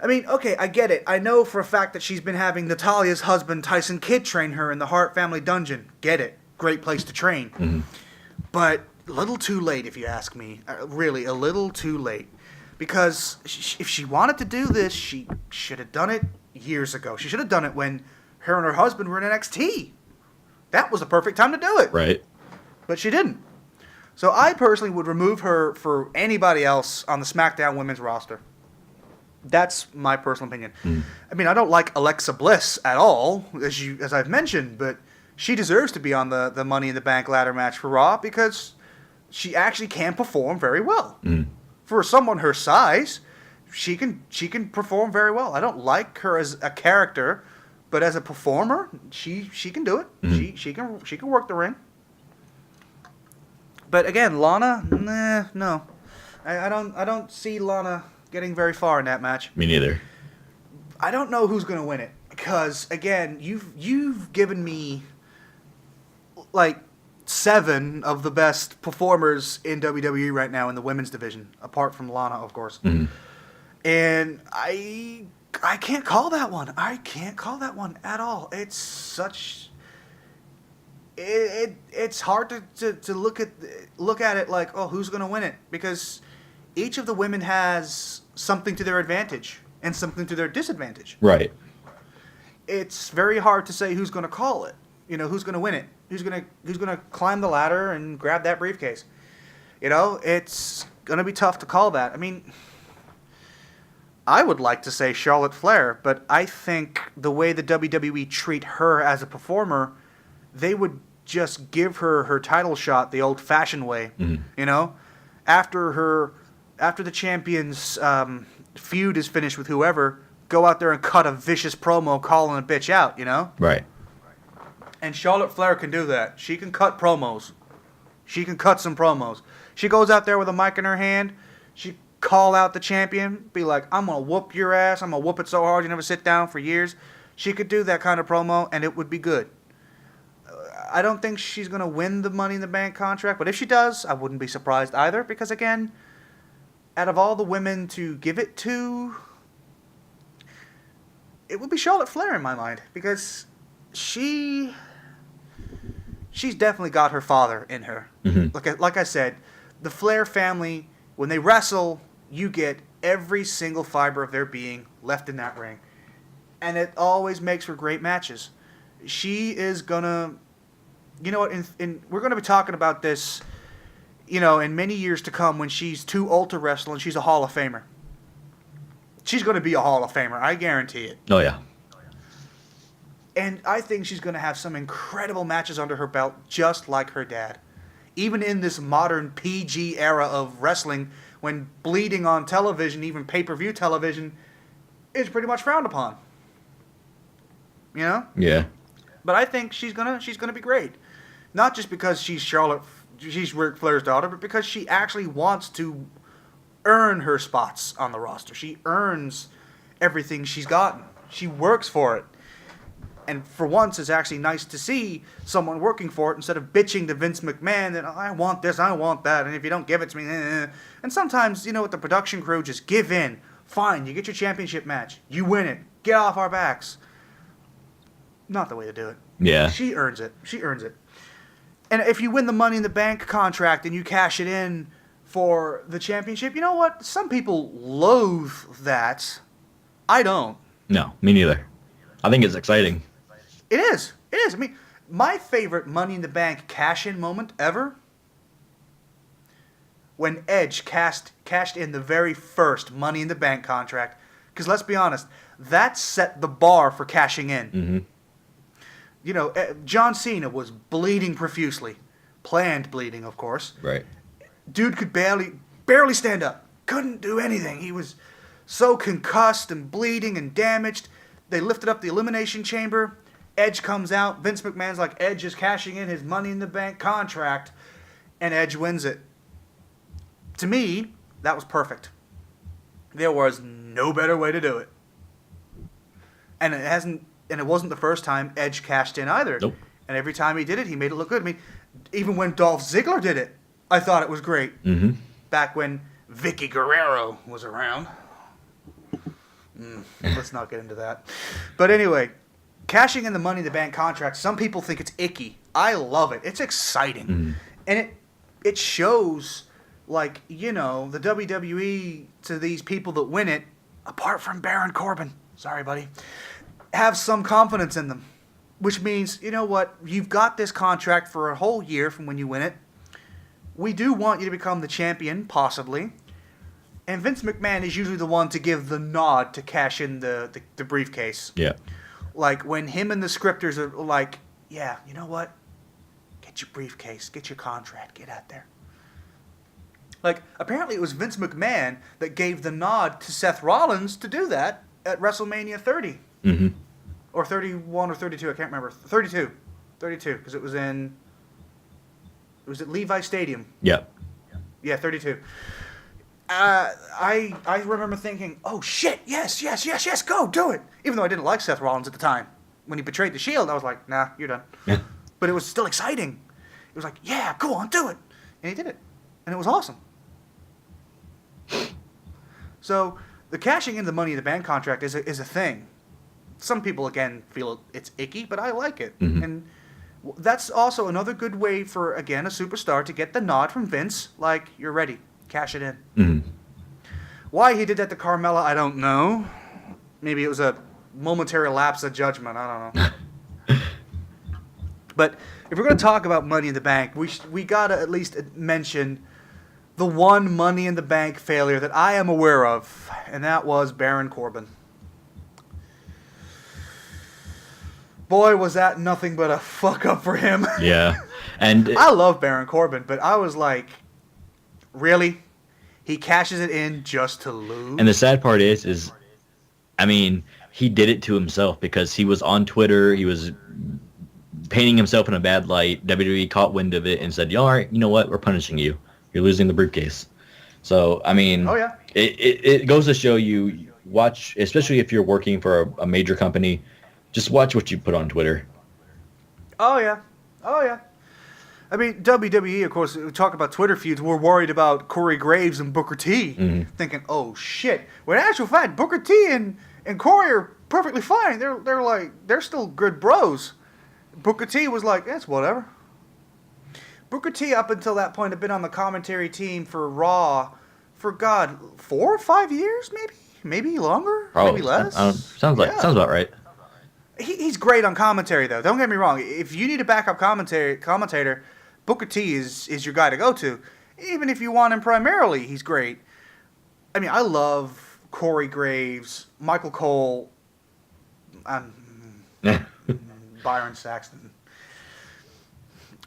I mean, okay, I get it. I know for a fact that she's been having Natalia's husband, Tyson Kidd, train her in the Hart family dungeon. Get it. Great place to train. Mm-hmm. But a little too late, if you ask me. Really, a little too late. Because if she wanted to do this, she should have done it years ago. She should have done it when her and her husband were in NXT. That was the perfect time to do it. Right. But she didn't. So I personally would remove her for anybody else on the SmackDown women's roster. That's my personal opinion. I mean, I don't like Alexa Bliss at all, as I've mentioned, but she deserves to be on the Money in the Bank ladder match for Raw because she actually can perform very well. For someone her size, she can perform very well. I don't like her as a character, but as a performer, she can do it. She can work the ring. But again, Lana, no. I don't see Lana getting very far in that match. Me neither. I don't know who's going to win it because again, you've given me like 7 of the best performers in WWE right now in the women's division, apart from Lana, of course. And I can't call that one. I can't call that one at all. It's such. It's hard to look at it like, oh, who's going to win it? Because each of the women has something to their advantage and something to their disadvantage. Right. It's very hard to say who's going to call it. You know, who's going to win it? Who's going to climb the ladder and grab that briefcase? You know, it's going to be tough to call that. I mean, I would like to say Charlotte Flair, but I think the way the WWE treat her as a performer, they would just give her title shot the old-fashioned way. You know, after the champion's feud is finished with whoever, go out there and cut a vicious promo calling a bitch out. You know, right. And Charlotte Flair can do that. She can cut promos. She can cut some promos. She goes out there with a mic in her hand. She call out the champion, be like, "I'm gonna whoop your ass. I'm gonna whoop it so hard you never sit down for years." She could do that kind of promo, and it would be good. I don't think she's going to win the Money in the Bank contract, but if she does, I wouldn't be surprised either because, again, out of all the women to give it to, it would be Charlotte Flair in my mind because she's definitely got her father in her. Like I said, the Flair family, when they wrestle, you get every single fiber of their being left in that ring. And it always makes for great matches. She is going to... You know what, we're going to be talking about this, you know, in many years to come when she's too old to wrestle and she's a Hall of Famer. She's going to be a Hall of Famer, I guarantee it. Oh, yeah. And I think she's going to have some incredible matches under her belt, just like her dad. Even in this modern PG era of wrestling, when bleeding on television, even pay-per-view television, is pretty much frowned upon. You know? Yeah. But I think she's gonna be great. Not just because she's Ric Flair's daughter, but because she actually wants to earn her spots on the roster. She earns everything she's gotten. She works for it. And for once, it's actually nice to see someone working for it instead of bitching to Vince McMahon that, oh, I want this, I want that, and if you don't give it to me, And sometimes, you know, with the production crew, just give in. Fine, you get your championship match. You win it. Get off our backs. Not the way to do it. Yeah. She earns it. She earns it. And if you win the Money in the Bank contract and you cash it in for the championship, you know what? Some people loathe that. I don't. No, me neither. I think it's exciting. It is. It is. I mean, my favorite Money in the Bank cash-in moment ever, when Edge cashed in the very first Money in the Bank contract. Because let's be honest, that set the bar for cashing in. You know, John Cena was bleeding profusely. Planned bleeding, of course. Right. Dude could barely stand up. Couldn't do anything. He was so concussed and bleeding and damaged. They lifted up the Elimination Chamber. Edge comes out. Vince McMahon's like, Edge is cashing in his Money in the Bank contract, and Edge wins it. To me, that was perfect. There was no better way to do it. And it wasn't the first time Edge cashed in either. Nope. And every time he did it, he made it look good. I mean, even when Dolph Ziggler did it, I thought it was great. Mm-hmm. Back when Vicky Guerrero was around. Let's not get into that. But anyway, cashing in the Money in the Bank contract, some people think it's icky. I love it. It's exciting. Mm-hmm. And it shows, like, the WWE to these people that win it, apart from Baron Corbin, sorry, buddy, have some confidence in them. Which means, you know what, you've got this contract for a whole year from when you win it. We do want you to become the champion, possibly. And Vince McMahon is usually the one to give the nod to cash in the briefcase. Yeah. Like, when him and the scripters are like, yeah, you know what? Get your briefcase, get your contract, get out there. Like, apparently it was Vince McMahon that gave the nod to Seth Rollins to do that at WrestleMania 30. Mm-hmm. Or 31 or 32, I can't remember. 32, because it was at Levi Stadium. Yeah. Yeah, 32. I remember thinking, oh shit, yes, go, do it. Even though I didn't like Seth Rollins at the time. When he betrayed the Shield, I was like, nah, you're done. Yeah. But it was still exciting. It was like, yeah, go on, do it. And he did it. And it was awesome. So, the cashing in the Money in the Bank contract is a thing. Some people, again, feel it's icky, but I like it. Mm-hmm. And that's also another good way for, again, a superstar to get the nod from Vince, like, you're ready, cash it in. Mm-hmm. Why he did that to Carmella, I don't know. Maybe it was a momentary lapse of judgment, I don't know. But if we're going to talk about Money in the Bank, we got to at least mention the one Money in the Bank failure that I am aware of, and that was Baron Corbin. Boy, was that nothing but a fuck up for him. Yeah. And I love Baron Corbin, but I was like, really? He cashes it in just to lose? And the sad part is, I mean, he did it to himself because he was on Twitter. He was painting himself in a bad light. WWE caught wind of it and said, all right, you know what? We're punishing you. You're losing the briefcase. So, I mean, oh, yeah. It goes to show you, watch, especially if you're working for a major company, just watch what you put on Twitter. Oh, yeah. I mean, WWE, of course, we talk about Twitter feuds. We're worried about Corey Graves and Booker T. Mm-hmm. Thinking, oh, shit. When in actual fact, Booker T and Corey are perfectly fine. They're still good bros. Booker T was like, it's whatever. Booker T, up until that point, had been on the commentary team for Raw for, 4 or 5 years, maybe? Maybe longer? Probably. Maybe less? Sounds about right. He's great on commentary, though. Don't get me wrong. If you need a backup commentator, Booker T is your guy to go to. Even if you want him primarily, he's great. I mean, I love Corey Graves, Michael Cole, Byron Saxton.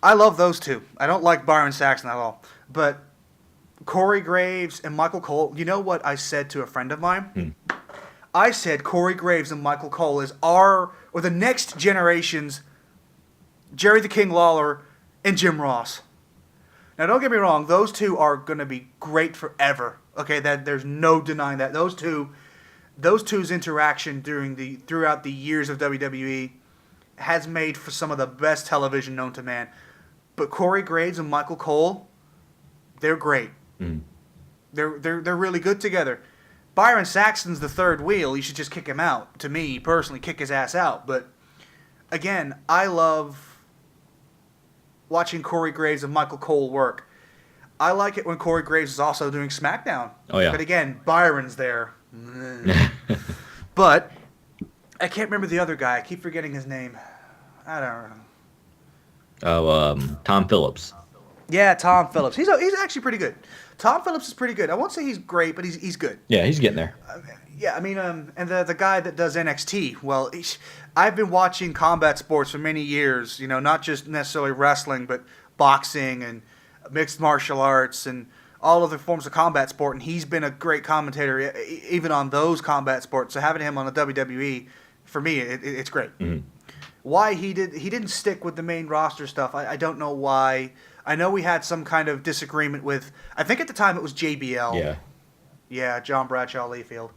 I love those two. I don't like Byron Saxton at all. But Corey Graves and Michael Cole, you know what I said to a friend of mine? I said Corey Graves and Michael Cole is the next generation's Jerry the King Lawler and Jim Ross. Now, don't get me wrong; those two are going to be great forever. Okay, there's no denying that. Those two's interaction throughout the years of WWE has made for some of the best television known to man. But Corey Graves and Michael Cole, they're great. Mm. They're really good together. Byron Saxton's the third wheel. You should just kick him out. To me, personally, kick his ass out. But, again, I love watching Corey Graves and Michael Cole work. I like it when Corey Graves is also doing SmackDown. Oh, yeah. But, again, Byron's there. But I can't remember the other guy. I keep forgetting his name. I don't know. Oh, Tom Phillips. Yeah, Tom Phillips. He's actually pretty good. Tom Phillips is pretty good. I won't say he's great, but he's good. Yeah, he's getting there. Yeah, I mean, and the guy that does NXT, well, I've been watching combat sports for many years, not just necessarily wrestling, but boxing and mixed martial arts and all other forms of combat sport, and he's been a great commentator even on those combat sports. So having him on the WWE For me, it's great. Mhm. Why he didn't stick with the main roster stuff, I don't know why. I know we had some kind of disagreement with, I think at the time it was JBL. Yeah. Yeah, John Bradshaw Layfield.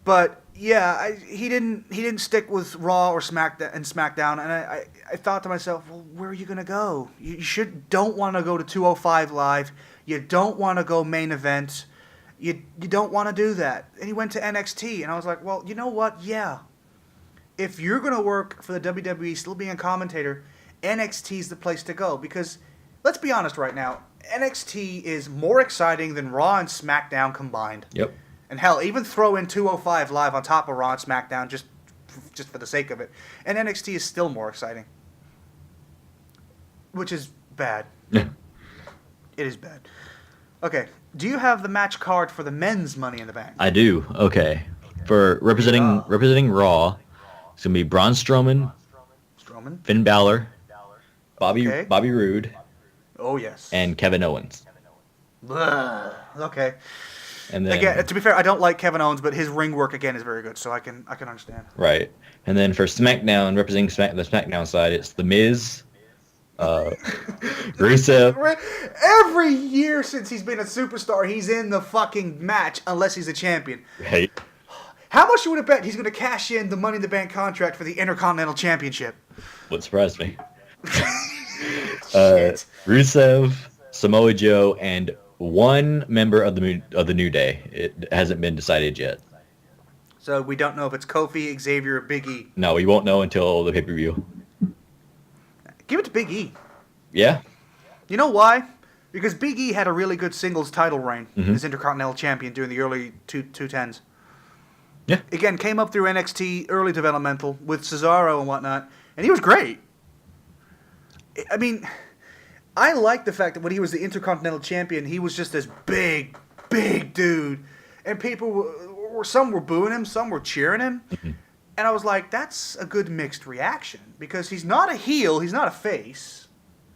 But yeah, he didn't stick with Raw or SmackDown, and I thought to myself, well, where are you gonna go? You don't want to go to 205 Live. You don't want to go main event. You don't want to do that. And he went to NXT, and I was like, well, you know what? Yeah, if you're gonna work for the WWE, still being a commentator, NXT's the place to go, because let's be honest right now, NXT is more exciting than Raw and SmackDown combined. Yep. And hell, even throw in 205 Live on top of Raw and SmackDown just for the sake of it. And NXT is still more exciting. Which is bad. Yeah. It is bad. Okay, do you have the match card for the men's Money in the Bank? I do. Okay. For representing Raw, it's gonna be Braun Strowman, Finn Balor, Bobby Roode, Oh, yes. and Kevin Owens. Ugh. Okay. And then Again, to be fair, I don't like Kevin Owens, but his ring work again is very good, so I can understand. right. And then for SmackDown, representing the SmackDown side, it's The Miz, Rusev. Every year since he's been a superstar, he's in the fucking match unless he's a champion. Right. How much you would have bet he's going to cash in the Money in the Bank contract for the Intercontinental Championship? Would surprise me. Shit. Rusev, Samoa Joe, and one member of the New Day. It hasn't been decided yet. So we don't know if it's Kofi, Xavier, or Big E. No, we won't know until the pay-per-view. Give it to Big E. Yeah. You know why? Because Big E had a really good singles title reign as Intercontinental Champion during the early 2010s. Yeah. Again, came up through NXT, early developmental, with Cesaro and whatnot, and he was great. I mean, I like the fact that when he was the Intercontinental Champion, he was just this big, big dude. And people some were booing him, some were cheering him. And I was like, that's a good mixed reaction. Because he's not a heel, he's not a face,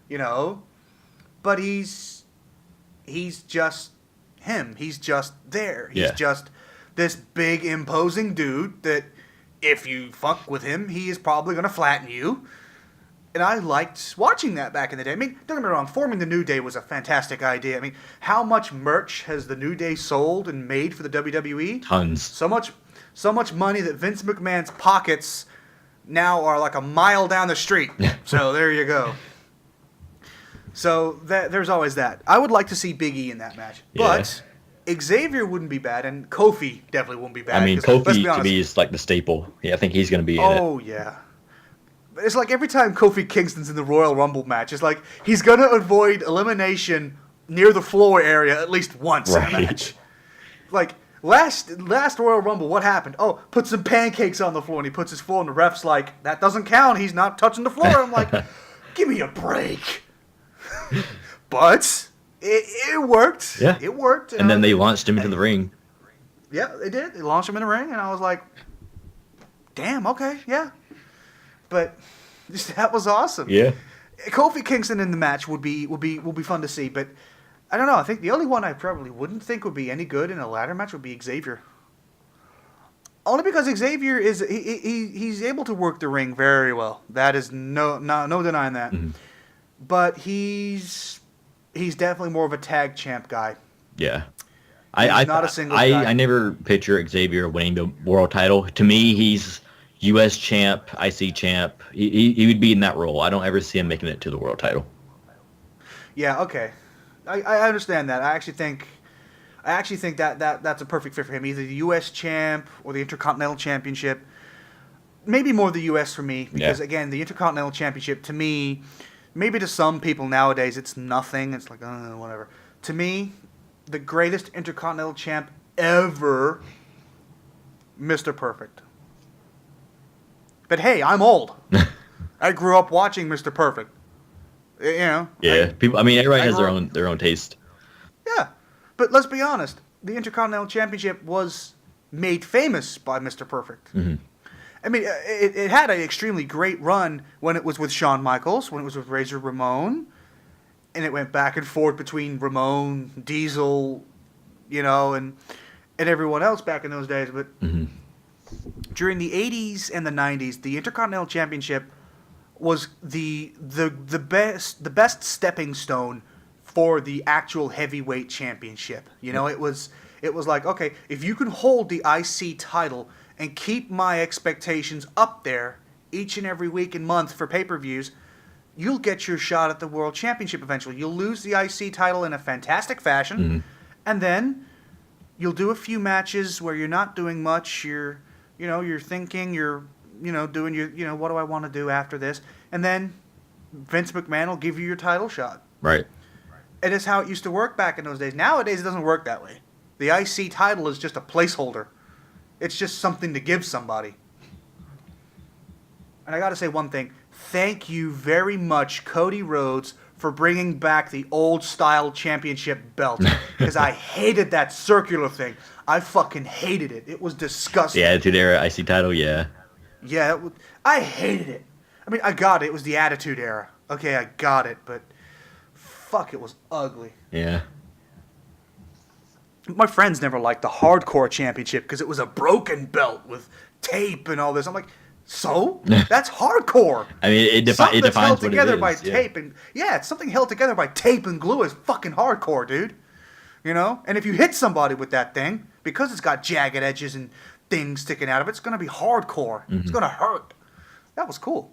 you know. But he's just him. He's just there. He's just this big, imposing dude that if you fuck with him, he is probably going to flatten you. And I liked watching that back in the day. I mean, don't get me wrong, forming the New Day was a fantastic idea. I mean, how much merch has the New Day sold and made for the WWE? Tons. So much money that Vince McMahon's pockets now are like a mile down the street. So there you go. So there's always that. I would like to see Big E in that match. But Xavier wouldn't be bad, and Kofi definitely wouldn't be bad. I mean, Kofi to me is like the staple. Yeah, I think he's going to be in it. Oh, yeah. But it's like every time Kofi Kingston's in the Royal Rumble match, it's like he's going to avoid elimination near the floor area at least once in a match. Like, last Royal Rumble, what happened? Oh, put some pancakes on the floor, and he puts his floor, and the ref's like, that doesn't count. He's not touching the floor. I'm like, give me a break. But it worked. Yeah. It worked. And then they launched him into the ring. Yeah, they did. They launched him in the ring, and I was like, damn, okay, yeah. But that was awesome. Yeah. Kofi Kingston in the match would be fun to see, but I don't know. I think the only one I probably wouldn't think would be any good in a ladder match would be Xavier. Only because Xavier is he's able to work the ring very well. That is no denying that. Mm-hmm. But he's definitely more of a tag champ guy. Yeah. Not a single guy. I never picture Xavier winning the world title. To me, he's U.S. champ, IC champ. He would be in that role. I don't ever see him making it to the world title. Yeah, okay. I understand that. I actually think that's a perfect fit for him. Either the U.S. champ or the Intercontinental Championship. Maybe more the U.S. for me because again, the Intercontinental Championship to me, maybe to some people nowadays it's nothing. It's like whatever. To me, the greatest Intercontinental champ ever, Mr. Perfect. But hey, I'm old. I grew up watching Mr. Perfect. You know. Yeah, people. I mean, everybody has their own taste. Yeah, but let's be honest. The Intercontinental Championship was made famous by Mr. Perfect. Mm-hmm. I mean, it had an extremely great run when it was with Shawn Michaels, when it was with Razor Ramon, and it went back and forth between Ramon, Diesel, you know, and everyone else back in those days. But during the 80s and the 90s, the Intercontinental Championship was the best stepping stone for the actual heavyweight championship. You know, it was like, okay, if you can hold the IC title and keep my expectations up there each and every week and month for pay-per-views, you'll get your shot at the World Championship eventually. You'll lose the IC title in a fantastic fashion, and then you'll do a few matches where you're not doing much. You're thinking, doing your, what do I want to do after this? And then Vince McMahon will give you your title shot. Right. And it's how it used to work back in those days. Nowadays, it doesn't work that way. The IC title is just a placeholder. It's just something to give somebody. And I got to say one thing. Thank you very much, Cody Rhodes, for bringing back the old-style championship belt. Because I hated that circular thing. I fucking hated it. It was disgusting. The Attitude Era IC title, yeah. Yeah, I hated it. I mean, I got it. It was the Attitude Era. Okay, I got it, but fuck, it was ugly. Yeah. My friends never liked the Hardcore Championship because it was a broken belt with tape and all this. I'm like, so? That's hardcore. I mean, it defines held what together it is. by tape and it's something held together by tape and glue is fucking hardcore, dude. You know? And if you hit somebody with that thing, because it's got jagged edges and things sticking out of it, it's going to be hardcore. It's going to hurt. That was cool.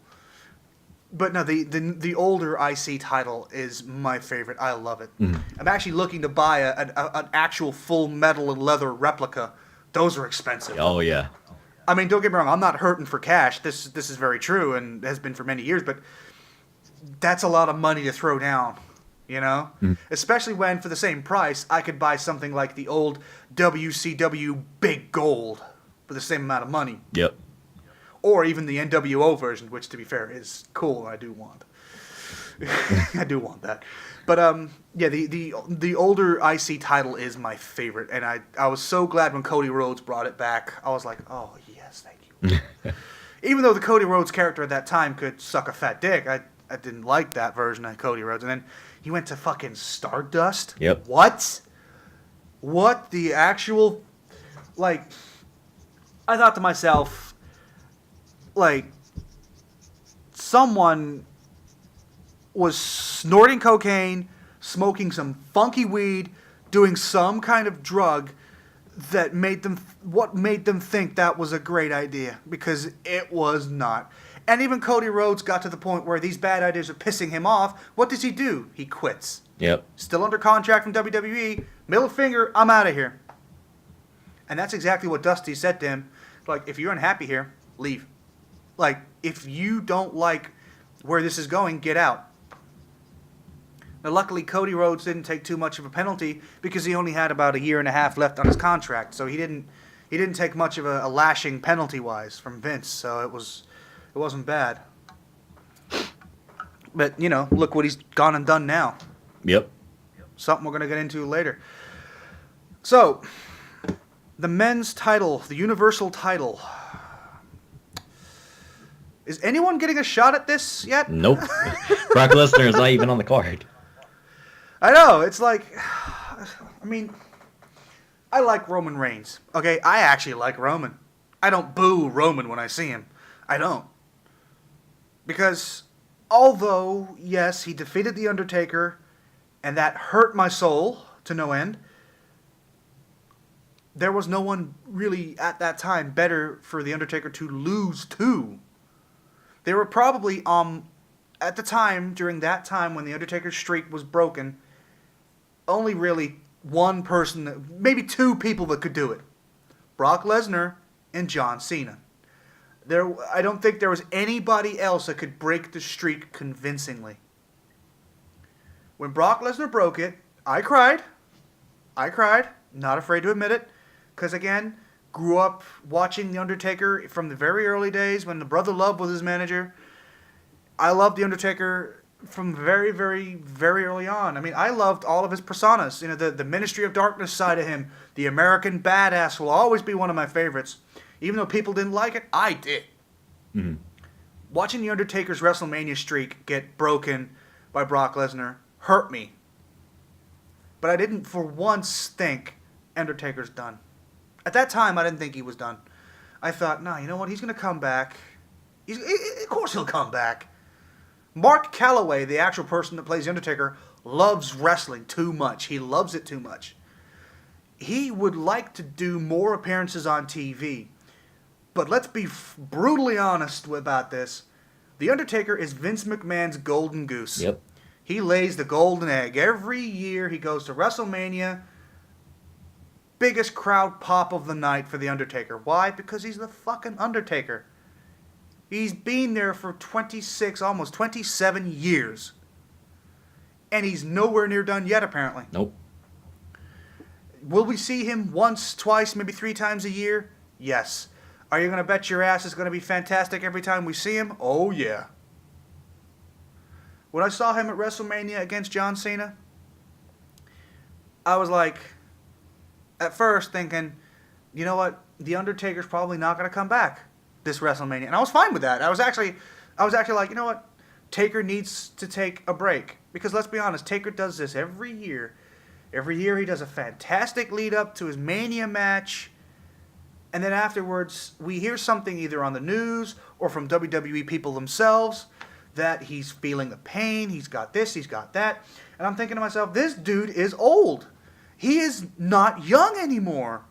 But no, the older IC title is my favorite. I love it. I'm actually looking to buy an actual full metal and leather replica. Those are expensive. Oh, yeah. I mean, don't get me wrong. I'm not hurting for cash. This is very true and has been for many years. But that's a lot of money to throw down, you know? Especially when, for the same price, I could buy something like the old WCW Big Gold for the same amount of money. Yep. Or even the NWO version, which, to be fair, is cool and I do want. I do want that. But, the older IC title is my favorite. And I was so glad when Cody Rhodes brought it back. I was like, oh, yes, thank you. Even though the Cody Rhodes character at that time could suck a fat dick, I didn't like that version of Cody Rhodes. And then he went to fucking Stardust? Yep. What? What the actual... Like, I thought to myself... Like, someone was snorting cocaine, smoking some funky weed, doing some kind of drug that made them think that was a great idea, because it was not. And even Cody Rhodes got to the point where these bad ideas are pissing him off. What does he do? He quits. Yep. Still under contract from WWE. Middle finger, I'm out of here. And that's exactly what Dusty said to him. Like, if you're unhappy here, leave. Like, if you don't like where this is going, get out. Now, luckily, Cody Rhodes didn't take too much of a penalty because he only had about a year and a half left on his contract. So he didn't take much of a lashing penalty-wise from Vince. So it wasn't bad. But, look what he's gone and done now. Yep. Something we're going to get into later. So, the men's title, the Universal title... Is anyone getting a shot at this yet? Nope. Brock Lesnar is not even on the card. I know. It's like, I mean, I like Roman Reigns. Okay, I actually like Roman. I don't boo Roman when I see him. I don't. Because although, yes, he defeated The Undertaker, and that hurt my soul to no end, there was no one really at that time better for The Undertaker to lose to. There were probably, at the time, during that time when The Undertaker's streak was broken, only really one person, maybe two people that could do it. Brock Lesnar and John Cena. I don't think there was anybody else that could break the streak convincingly. When Brock Lesnar broke it, I cried. Not afraid to admit it. Because again... Grew up watching The Undertaker from the very early days when the Brother Love was his manager. I loved The Undertaker from very, very, very early on. I mean, I loved all of his personas. The Ministry of Darkness side of him. The American Badass will always be one of my favorites. Even though people didn't like it, I did. Mm-hmm. Watching The Undertaker's WrestleMania streak get broken by Brock Lesnar hurt me. But I didn't for once think Undertaker's done. At that time, I didn't think he was done. I thought, no, you know what? He's going to come back. Of course he'll come back. Mark Calloway, the actual person that plays The Undertaker, loves wrestling too much. He loves it too much. He would like to do more appearances on TV. But let's be brutally honest about this. The Undertaker is Vince McMahon's golden goose. Yep. He lays the golden egg. Every year he goes to WrestleMania. Biggest crowd pop of the night for The Undertaker. Why? Because he's the fucking Undertaker. He's been there for 26, almost 27 years. And he's nowhere near done yet, apparently. Nope. Will we see him once, twice, maybe 3 times a year? Yes. Are you going to bet your ass it's going to be fantastic every time we see him? Oh, yeah. When I saw him at WrestleMania against John Cena, I was like, at first thinking, you know what? The Undertaker's probably not going to come back this WrestleMania. And I was fine with that. I was actually like, you know what? Taker needs to take a break. Because let's be honest, Taker does this every year. Every year he does a fantastic lead up to his Mania match. And then afterwards, we hear something either on the news or from WWE people themselves that he's feeling the pain, he's got this, he's got that. And I'm thinking to myself, this dude is old. He is not young anymore.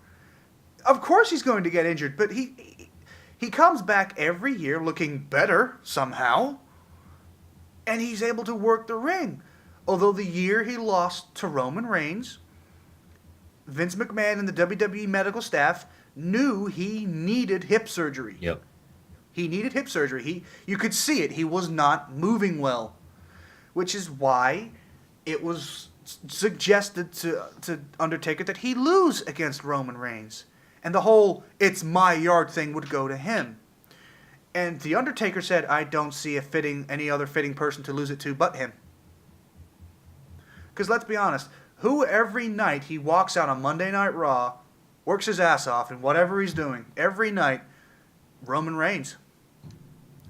Of course he's going to get injured, but he comes back every year looking better somehow. And he's able to work the ring. Although the year he lost to Roman Reigns, Vince McMahon and the WWE medical staff knew he needed hip surgery. Yep. He needed hip surgery. You could see it. He was not moving well. Which is why it was suggested to Undertaker that he lose against Roman Reigns. And the whole "it's my yard" thing would go to him. And The Undertaker said, I don't see any other fitting person to lose it to but him. Because let's be honest, who every night he walks out on Monday Night Raw, works his ass off in whatever he's doing, every night, Roman Reigns.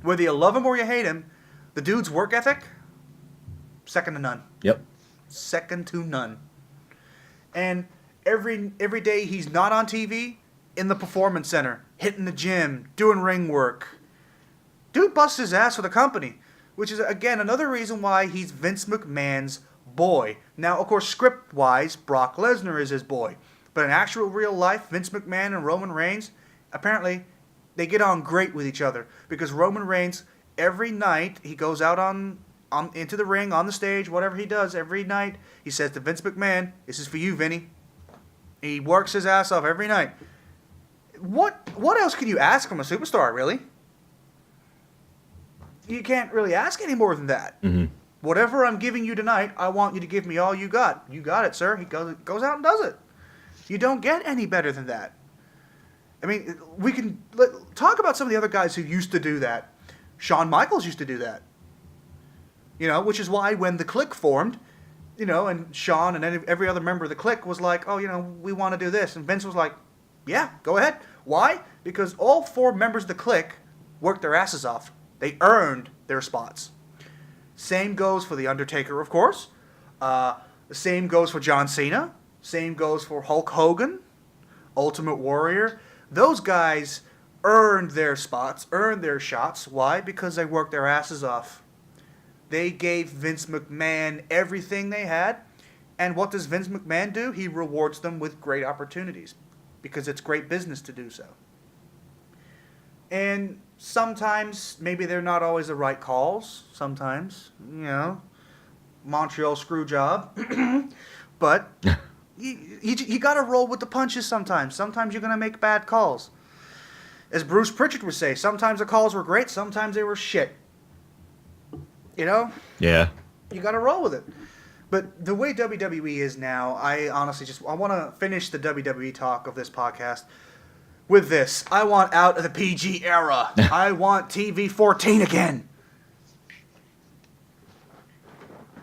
Whether you love him or you hate him, the dude's work ethic, second to none. Yep. Second to none. And every day he's not on TV, in the Performance Center, hitting the gym, doing ring work. Dude busts his ass for the company, which is, again, another reason why he's Vince McMahon's boy. Now, of course, script-wise, Brock Lesnar is his boy. But in actual real life, Vince McMahon and Roman Reigns, apparently, they get on great with each other. Because Roman Reigns, every night, he goes out into the ring, on the stage, whatever he does, every night, he says to Vince McMahon, this is for you, Vinny. He works his ass off every night. What else can you ask from a superstar, really? You can't really ask any more than that. Mm-hmm. Whatever I'm giving you tonight, I want you to give me all you got. You got it, sir. He goes out and does it. You don't get any better than that. I mean, we can talk about some of the other guys who used to do that. Shawn Michaels used to do that. You know, which is why when the Clique formed, you know, and Shawn and every other member of the Clique was like, oh, you know, we want to do this. And Vince was like, yeah, go ahead. Why? Because all 4 members of the Clique worked their asses off. They earned their spots. Same goes for The Undertaker, of course. The same goes for John Cena. Same goes for Hulk Hogan, Ultimate Warrior. Those guys earned their spots, earned their shots. Why? Because they worked their asses off. They gave Vince McMahon everything they had. And what does Vince McMahon do? He rewards them with great opportunities. Because it's great business to do so. And sometimes, maybe they're not always the right calls. Sometimes, you know, Montreal screw job. But you got to roll with the punches sometimes. Sometimes you're going to make bad calls. As Bruce Pritchard would say, sometimes the calls were great, sometimes they were shit. You know? Yeah. You got to roll with it. But the way WWE is now, I honestly I want to finish the WWE talk of this podcast with this. I want out of the PG era. I want TV 14 again.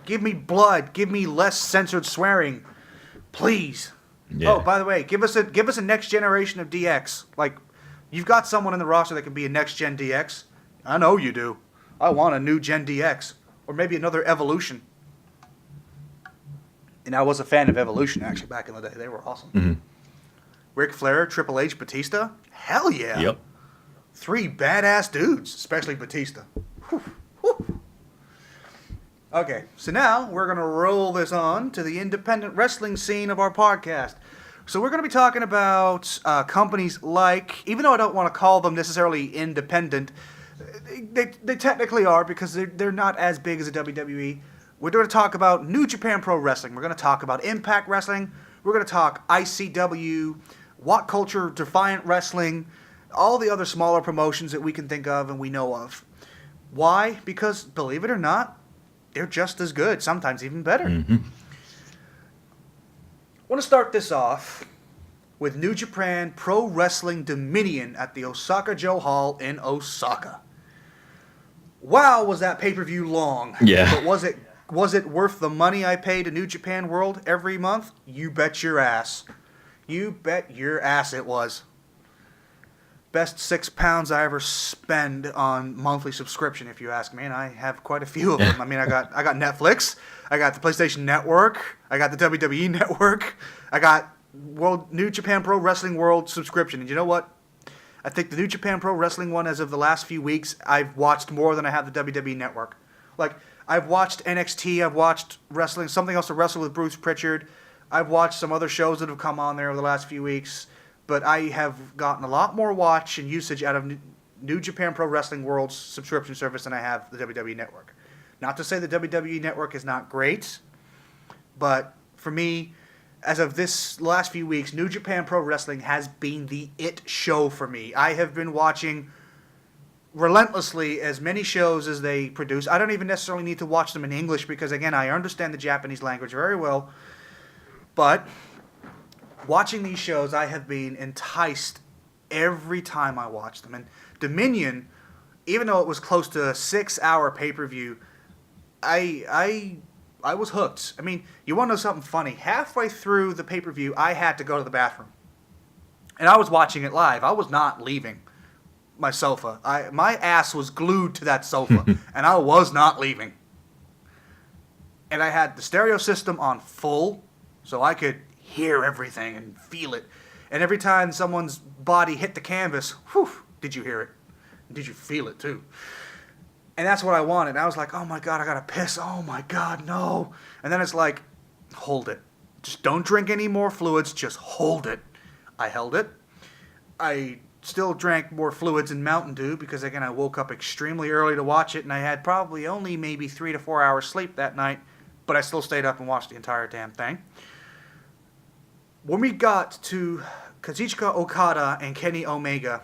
Give me blood. Give me less censored swearing. Please. Yeah. Oh, by the way, give us a next generation of DX. Like, you've got someone in the roster that can be a next gen DX. I know you do. I want a new gen DX. Or maybe another Evolution. And I was a fan of Evolution, actually, back in the day. They were awesome. Mm-hmm. Ric Flair, Triple H, Batista. Hell yeah. Yep. 3 badass dudes, especially Batista. Whew, whew. Okay, so now we're going to roll this on to the independent wrestling scene of our podcast. So we're going to be talking about companies like, even though I don't want to call them necessarily independent, they technically are because they're not as big as a WWE. We're going to talk about New Japan Pro Wrestling. We're going to talk about Impact Wrestling. We're going to talk ICW, What Culture, Defiant Wrestling, all the other smaller promotions that we can think of and we know of. Why? Because, believe it or not, they're just as good, sometimes even better. Mm-hmm. I want to start this off with New Japan Pro Wrestling Dominion at the Osaka-jo Hall in Osaka. Wow, was that pay-per-view long. Yeah. But was it worth the money I pay to New Japan World every month? You bet your ass. You bet your ass it was. Best £6 I ever spend on monthly subscription, if you ask me, and I have quite a few of them. I mean, I got Netflix, I got the PlayStation Network, I got the WWE Network, I got New Japan Pro Wrestling World subscription, and you know what? I think the New Japan Pro Wrestling one, as of the last few weeks, I've watched more than I have the WWE Network. Like, I've watched NXT, I've watched wrestling, Something Else to Wrestle with Bruce Pritchard, I've watched some other shows that have come on there over the last few weeks. But I have gotten a lot more watch and usage out of New Japan Pro Wrestling World's subscription service than I have the WWE Network. Not to say the WWE Network is not great, but for me, as of this last few weeks, New Japan Pro Wrestling has been the it show for me. I have been watching relentlessly as many shows as they produce. I don't even necessarily need to watch them in English because, again, I understand the Japanese language very well. But watching these shows, I have been enticed every time I watch them. And Dominion, even though it was close to a 6-hour pay-per-view, I was hooked. I mean, you want to know something funny? Halfway through the pay-per-view, I had to go to the bathroom. And I was watching it live. I was not leaving my sofa. My ass was glued to that sofa, and I was not leaving. And I had the stereo system on full, so I could hear everything and feel it. And every time someone's body hit the canvas, whew, did you hear it? Did you feel it too? And that's what I wanted. I was like, oh my God, I gotta piss. Oh my God, no. And then it's like, hold it. Just don't drink any more fluids. Just hold it. I held it. I still drank more fluids in Mountain Dew because, again, I woke up extremely early to watch it, and I had probably only maybe 3 to 4 hours sleep that night, but I still stayed up and watched the entire damn thing. When we got to Kazuchika Okada and Kenny Omega,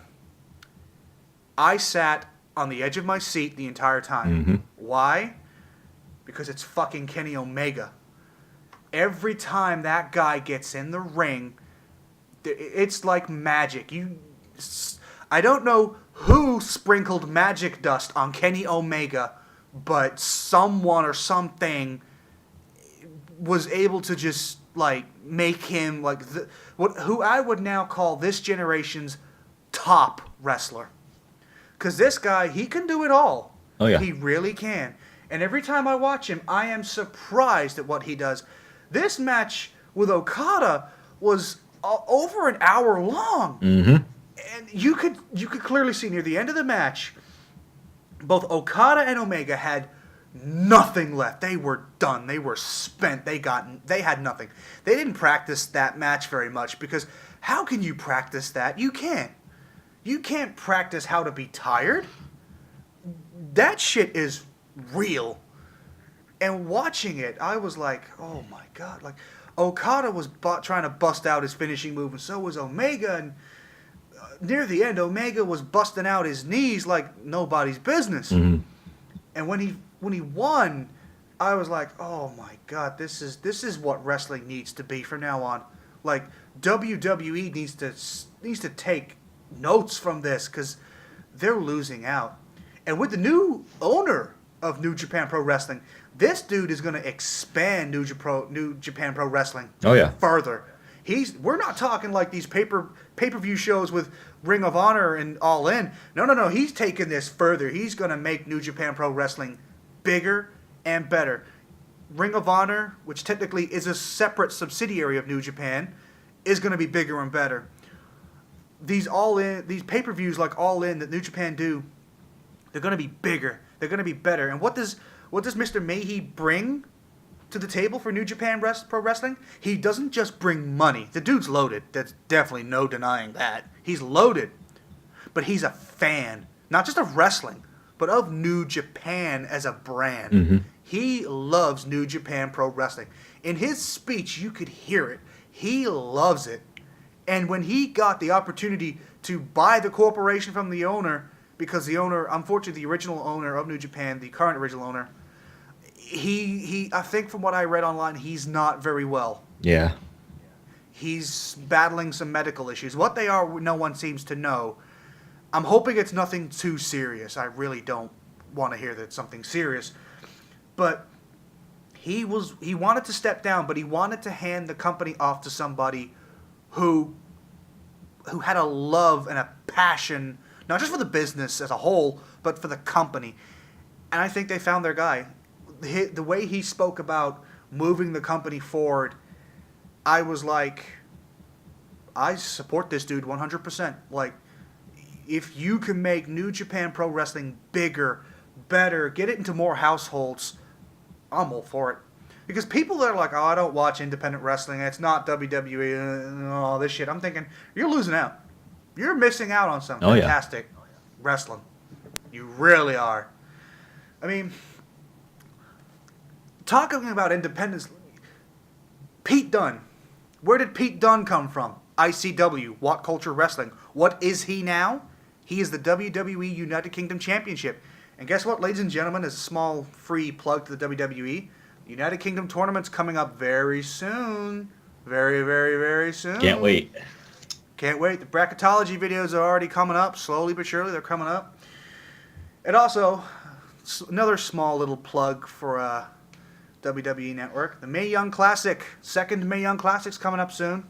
I sat on the edge of my seat the entire time. Mm-hmm. Why? Because it's fucking Kenny Omega. Every time that guy gets in the ring, it's like magic. I don't know who sprinkled magic dust on Kenny Omega, but someone or something was able to just like make him like who I would now call this generation's top wrestler. Because this guy, he can do it all. Oh yeah, he really can. And every time I watch him, I am surprised at what he does. This match with Okada was over an hour long, mm-hmm. and you could clearly see near the end of the match, both Okada and Omega had nothing left. They were done. They were spent. They had nothing. They didn't practice that match very much because how can you practice that? You can't. You can't practice how to be tired. That shit is real. And watching it, I was like, oh my God. Like, Okada was trying to bust out his finishing move, and so was Omega. And near the end, Omega was busting out his knees like nobody's business. Mm-hmm. And when he won, I was like, oh my God, this is what wrestling needs to be from now on. Like, WWE needs to take notes from this because they're losing out. And with the new owner of New Japan Pro Wrestling, this dude is going to expand New Japan Pro Wrestling further. We're not talking like these pay-per-view shows with Ring of Honor and All In. No. He's taking this further. He's going to make New Japan Pro Wrestling bigger and better. Ring of Honor, which technically is a separate subsidiary of New Japan, is going to be bigger and better. these pay-per-views like All In that New Japan do, they're going to be bigger. They're going to be better. And what does Mr. Meiji bring to the table for New Japan Pro Wrestling? He doesn't just bring money. The dude's loaded. There's definitely no denying that. He's loaded. But he's a fan, not just of wrestling, but of New Japan as a brand. Mm-hmm. He loves New Japan Pro Wrestling. In his speech, you could hear it. He loves it. And when he got the opportunity to buy the corporation from the owner, because the owner, unfortunately, the original owner of New Japan, the current original owner, he I think from what I read online, he's not very well. Yeah. He's battling some medical issues. What they are, no one seems to know. I'm hoping it's nothing too serious. I really don't want to hear that it's something serious. But he wanted to step down, but he wanted to hand the company off to somebody who had a love and a passion, not just for the business as a whole, but for the company. And I think they found their guy. The way he spoke about moving the company forward, I was like, I support this dude 100%. Like, if you can make New Japan Pro Wrestling bigger, better, get it into more households, I'm all for it. Because people that are like, oh, I don't watch independent wrestling, it's not WWE, and all this shit. I'm thinking, you're losing out. You're missing out on some fantastic wrestling. You really are. I mean, talking about independence, Pete Dunne. Where did Pete Dunne come from? ICW, What Culture Wrestling. What is he now? He is the WWE United Kingdom Championship. And guess what, ladies and gentlemen, as a small free plug to the WWE, United Kingdom tournament's coming up very soon. Very, very, very soon. Can't wait. Can't wait. The bracketology videos are already coming up. Slowly but surely, they're coming up. And also, another small little plug for WWE Network. The Mae Young Classic. Second Mae Young Classic's coming up soon.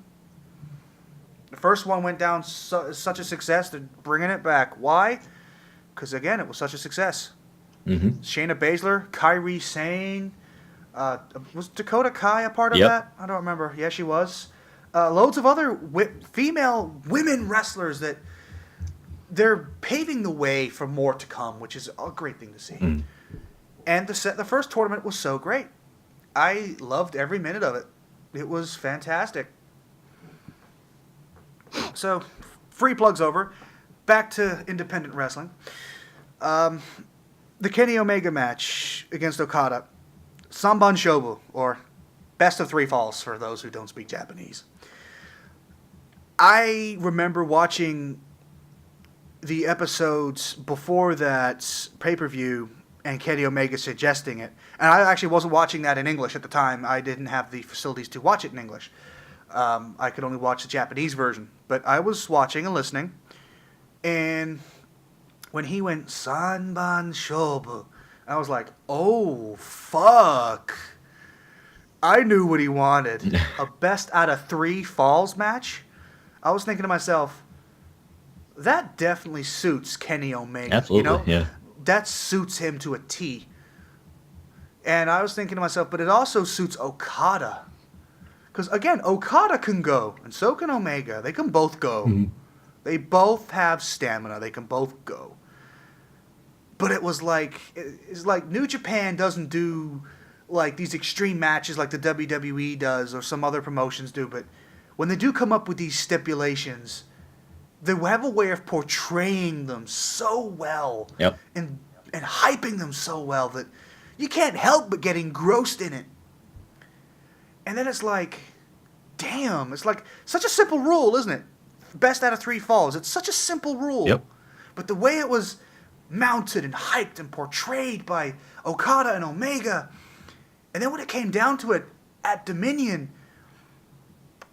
The first one went down such a success, they're bringing it back. Why? Because, again, it was such a success. Mm-hmm. Shayna Baszler, Kairi Sane. Was Dakota Kai a part of that? I don't remember. Yeah, she was. Loads of other female women wrestlers that they're paving the way for more to come, which is a great thing to see. Mm. And the first tournament was so great. I loved every minute of it. It was fantastic. So, free plugs over. Back to independent wrestling. The Kenny Omega match against Okada. Sanban Shobu, or best of 3 falls for those who don't speak Japanese. I remember watching the episodes before that pay-per-view and Kenny Omega suggesting it. And I actually wasn't watching that in English at the time. I didn't have the facilities to watch it in English. I could only watch the Japanese version. But I was watching and listening. And when he went, Sanban Shobu, I was like, oh, fuck. I knew what he wanted. A best out of 3 falls match? I was thinking to myself, that definitely suits Kenny Omega. Absolutely, yeah. That suits him to a T. And I was thinking to myself, but it also suits Okada. Because, again, Okada can go, and so can Omega. They can both go. Mm-hmm. They both have stamina. They can both go. But it's like New Japan doesn't do like these extreme matches like the WWE does or some other promotions do. But when they do come up with these stipulations, they have a way of portraying them so well. Yep. And hyping them so well that you can't help but get engrossed in it. And then it's like, damn, it's like such a simple rule, isn't it? Best out of 3 falls. It's such a simple rule. Yep. But the way it was mounted and hyped and portrayed by Okada and Omega, and then when it came down to it at Dominion,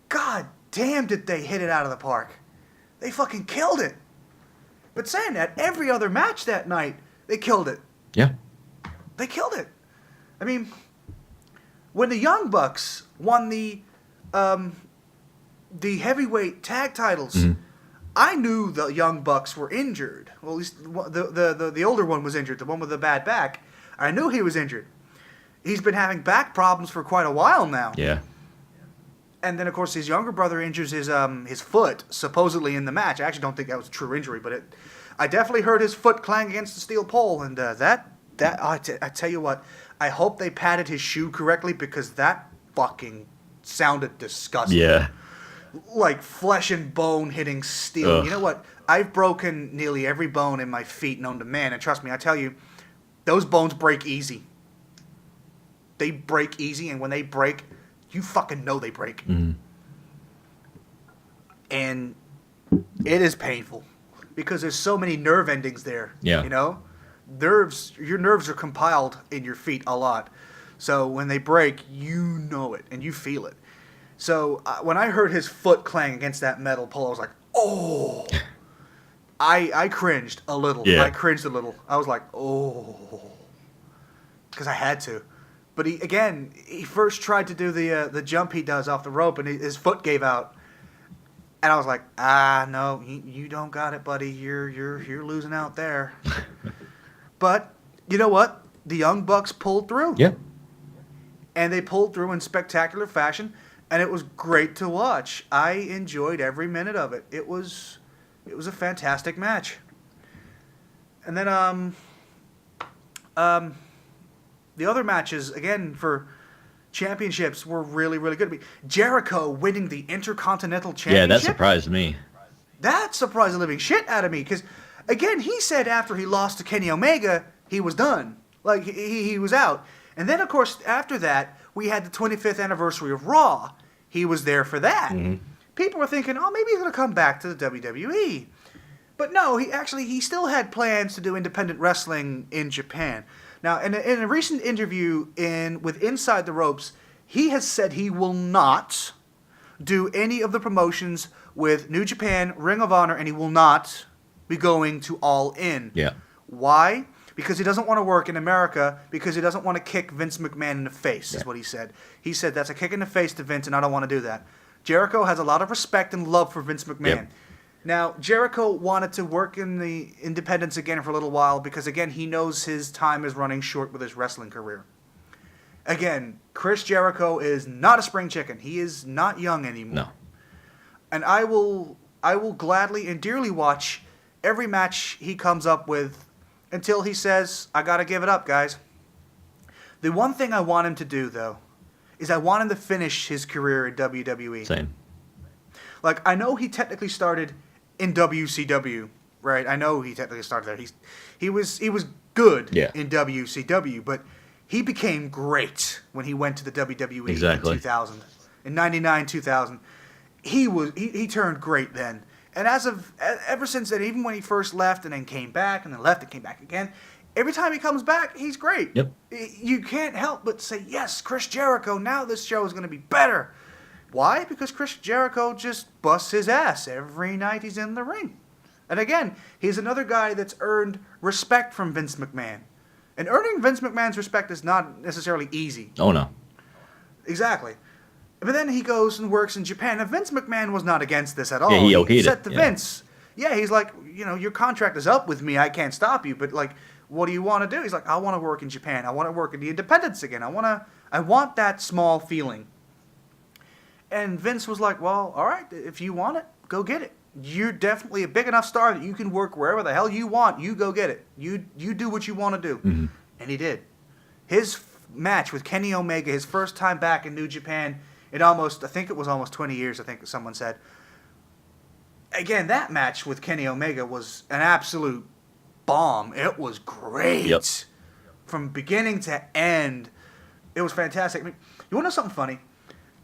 god damn did they hit it out of the park. They fucking killed it. But saying that, every other match that night, they killed it. Yeah. They killed it. I mean, when the Young Bucks won the heavyweight tag titles, mm-hmm. I knew the Young Bucks were injured. Well, at least the older one was injured, the one with the bad back. I knew he was injured. He's been having back problems for quite a while now. Yeah. And then, of course, his younger brother injures his foot, supposedly in the match. I actually don't think that was a true injury, but I definitely heard his foot clang against the steel pole. And I tell you what, I hope they padded his shoe correctly because that fucking sounded disgusting. Yeah. Like flesh and bone hitting steel. Ugh. You know what? I've broken nearly every bone in my feet known to man. And trust me, I tell you, those bones break easy. They break easy, and when they break, you fucking know they break. Mm-hmm. And it is painful because there's so many nerve endings there. Yeah. You know? Your nerves are compiled in your feet a lot. So when they break, you know it and you feel it. So when I heard his foot clang against that metal pole, I was like, oh. I cringed a little. Yeah. I cringed a little. I was like, oh. Because I had to. But he first tried to do the jump he does off the rope, and his foot gave out. And I was like, no, you don't got it, buddy. You're losing out there. But you know what? The Young Bucks pulled through. Yeah. And they pulled through in spectacular fashion, and it was great to watch. I enjoyed every minute of it. It was a fantastic match. And then the other matches, again, for championships were really, really good. Jericho winning the Intercontinental Championship. Yeah, that surprised me. That surprised the living shit out of me. Because, again, he said after he lost to Kenny Omega, he was done. Like, he was out. And then, of course, after that, we had the 25th anniversary of Raw. He was there for that. Mm-hmm. People were thinking, oh, maybe he's going to come back to the WWE. But no, he still had plans to do independent wrestling in Japan. Now, in a recent interview with Inside the Ropes, he has said he will not do any of the promotions with New Japan, Ring of Honor, and he will not be going to All In. Yeah. Why? Because he doesn't want to work in America, because he doesn't want to kick Vince McMahon in the face, is what he said. He said, that's a kick in the face to Vince, and I don't want to do that. Jericho has a lot of respect and love for Vince McMahon. Yep. Now, Jericho wanted to work in the independents again for a little while because, again, he knows his time is running short with his wrestling career. Again, Chris Jericho is not a spring chicken. He is not young anymore. No. And I will gladly and dearly watch every match he comes up with until he says, I got to give it up, guys. The one thing I want him to do, though, is I want him to finish his career in WWE. Same. Like, I know he technically started in WCW, right? I know he technically started there. He was good in WCW, but he became great when he went to the WWE in 2000. In 99, 2000. He turned great then. And ever since then, even when he first left and then came back and then left and came back again, every time he comes back, he's great. Yep. You can't help but say, yes, Chris Jericho, now this show is going to be better. Why? Because Chris Jericho just busts his ass every night he's in the ring. And again, he's another guy that's earned respect from Vince McMahon. And earning Vince McMahon's respect is not necessarily easy. Oh, no. Exactly. But then he goes and works in Japan. And Vince McMahon was not against this at all. Yeah, he okayed he said it. to Vince, he's like, your contract is up with me. I can't stop you. But, like, what do you want to do? He's like, I want to work in Japan. I want to work in the independents again. I want that small feeling. And Vince was like, well, all right, if you want it, go get it. You're definitely a big enough star that you can work wherever the hell you want. You go get it. You do what you want to do. Mm-hmm. And he did. His match with Kenny Omega, his first time back in New Japan, I think it was almost 20 years, I think someone said. Again, that match with Kenny Omega was an absolute bomb. It was great. Yep. From beginning to end, it was fantastic. I mean, you want to know something funny?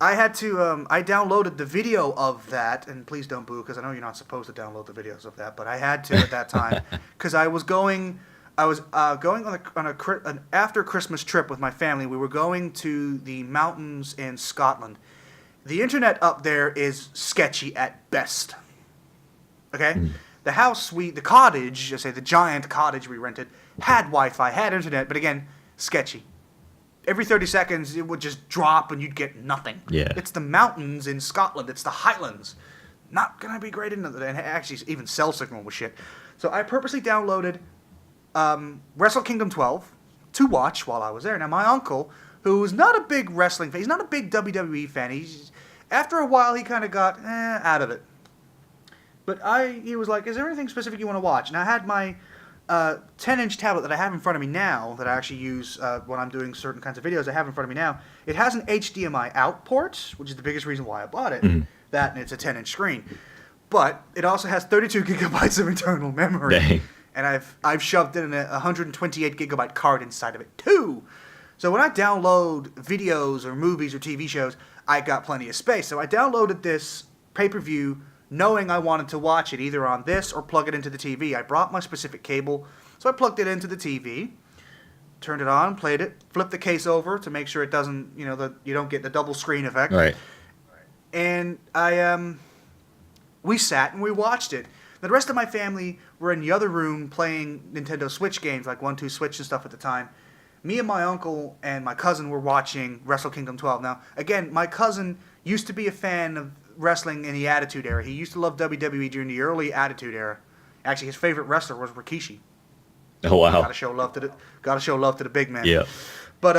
I had to, I downloaded the video of that, and please don't boo, because I know you're not supposed to download the videos of that, but I had to at that time, because I was going on an after Christmas trip with my family. We were going to the mountains in Scotland. The internet up there is sketchy at best. Okay? Mm. The cottage, the giant cottage we rented, had Wi-Fi, had internet, but again, sketchy. Every 30 seconds, it would just drop and you'd get nothing. Yeah. It's the mountains in Scotland. It's the Highlands. Not going to be great and actually, even cell signal was shit. So I purposely downloaded Wrestle Kingdom 12 to watch while I was there. Now, my uncle, who's not a big wrestling fan, he's not a big WWE fan, After a while, he kind of got out of it. But he was like, is there anything specific you want to watch? And I had my 10-inch tablet that I have in front of me now, that I actually use when I'm doing certain kinds of videos I have in front of me now. It has an HDMI out port, which is the biggest reason why I bought it. Mm-hmm. That, and it's a 10-inch screen. But it also has 32 gigabytes of internal memory. Dang. And I've shoved in a 128 gigabyte card inside of it, too. So when I download videos or movies or TV shows, I got plenty of space. So I downloaded this pay-per-view knowing I wanted to watch it either on this or plug it into the TV. I brought my specific cable, so I plugged it into the TV, turned it on, played it, flipped the case over to make sure it doesn't, you don't get the double screen effect. Right. And we sat and we watched it. The rest of my family were in the other room playing Nintendo Switch games, like 1-2 Switch and stuff at the time. Me and my uncle and my cousin were watching Wrestle Kingdom 12. Now, again, my cousin used to be a fan of wrestling in the Attitude Era. He used to love WWE during the early Attitude Era. Actually, his favorite wrestler was Rikishi. Oh, wow. Gotta show love to the big man. Yeah. But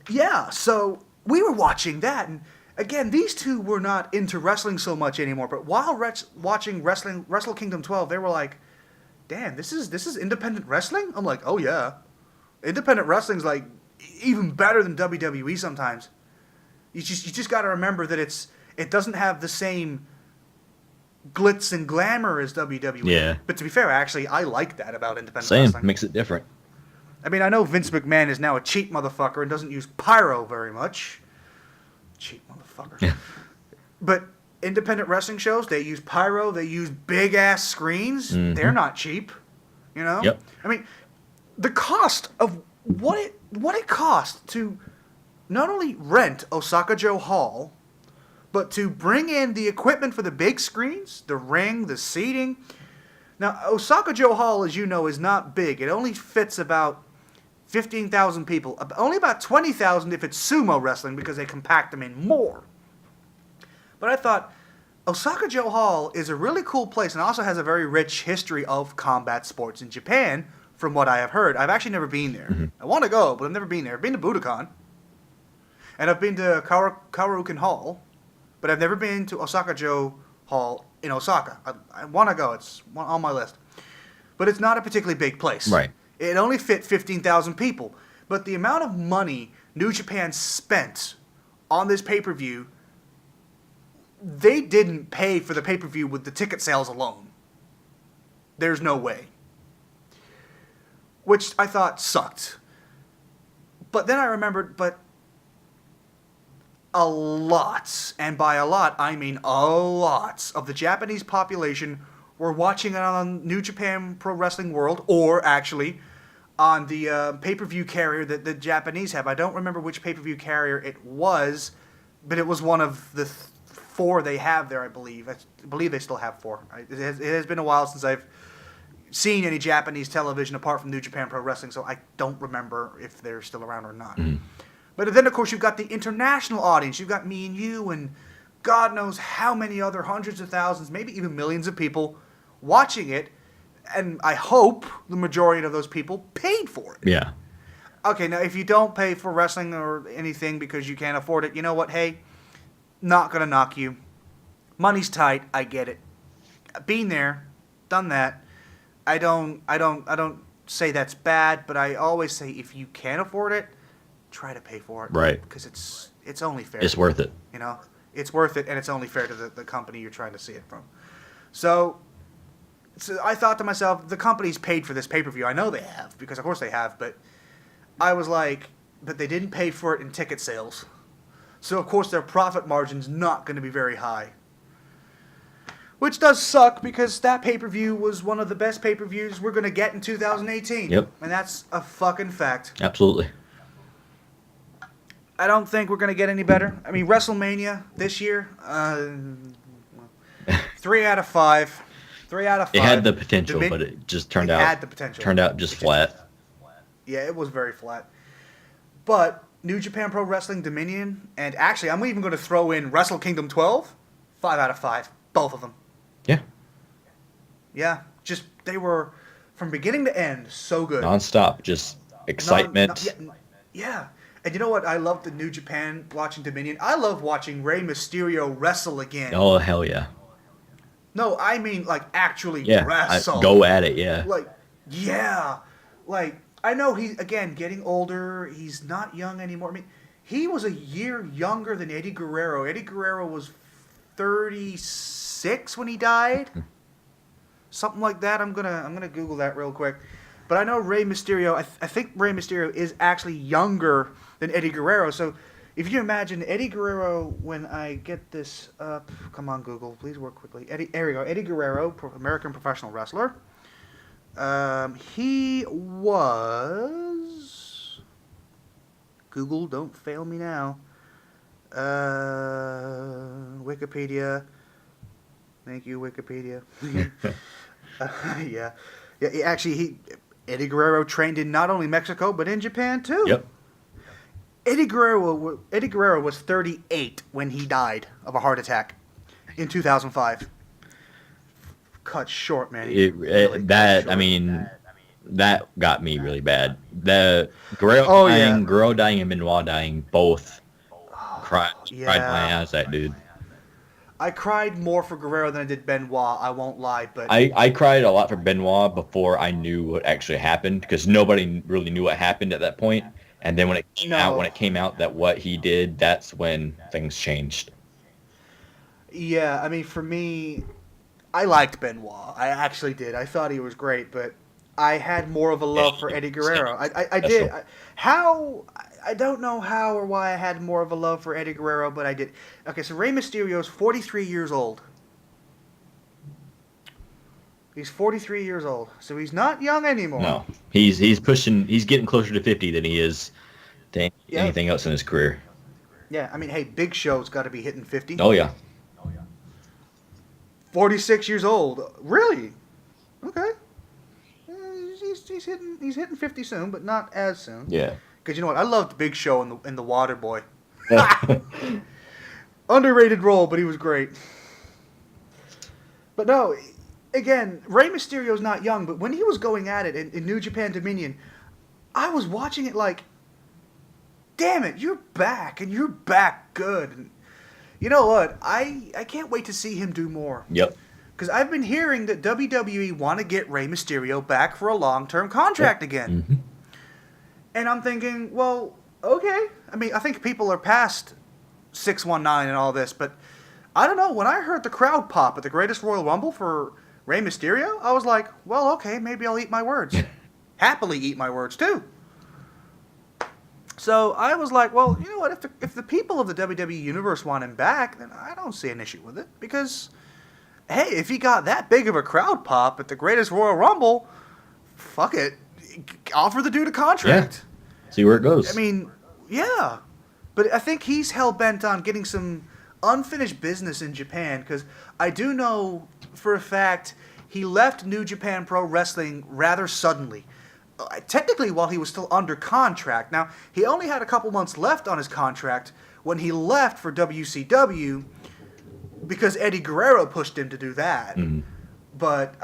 yeah. So we were watching that, and again, these two were not into wrestling so much anymore. But while watching Wrestle Kingdom 12, they were like, "Damn, this is independent wrestling." I'm like, "Oh yeah, independent wrestling's like even better than WWE sometimes." You just got to remember that it doesn't have the same glitz and glamour as WWE. Yeah. But to be fair, actually, I like that about independent Same. wrestling. Makes it different. I mean, I know Vince McMahon is now a cheap motherfucker and doesn't use pyro very much. Cheap motherfucker. Yeah. But independent wrestling shows, they use pyro, they use big-ass screens. Mm-hmm. They're not cheap, you know? Yep. I mean, the cost of what it costs to not only rent Osaka Joe Hall, but to bring in the equipment for the big screens, the ring, the seating. Now, Osaka Joe Hall, as you know, is not big. It only fits about 15,000 people. Only about 20,000 if it's sumo wrestling because they compact them in more. But I thought, Osaka Joe Hall is a really cool place and also has a very rich history of combat sports in Japan, from what I have heard. I've actually never been there. Mm-hmm. I want to go, but I've never been there. I've been to Budokan, and I've been to Kawaruken Hall, but I've never been to Osaka Joe Hall in Osaka. I want to go. It's on my list. But it's not a particularly big place. Right. It only fit 15,000 people. But the amount of money New Japan spent on this pay-per-view, they didn't pay for the pay-per-view with the ticket sales alone. There's no way. Which I thought sucked. But then I remembered, a lot, and by a lot, I mean a lot, of the Japanese population were watching it on New Japan Pro Wrestling World, or actually on the pay-per-view carrier that the Japanese have. I don't remember which pay-per-view carrier it was, but it was one of the 4 they have there, I believe. I believe they still have 4. It has been a while since I've seen any Japanese television apart from New Japan Pro Wrestling, so I don't remember if they're still around or not. Mm. But then, of course, you've got the international audience. You've got me and you and God knows how many other hundreds of thousands, maybe even millions of people watching it. And I hope the majority of those people paid for it. Yeah. Okay, now if you don't pay for wrestling or anything because you can't afford it, you know what? Hey, not going to knock you. Money's tight. I get it. Been there, done that. I don't say that's bad, but I always say if you can't afford it, try to pay for it. Right. Because it's only fair. It's worth it. You know? It's worth it, and it's only fair to the company you're trying to see it from. So I thought to myself, the company's paid for this pay-per-view. I know they have, because of course they have, but I was like, but they didn't pay for it in ticket sales. So of course their profit margin's not going to be very high. Which does suck, because that pay-per-view was one of the best pay-per-views we're going to get in 2018. Yep. And that's a fucking fact. Absolutely. I don't think we're going to get any better. I mean, WrestleMania this year, 3 out of 5. 3 out of 5. It had the potential, but it just turned out just flat. Yeah, it was very flat. But New Japan Pro Wrestling Dominion, and actually, I'm even going to throw in Wrestle Kingdom 12, 5 out of 5. Both of them. Yeah. Yeah, just, they were, from beginning to end, so good. Non-stop, just excitement. Yeah. And you know what? I love the New Japan watching Dominion. I love watching Rey Mysterio wrestle again. Oh hell yeah. No, I mean like actually Yeah, wrestle. go at it. Yeah. Like, yeah. Like, I know he's, again, getting older. He's not young anymore. I mean, he was a year younger than Eddie Guerrero. Eddie Guerrero was 36 when he died. Something like that. I'm gonna Google that real quick. But I know Rey Mysterio, I think Rey Mysterio is actually younger than Eddie Guerrero. So if you imagine Eddie Guerrero, when I get this up, come on Google, please work quickly. There we go. Eddie Guerrero, American professional wrestler. He was... Google, don't fail me now. Wikipedia. Thank you, Wikipedia. Yeah. Eddie Guerrero trained in not only Mexico, but in Japan, too. Yep. Eddie Guerrero was 38 when he died of a heart attack in 2005. Cut short, man. That got me really bad. The Guerrero Guerrero dying and Benoit dying both cried my ass at, dude. I cried more for Guerrero than I did Benoit, I won't lie, but I cried a lot for Benoit before I knew what actually happened, because nobody really knew what happened at that point. And then when it came out that what he did, that's when things changed. Yeah, I mean, for me, I liked Benoit. I actually did. I thought he was great, but I had more of a love for Eddie Guerrero. I did. I don't know how or why I had more of a love for Eddie Guerrero, but I did. Okay, so Rey Mysterio is 43 years old. He's 43 years old, so he's not young anymore. No, he's getting closer to 50 than he is to anything else in his career. Yeah, I mean, hey, Big Show's got to be hitting 50. Oh yeah. 46 years old. Really? Okay. He's hitting 50 soon, but not as soon. Yeah. Because you know what? I loved Big Show in the Water Boy. Underrated role, but he was great. But no, again, Rey Mysterio's not young, but when he was going at it in New Japan Dominion, I was watching it like, damn it, you're back, and you're back good. And you know what? I can't wait to see him do more. Yep. Because I've been hearing that WWE want to get Rey Mysterio back for a long-term contract again. Mm-hmm. And I'm thinking, well, okay. I mean, I think people are past 619 and all this, but I don't know. When I heard the crowd pop at the Greatest Royal Rumble for Rey Mysterio, I was like, well, okay, maybe I'll eat my words. Happily eat my words, too. So I was like, well, you know what? If the people of the WWE Universe want him back, then I don't see an issue with it. Because, hey, if he got that big of a crowd pop at the Greatest Royal Rumble, fuck it. Offer the dude a contract. Yeah. See where it goes. I mean, yeah. But I think he's hell-bent on getting some unfinished business in Japan, because I do know for a fact he left New Japan Pro Wrestling rather suddenly. Technically while he was still under contract. Now, he only had a couple months left on his contract when he left for WCW, because Eddie Guerrero pushed him to do that. Mm-hmm. But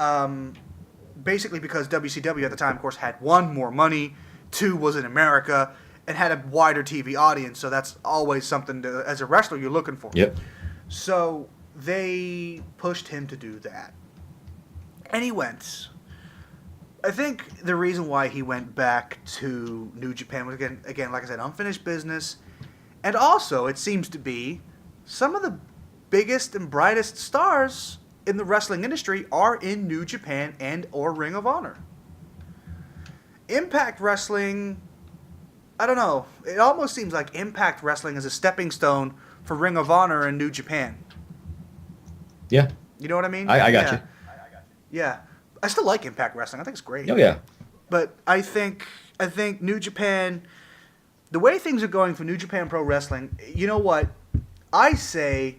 basically because WCW at the time, of course, had one, more money, two, was in America, and had a wider TV audience, so that's always something to, as a wrestler, you're looking for. Yep. So they pushed him to do that. And he went. I think the reason why he went back to New Japan was, again, like I said, unfinished business. And also, it seems to be, some of the biggest and brightest stars in the wrestling industry are in New Japan and or Ring of Honor. Impact Wrestling, I don't know. It almost seems like Impact Wrestling is a stepping stone for Ring of Honor and New Japan. Yeah. You know what I mean? I got you. Yeah. I still like Impact Wrestling. I think it's great. Oh, yeah. But I think New Japan, the way things are going for New Japan Pro Wrestling, you know what? I say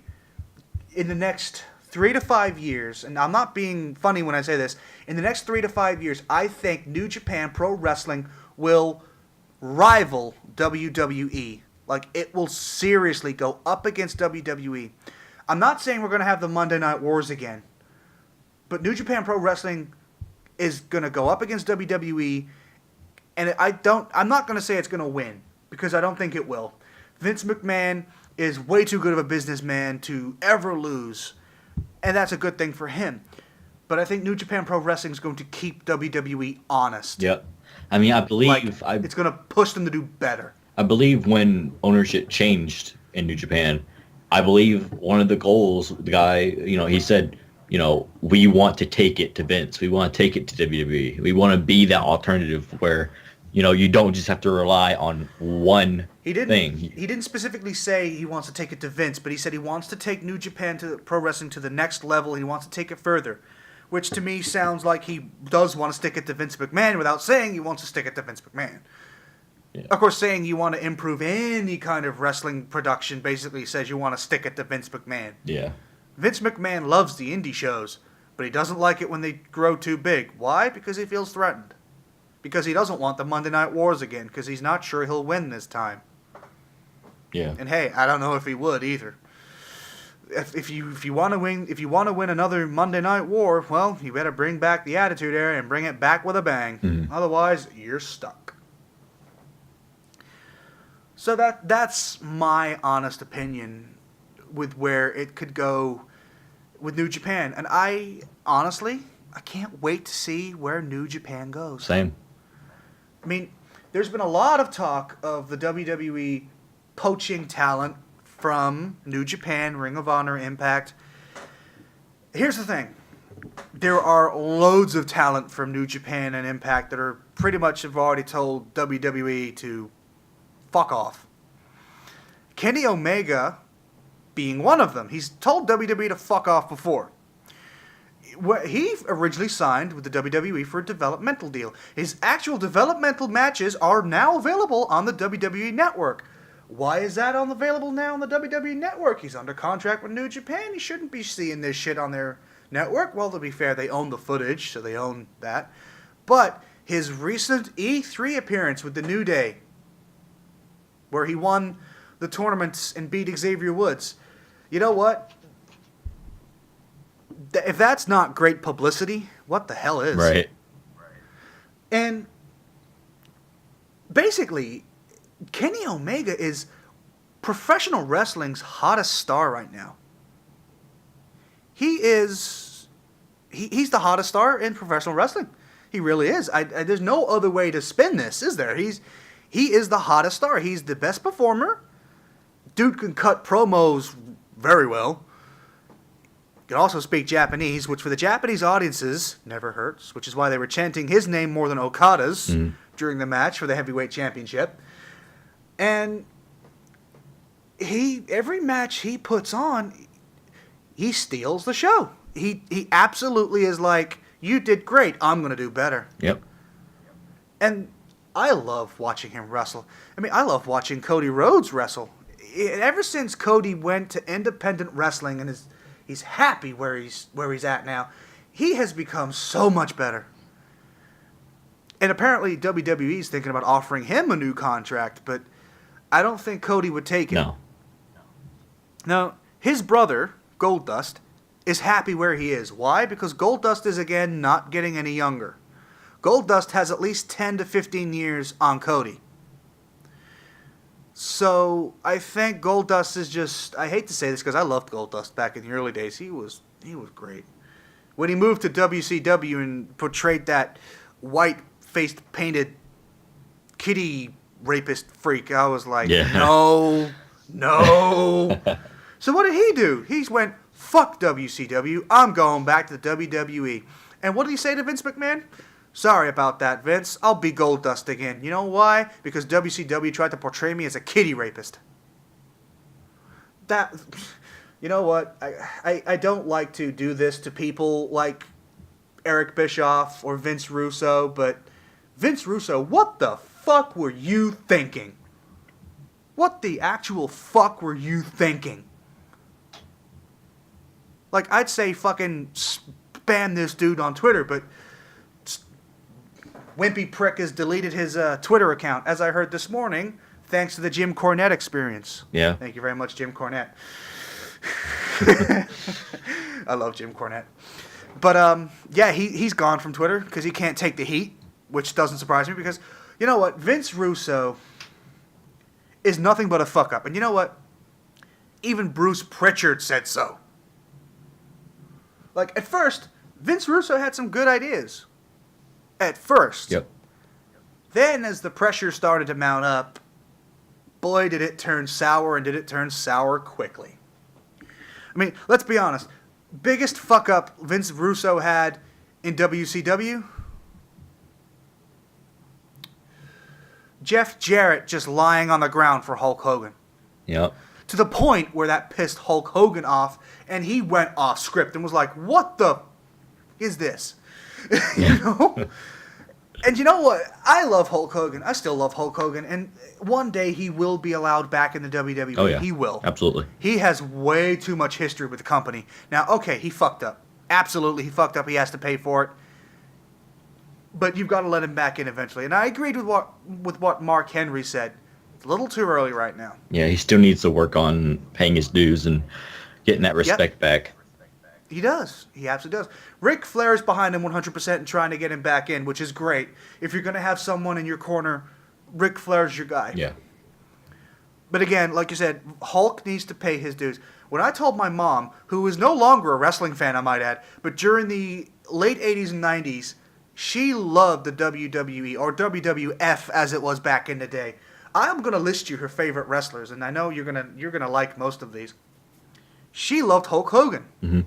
in the next 3 to 5 years, and I'm not being funny when I say this, in the next 3 to 5 years, I think New Japan Pro Wrestling will rival WWE. Like, it will seriously go up against WWE. I'm not saying we're going to have the Monday Night Wars again, but New Japan Pro Wrestling is going to go up against WWE, and I'm not going to say it's going to win, because I don't think it will. Vince McMahon is way too good of a businessman to ever lose, and that's a good thing for him. But I think New Japan Pro Wrestling is going to keep WWE honest. Yep. I mean, I believe it's going to push them to do better. I believe when ownership changed in New Japan, I believe one of the goals, the guy, he said, we want to take it to Vince. We want to take it to WWE. We want to be that alternative where, you don't just have to rely on one thing. He didn't specifically say he wants to take it to Vince, but he said he wants to take New Japan to Pro Wrestling to the next level. He wants to take it further, which to me sounds like he does want to stick it to Vince McMahon without saying he wants to stick it to Vince McMahon. Yeah. Of course, saying you want to improve any kind of wrestling production basically says you want to stick it to Vince McMahon. Yeah. Vince McMahon loves the indie shows, but he doesn't like it when they grow too big. Why? Because he feels threatened. Because he doesn't want the Monday Night Wars again, because he's not sure he'll win this time. Yeah. And hey, I don't know if he would either. If you want to win another Monday Night War, well, you better bring back the Attitude Era and bring it back with a bang. Mm-hmm. Otherwise, you're stuck. So that's my honest opinion with where it could go with New Japan. And I can't wait to see where New Japan goes. Same. I mean, there's been a lot of talk of the WWE poaching talent from New Japan, Ring of Honor, Impact. Here's the thing. There are loads of talent from New Japan and Impact that are pretty much have already told WWE to fuck off. Kenny Omega being one of them. He's told WWE to fuck off before. He originally signed with the WWE for a developmental deal. His actual developmental matches are now available on the WWE Network. Why is that available now on the WWE Network? He's under contract with New Japan. He shouldn't be seeing this shit on their network. Well, to be fair, they own the footage, so they own that. But his recent E3 appearance with the New Day, where he won the tournaments and beat Xavier Woods, you know what? If that's not great publicity, what the hell is? Right. And basically, Kenny Omega is professional wrestling's hottest star right now. He's the hottest star in professional wrestling. He really is. There's no other way to spin this, is there? He is the hottest star. He's the best performer. Dude can cut promos very well. Can also speak Japanese, which for the Japanese audiences never hurts, which is why they were chanting his name more than Okada's during the match for the heavyweight championship. And every match he puts on, he steals the show. He absolutely is like, you did great, I'm going to do better. Yep. And I love watching him wrestle. I mean, I love watching Cody Rhodes wrestle. Ever since Cody went to independent wrestling and he's happy where he's at now, he has become so much better. And apparently WWE's thinking about offering him a new contract, but I don't think Cody would take it. No. Now, his brother, Goldust, is happy where he is. Why? Because Goldust is, again, not getting any younger. Goldust has at least 10 to 15 years on Cody. So, I think Goldust is just... I hate to say this because I loved Goldust back in the early days. He was great. When he moved to WCW and portrayed that white-faced, painted kitty rapist freak, I was like, no. So what did he do? He went, fuck WCW, I'm going back to the WWE. And what did he say to Vince McMahon? Sorry about that, Vince. I'll be Goldust again. You know why? Because WCW tried to portray me as a kitty rapist. That, you know what? I don't like to do this to people like Eric Bischoff or Vince Russo, but Vince Russo, what the fuck were you thinking? What the actual fuck were you thinking? Like, I'd say fucking spam this dude on Twitter, but Wimpy Prick has deleted his Twitter account, as I heard this morning, thanks to the Jim Cornette experience. Yeah. Thank you very much, Jim Cornette. I love Jim Cornette. But, yeah, he's gone from Twitter because he can't take the heat, which doesn't surprise me because, you know what, Vince Russo, is nothing but a fuck up. And you know what? Even Bruce Pritchard said so. Like, at first, Vince Russo had some good ideas. At first. Yep. Then, as the pressure started to mount up, boy, did it turn sour, and did it turn sour quickly. I mean, let's be honest. Biggest fuck up Vince Russo had in WCW? Jeff Jarrett just lying on the ground for Hulk Hogan. Yep. To the point where that pissed Hulk Hogan off, and he went off script and was like, what the is this? You know? And you know what? I love Hulk Hogan. I still love Hulk Hogan. And one day he will be allowed back in the WWE. Oh, yeah. He will. Absolutely. He has way too much history with the company. Now, okay, he fucked up. Absolutely, he fucked up. He has to pay for it. But you've got to let him back in eventually. And I agreed with what Mark Henry said. It's a little too early right now. Yeah, he still needs to work on paying his dues and getting that respect back. He does. He absolutely does. Ric Flair is behind him 100% and trying to get him back in, which is great. If you're going to have someone in your corner, Ric Flair's your guy. Yeah. But again, like you said, Hulk needs to pay his dues. When I told my mom, who is no longer a wrestling fan, I might add, but during the late 80s and 90s, she loved the WWE, or WWF as it was back in the day. I'm going to list you her favorite wrestlers, and I know you're gonna like most of these. She loved Hulk Hogan. Mm-hmm.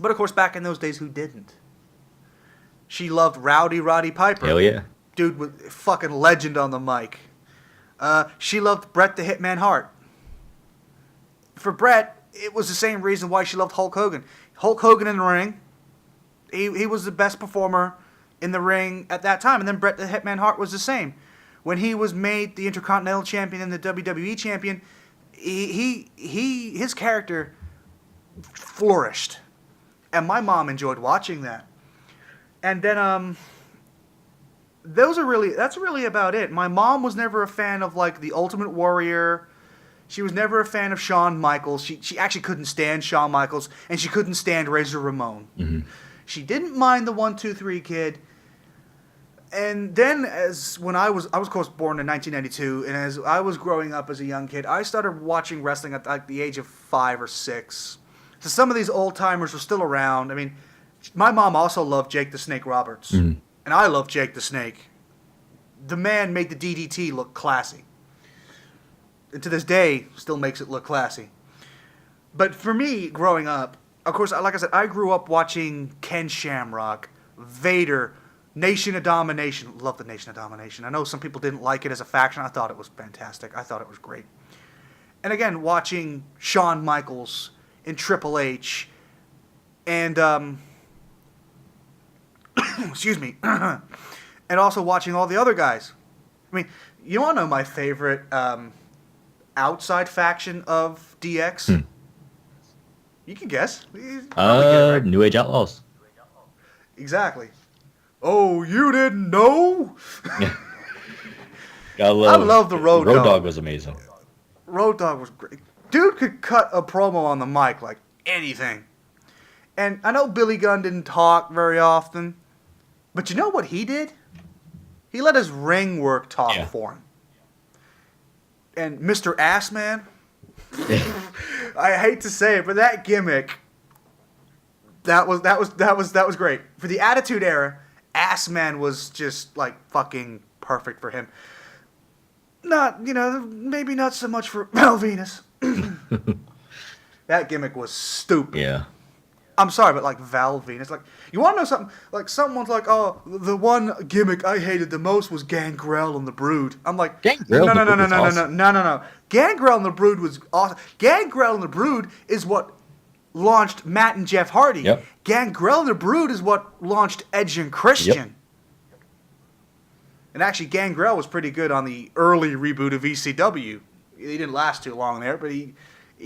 But of course, back in those days, who didn't? She loved Roddy Piper. Hell yeah. Dude was fucking legend on the mic. She loved Bret the Hitman Hart. For Bret, it was the same reason why she loved Hulk Hogan. Hulk Hogan in the ring, he was the best performer in the ring at that time. And then Bret the Hitman Hart was the same. When he was made the Intercontinental Champion and the WWE Champion, his character flourished. And my mom enjoyed watching that. And then, that's really about it. My mom was never a fan of, like, the Ultimate Warrior. She was never a fan of Shawn Michaels. She actually couldn't stand Shawn Michaels, and she couldn't stand Razor Ramon. Mm-hmm. She didn't mind the 1-2-3 Kid. And then, when I was of course born in 1992, and as I was growing up as a young kid, I started watching wrestling at like the age of 5 or 6. So some of these old timers were still around. I mean, my mom also loved Jake the Snake Roberts, and I love Jake the Snake. The man made the DDT look classy, and to this day still makes it look classy. But for me, growing up, of course, like I said, I grew up watching Ken Shamrock, Vader, Nation of Domination. Love the Nation of Domination. I know some people didn't like it as a faction. I thought it was fantastic. I thought it was great. And again, watching Shawn Michaels and Triple H, and excuse me, and also watching all the other guys. I mean, you want to know my favorite outside faction of DX? You can guess. You probably get it, right? New Age Outlaws. Exactly. Oh, you didn't know? I love the Road Dogg. Road Dogg was amazing. Road Dogg was great. Dude could cut a promo on the mic like anything. And I know Billy Gunn didn't talk very often, but you know what he did? He let his ring work talk for him. And Mr. Assman, I hate to say it, but that gimmick, that was great. For the Attitude Era, Assman was just like fucking perfect for him. Not, maybe not so much for Val Venus. That gimmick was stupid. Yeah. I'm sorry, but like Val Venus, like, you want to know something? Like, someone's like, oh, the one gimmick I hated the most was Gangrel and the Brood. I'm like, Gangrel no. Gangrel and the Brood was awesome. Gangrel and the Brood is what launched Matt and Jeff Hardy. Yep. Gangrel and the Brood is what launched Edge and Christian. Yep. And actually, Gangrel was pretty good on the early reboot of ECW. He didn't last too long there, but he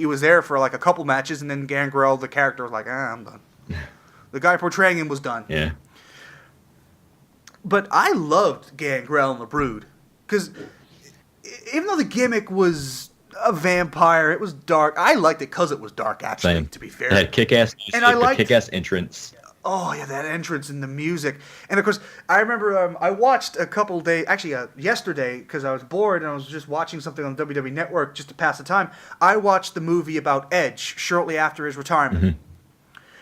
was there for like a couple matches, and then Gangrel, the character, was like, I'm done. The guy portraying him was done. Yeah. But I loved Gangrel and the Brood, because even though the gimmick was a vampire, it was dark. I liked it because it was dark, actually, to be fair. It had kick-ass music, and I liked kick-ass entrance. Oh yeah, that entrance and the music, and of course I remember I watched a couple days, actually yesterday, because I was bored and I was just watching something on WWE Network just to pass the time. I watched the movie about Edge shortly after his retirement,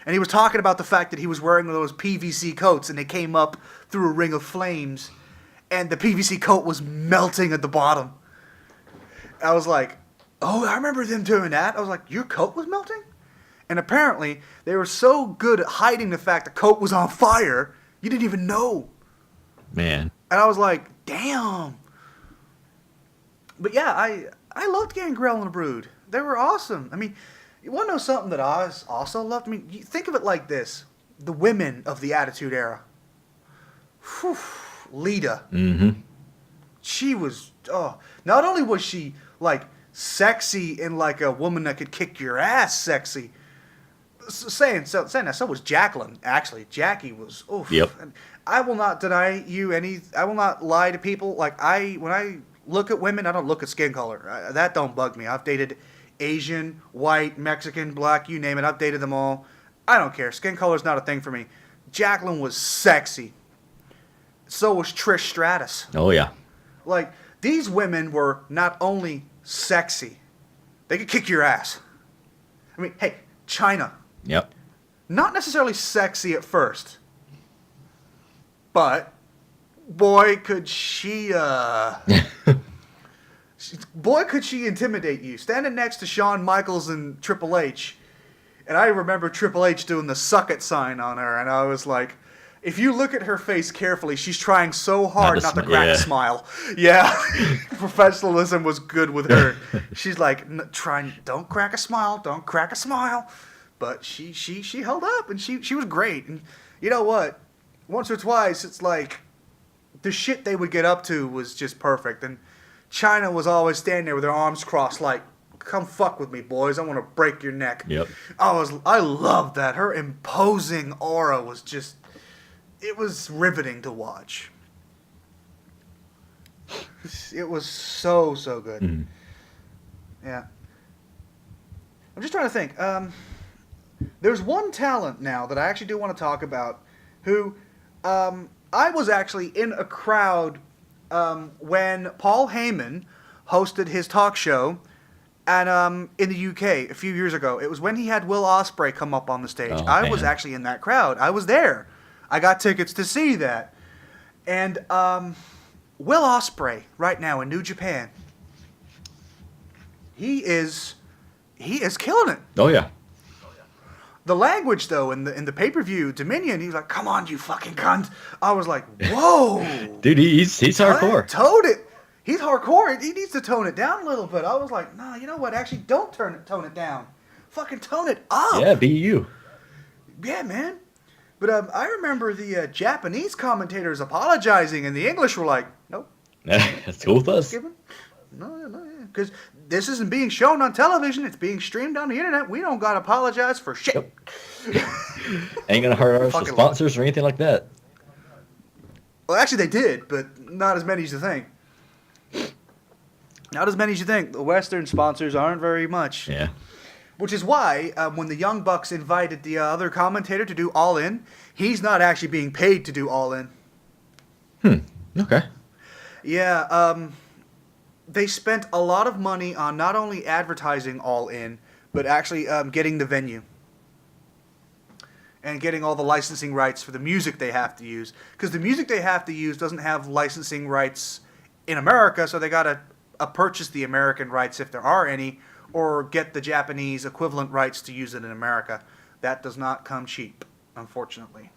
and he was talking about the fact that he was wearing those PVC coats and they came up through a ring of flames, and the PVC coat was melting at the bottom. I was like, oh, I remember them doing that. I was like, your coat was melting? And apparently, they were so good at hiding the fact the coat was on fire, you didn't even know. Man. And I was like, damn. But yeah, I loved Gangrel and the Brood. They were awesome. I mean, you want to know something that I also loved? I mean, you think of it like this. The women of the Attitude Era. Whew, Lita. Mm-hmm. She was, not only was she, like, sexy and like a woman that could kick your ass sexy, saying that, so was Jacqueline. Actually, Jackie was. Oof. Yep. And I will not deny you any. I will not lie to people. Like when I look at women, I don't look at skin color. That don't bug me. I've dated Asian, white, Mexican, black. You name it. I've dated them all. I don't care. Skin color is not a thing for me. Jacqueline was sexy. So was Trish Stratus. Oh yeah. Like these women were not only sexy, they could kick your ass. I mean, hey, China. Yep. Not necessarily sexy at first, but boy could she boy could she intimidate you. Standing next to Shawn Michaels and Triple H, and I remember Triple H doing the suck it sign on her, and I was like, if you look at her face carefully, she's trying so hard not to crack a smile. Yeah, professionalism was good with her. She's like, don't crack a smile, don't crack a smile. But she held up, and she was great. And you know what? Once or twice, it's like the shit they would get up to was just perfect. And China was always standing there with her arms crossed, like, come fuck with me, boys. I want to break your neck. Yep. I loved that. Her imposing aura was just, it was riveting to watch. It was so good. Mm-hmm. Yeah. I'm just trying to think. There's one talent now that I actually do want to talk about who I was actually in a crowd when Paul Heyman hosted his talk show and in the UK a few years ago. It was when he had Will Ospreay come up on the stage. Oh, I man. was actually in that crowd. I was there. I got tickets to see that. And Will Ospreay right now in New Japan, he is killing it. Oh yeah. The language, though, in the pay-per-view, Dominion, he was like, come on, you fucking cunt. I was like, whoa. Dude, he's hardcore. Tone it. He's hardcore. He needs to tone it down a little bit. I was like, nah, you know what? Actually, don't tone it down. Fucking tone it up. Yeah, be you. Yeah, man. But I remember the Japanese commentators apologizing, and the English were like, nope. That's cool with us. No, because this isn't being shown on television. It's being streamed on the internet. We don't got to apologize for shit. Yep. Ain't gonna hurt our Fucking sponsors or anything like that. Well, actually, they did, but not as many as you think. Not as many as you think. The Western sponsors aren't very much. Yeah. Which is why, when the Young Bucks invited the other commentator to do All In, he's not actually being paid to do All In. Okay. Yeah, they spent a lot of money on not only advertising All In, but actually getting the venue. And getting all the licensing rights for the music they have to use. Because the music they have to use doesn't have licensing rights in America, so they got to purchase the American rights if there are any, or get the Japanese equivalent rights to use it in America. That does not come cheap, unfortunately.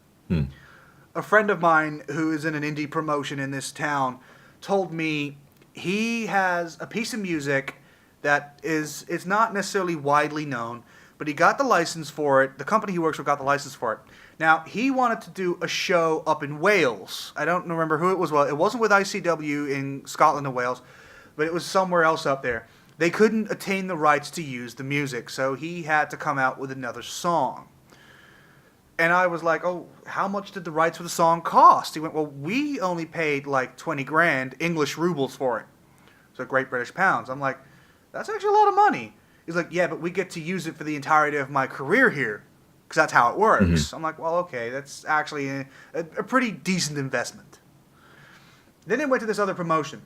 A friend of mine who is in an indie promotion in this town told me he has a piece of music that it's not necessarily widely known, but he got the license for it. The company he works for got the license for it. Now, he wanted to do a show up in Wales. I don't remember who it was. Well, it wasn't with ICW in Scotland and Wales, but it was somewhere else up there. They couldn't attain the rights to use the music, so he had to come out with another song. And I was like, oh, how much did the rights for the song cost? He went, well, we only paid like 20 grand English rubles for it. So Great British pounds. I'm like, that's actually a lot of money. He's like, yeah, but we get to use it for the entirety of my career here. because that's how it works. I'm like, well, okay, that's actually a pretty decent investment. Then they went to this other promotion,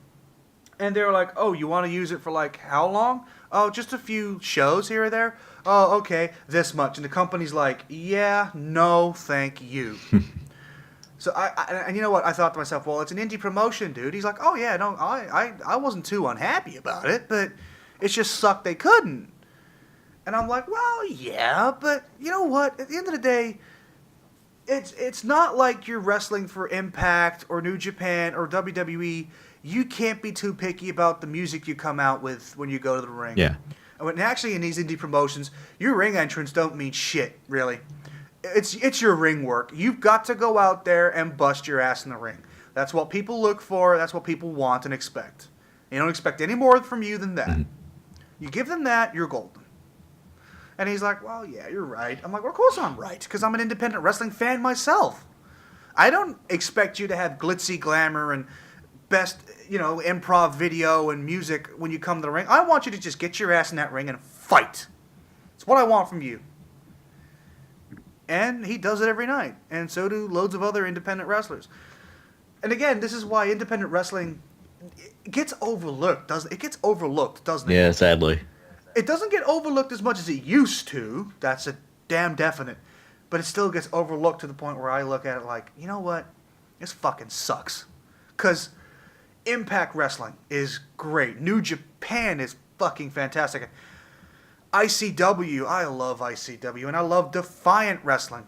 and they were like, oh, you want to use it for like how long? Oh, just a few shows here or there. Oh, okay, this much. And the company's like, yeah, no, thank you. So and you know what? I thought to myself, well, it's an indie promotion, dude. He's like, oh yeah, no, I wasn't too unhappy about it, but it just sucked they couldn't. And I'm like, well, yeah, but you know what? At the end of the day, it's not like you're wrestling for Impact or New Japan or WWE. You can't be too picky about the music you come out with when you go to the ring. Yeah. And actually, in these indie promotions, your ring entrance don't mean shit, really. It's your ring work. You've got to go out there and bust your ass in the ring. That's what people look for. That's what people want and expect. They don't expect any more from you than that. You give them that, you're golden. And he's like, well, yeah, you're right. I'm like, well, of course I'm right, because I'm an independent wrestling fan myself. I don't expect you to have glitzy glamour and best, improv video and music when you come to the ring. I want you to just get your ass in that ring and fight. It's what I want from you. And he does it every night. And so do loads of other independent wrestlers. And again, this is why independent wrestling gets overlooked, doesn't it? It gets overlooked, doesn't it? Yeah, sadly. It doesn't get overlooked as much as it used to. That's a damn definite. But it still gets overlooked to the point where I look at it like, you know what? This fucking sucks. Because Impact Wrestling is great. New Japan is fucking fantastic. ICW, I love ICW, and I love Defiant Wrestling.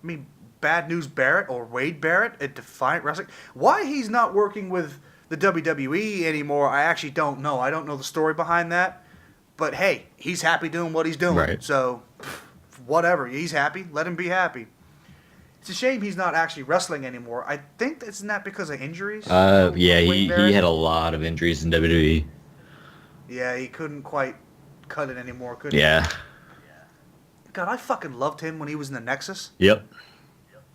I mean, Bad News Barrett or Wade Barrett at Defiant Wrestling. Why he's not working with the WWE anymore, I actually don't know. I don't know the story behind that. But hey, he's happy doing what he's doing. Right. So, whatever. He's happy. Let him be happy. It's a shame he's not actually wrestling anymore. I think isn't that because of injuries? Yeah, he had a lot of injuries in WWE. Yeah, he couldn't quite cut it anymore, could he? Yeah. God, I fucking loved him when he was in the Nexus. Yep.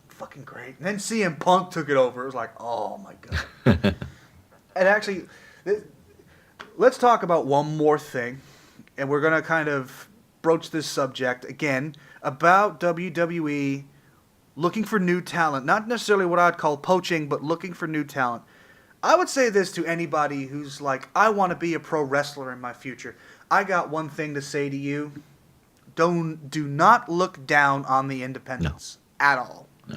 Fucking great. And then CM Punk took it over. It was like, oh my god. And actually, let's talk about one more thing. And we're going to kind of broach this subject again about WWE looking for new talent. Not necessarily what I'd call poaching, but looking for new talent. I would say this to anybody who's like, I want to be a pro wrestler in my future. I got one thing to say to you. Do not look down on the independents at all. No.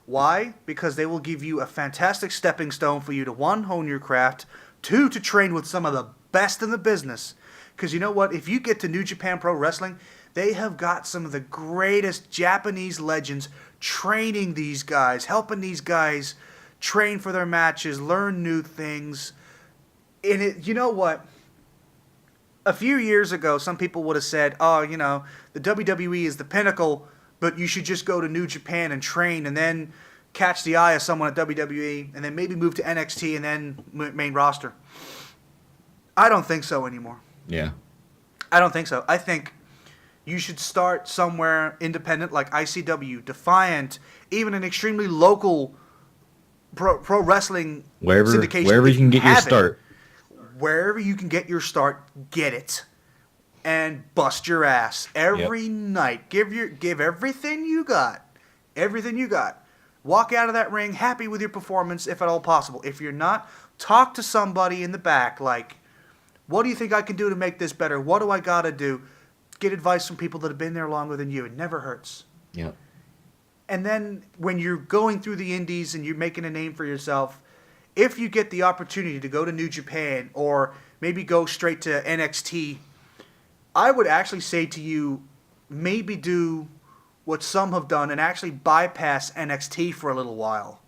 Why? Because they will give you a fantastic stepping stone for you to, 1, hone your craft, 2, to train with some of the best in the business. Because you know what? If you get to New Japan Pro Wrestling, they have got some of the greatest Japanese legends training these guys, helping these guys train for their matches, learn new things. And you know what? A few years ago, some people would have said, oh, the WWE is the pinnacle, but you should just go to New Japan and train and then catch the eye of someone at WWE and then maybe move to NXT and then main roster. I don't think so anymore. Yeah. I don't think so. I think you should start somewhere independent like ICW, Defiant, even an extremely local pro wrestling syndication. Wherever you can get your start. Wherever you can get your start, get it. And bust your ass every night. Give everything you got. Everything you got. Walk out of that ring happy with your performance if at all possible. If you're not, talk to somebody in the back like, what do you think I can do to make this better? What do I got to do? Get advice from people that have been there longer than you. It never hurts. Yep. And then when you're going through the indies and you're making a name for yourself, if you get the opportunity to go to New Japan or maybe go straight to NXT, I would actually say to you, maybe do what some have done and actually bypass NXT for a little while.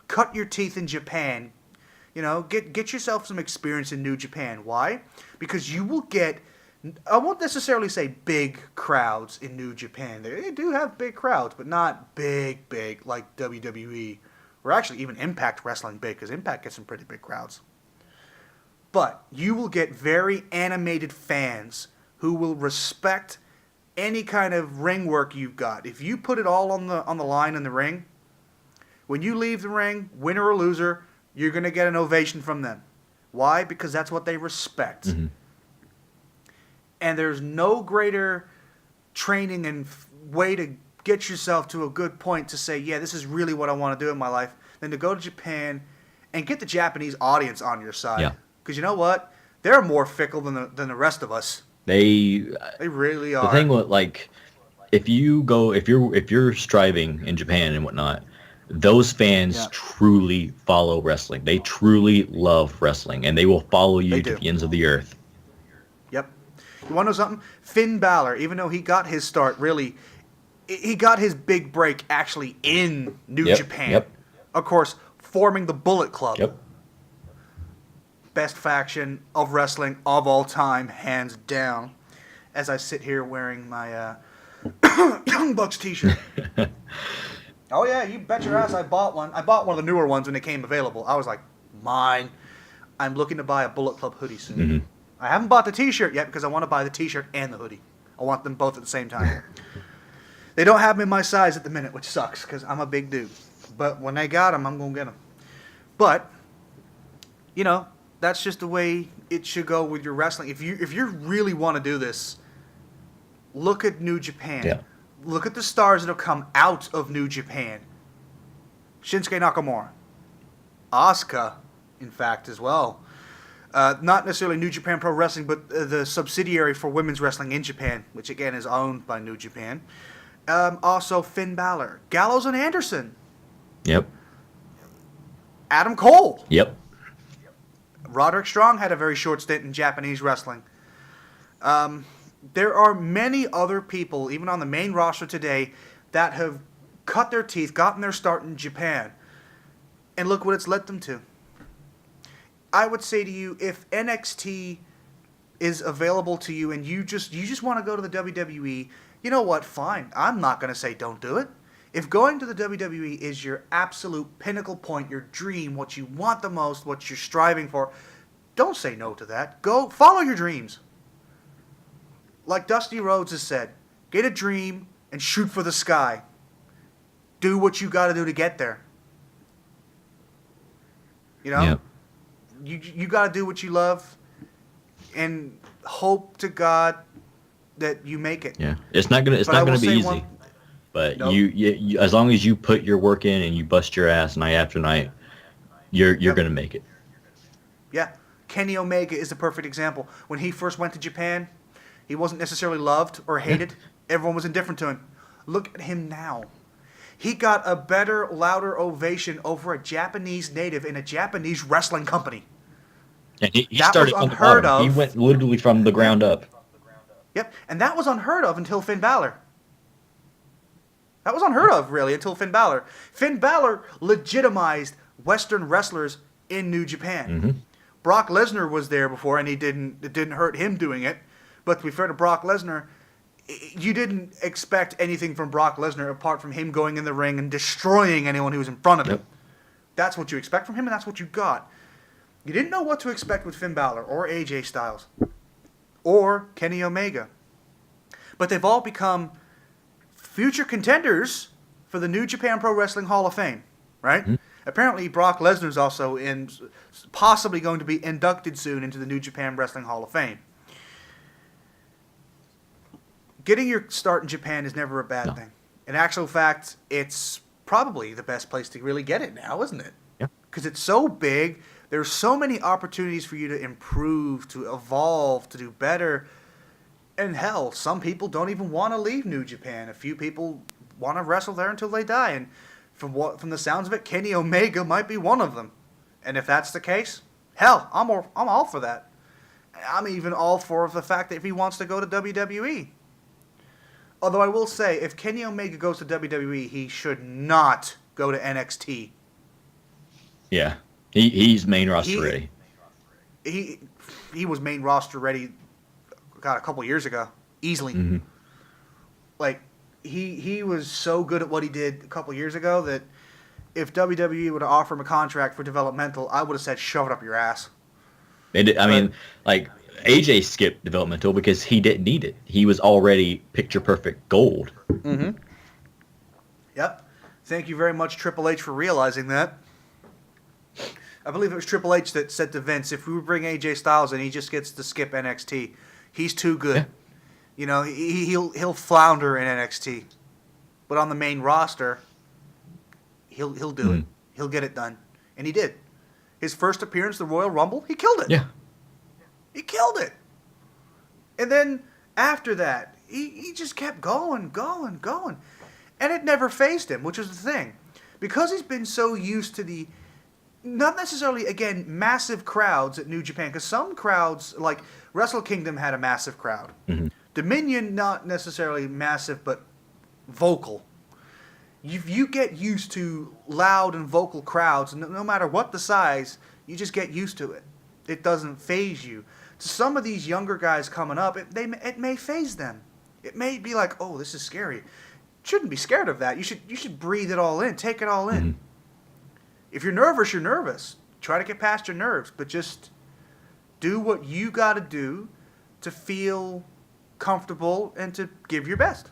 Cut your teeth in Japan. Get yourself some experience in New Japan. Why? Because you will get, I won't necessarily say big crowds in New Japan. They do have big crowds, but not big like WWE. Or actually even Impact Wrestling big, because Impact gets some pretty big crowds. But you will get very animated fans who will respect any kind of ring work you've got. If you put it all on the line in the ring, when you leave the ring, winner or loser, you're going to get an ovation from them. Why? Because that's what they respect. Mm-hmm. And there's no greater training and way to get yourself to a good point to say, yeah, this is really what I want to do in my life, than to go to Japan and get the Japanese audience on your side. Yeah. Because you know what? They're more fickle than the rest of us. They really are. The thing with, like, if you're striving in Japan and whatnot, those fans truly follow wrestling. They truly love wrestling, and they will follow you to the ends of the earth. Yep. You want to know something? Finn Balor, even though he got his start, really, he got his big break actually in New Japan. Yep. Of course, forming the Bullet Club. Yep. Best faction of wrestling of all time, hands down. As I sit here wearing my Young Bucks t-shirt. Oh yeah, you bet your ass I bought one. I bought one of the newer ones when it came available. I was like, mine. I'm looking to buy a Bullet Club hoodie soon. Mm-hmm. I haven't bought the t-shirt yet because I want to buy the t-shirt and the hoodie. I want them both at the same time. They don't have them in my size at the minute, which sucks because I'm a big dude. But when they got them, I'm going to get them. But, you know, that's just the way it should go with your wrestling. If you really want to do this, look at New Japan. Yeah. Look at the stars that have come out of New Japan. Shinsuke Nakamura. Asuka, in fact, as well. Not necessarily New Japan Pro Wrestling, but the subsidiary for women's wrestling in Japan, which again is owned by New Japan. Also Finn Balor. Gallows and Anderson. Yep. Adam Cole. Yep. Roderick Strong had a very short stint in Japanese wrestling. There are many other people, even on the main roster today, that have cut their teeth, gotten their start in Japan. And look what it's led them to. I would say to you, if NXT is available to you and you just want to go to the WWE, you know what? Fine. I'm not going to say don't do it. If going to the WWE is your absolute pinnacle point, your dream, what you want the most, what you're striving for, don't say no to that. Go follow your dreams. Like Dusty Rhodes has said, get a dream and shoot for the sky. Do what you got to do to get there. You know? Yep. You got to do what you love and hope to God that you make it. Yeah. It's not going to be easy. But nope. you as long as you put your work in and you bust your ass night after night, you're going to make it. Yeah. Kenny Omega is a perfect example. When he first went to Japan, he wasn't necessarily loved or hated. Yeah. Everyone was indifferent to him. Look at him now. He got a better, louder ovation over a Japanese native in a Japanese wrestling company. And he started from the bottom. He went literally from the ground up. Yep. And that was unheard of until Finn Balor. That was unheard of, really, until Finn Balor. Finn Balor legitimized Western wrestlers in New Japan. Mm-hmm. Brock Lesnar was there before, and it didn't hurt him doing it. But to be fair to Brock Lesnar, you didn't expect anything from Brock Lesnar apart from him going in the ring and destroying anyone who was in front of him. Yep. That's what you expect from him, and that's what you got. You didn't know what to expect with Finn Balor or AJ Styles or Kenny Omega. But they've all become future contenders for the New Japan Pro Wrestling Hall of Fame, right? Mm-hmm. Apparently, Brock Lesnar's also possibly going to be inducted soon into the New Japan Wrestling Hall of Fame. Getting your start in Japan is never a bad thing. In actual fact, it's probably the best place to really get it now, isn't it? Yeah. Because it's so big. There's so many opportunities for you to improve, to evolve, to do better. And hell, some people don't even want to leave New Japan. A few people want to wrestle there until they die. And from the sounds of it, Kenny Omega might be one of them. And if that's the case, hell, I'm all for that. I'm even all for the fact that if he wants to go to WWE. Although I will say, if Kenny Omega goes to WWE, he should not go to NXT. Yeah, he's main roster ready. He was main roster ready, God, a couple years ago, easily. Mm-hmm. Like, he was so good at what he did a couple years ago that if WWE would have offered him a contract for developmental, I would have said, shove it up your ass. I mean, AJ skipped developmental because he didn't need it. He was already picture-perfect gold. Mm-hmm. Yep. Thank you very much, Triple H, for realizing that. I believe it was Triple H that said to Vince, if we bring AJ Styles in, he just gets to skip NXT. He's too good. Yeah. You know, he'll flounder in NXT, but on the main roster, he'll do it. He'll get it done, and he did. His first appearance, the Royal Rumble, he killed it. Yeah. He killed it. And then after that, he just kept going. And it never fazed him, which was the thing. Because he's been so used to the, not necessarily, again, massive crowds at New Japan. Because some crowds, like Wrestle Kingdom had a massive crowd. Mm-hmm. Dominion, not necessarily massive, but vocal. You get used to loud and vocal crowds, no matter what the size, you just get used to it. It doesn't faze you. To some of these younger guys coming up, it may faze them. It may be like, oh, this is scary. Shouldn't be scared of that. You should breathe it all in, take it all in. Mm-hmm. If you're nervous, you're nervous. Try to get past your nerves, but just do what you got to do to feel comfortable and to give your best.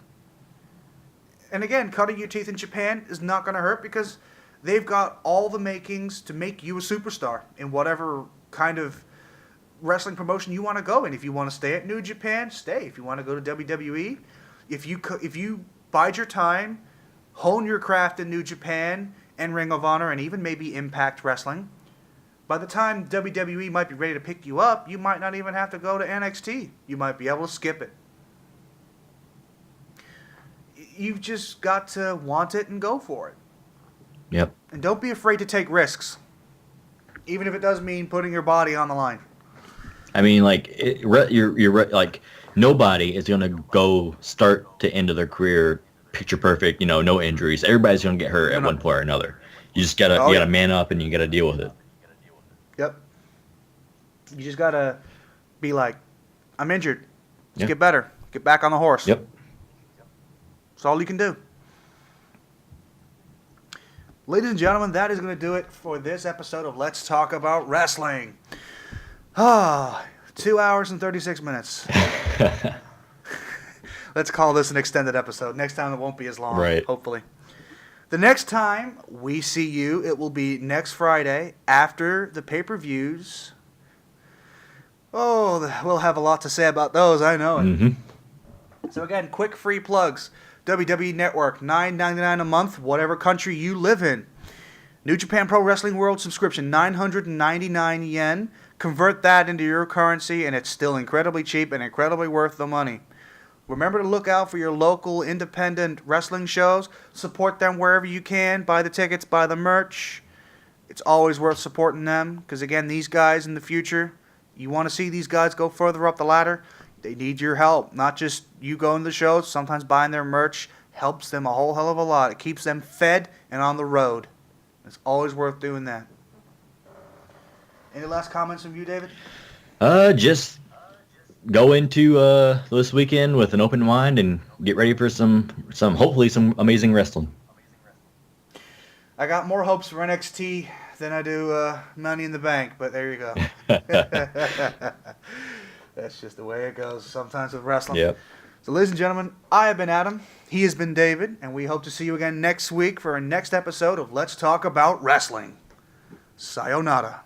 And again, cutting your teeth in Japan is not going to hurt because they've got all the makings to make you a superstar in whatever kind of wrestling promotion you want to go in. If you want to stay at New Japan, stay. If you want to go to WWE, if you bide your time, hone your craft in New Japan and Ring of Honor and even maybe Impact Wrestling, by the time WWE might be ready to pick you up, you might not even have to go to NXT. You might be able to skip it. You've just got to want it and go for it. Yep. And don't be afraid to take risks, even if it does mean putting your body on the line. I mean, like, you're like, nobody is going to go start to end of their career picture perfect, no injuries. Everybody's going to get hurt at one point or another. You just gotta man up and you gotta deal with it. Yep. You just gotta be like, I'm injured. Let's get better. Get back on the horse. Yep. That's all you can do. Ladies and gentlemen, that is going to do it for this episode of Let's Talk About Wrestling. 2 hours and 36 minutes. Let's call this an extended episode. Next time it won't be as long, right. Hopefully. The next time we see you, it will be next Friday after the pay-per-views. Oh, we'll have a lot to say about those, I know it. Mm-hmm. So again, quick free plugs. WWE Network, $9.99 a month, whatever country you live in. New Japan Pro Wrestling World subscription, 999 yen. Convert that into your currency, and it's still incredibly cheap and incredibly worth the money. Remember to look out for your local independent wrestling shows. Support them wherever you can. Buy the tickets, buy the merch. It's always worth supporting them, because again, these guys in the future, you want to see these guys go further up the ladder, they need your help. Not just you going to the shows. Sometimes buying their merch helps them a whole hell of a lot. It keeps them fed and on the road. It's always worth doing that. Any last comments from you, David? Just go into this weekend with an open mind and get ready for some hopefully some amazing wrestling. I got more hopes for NXT than I do Money in the Bank, but there you go. That's just the way it goes sometimes with wrestling. Yep. So, ladies and gentlemen, I have been Adam. He has been David, and we hope to see you again next week for our next episode of Let's Talk About Wrestling. Sayonara.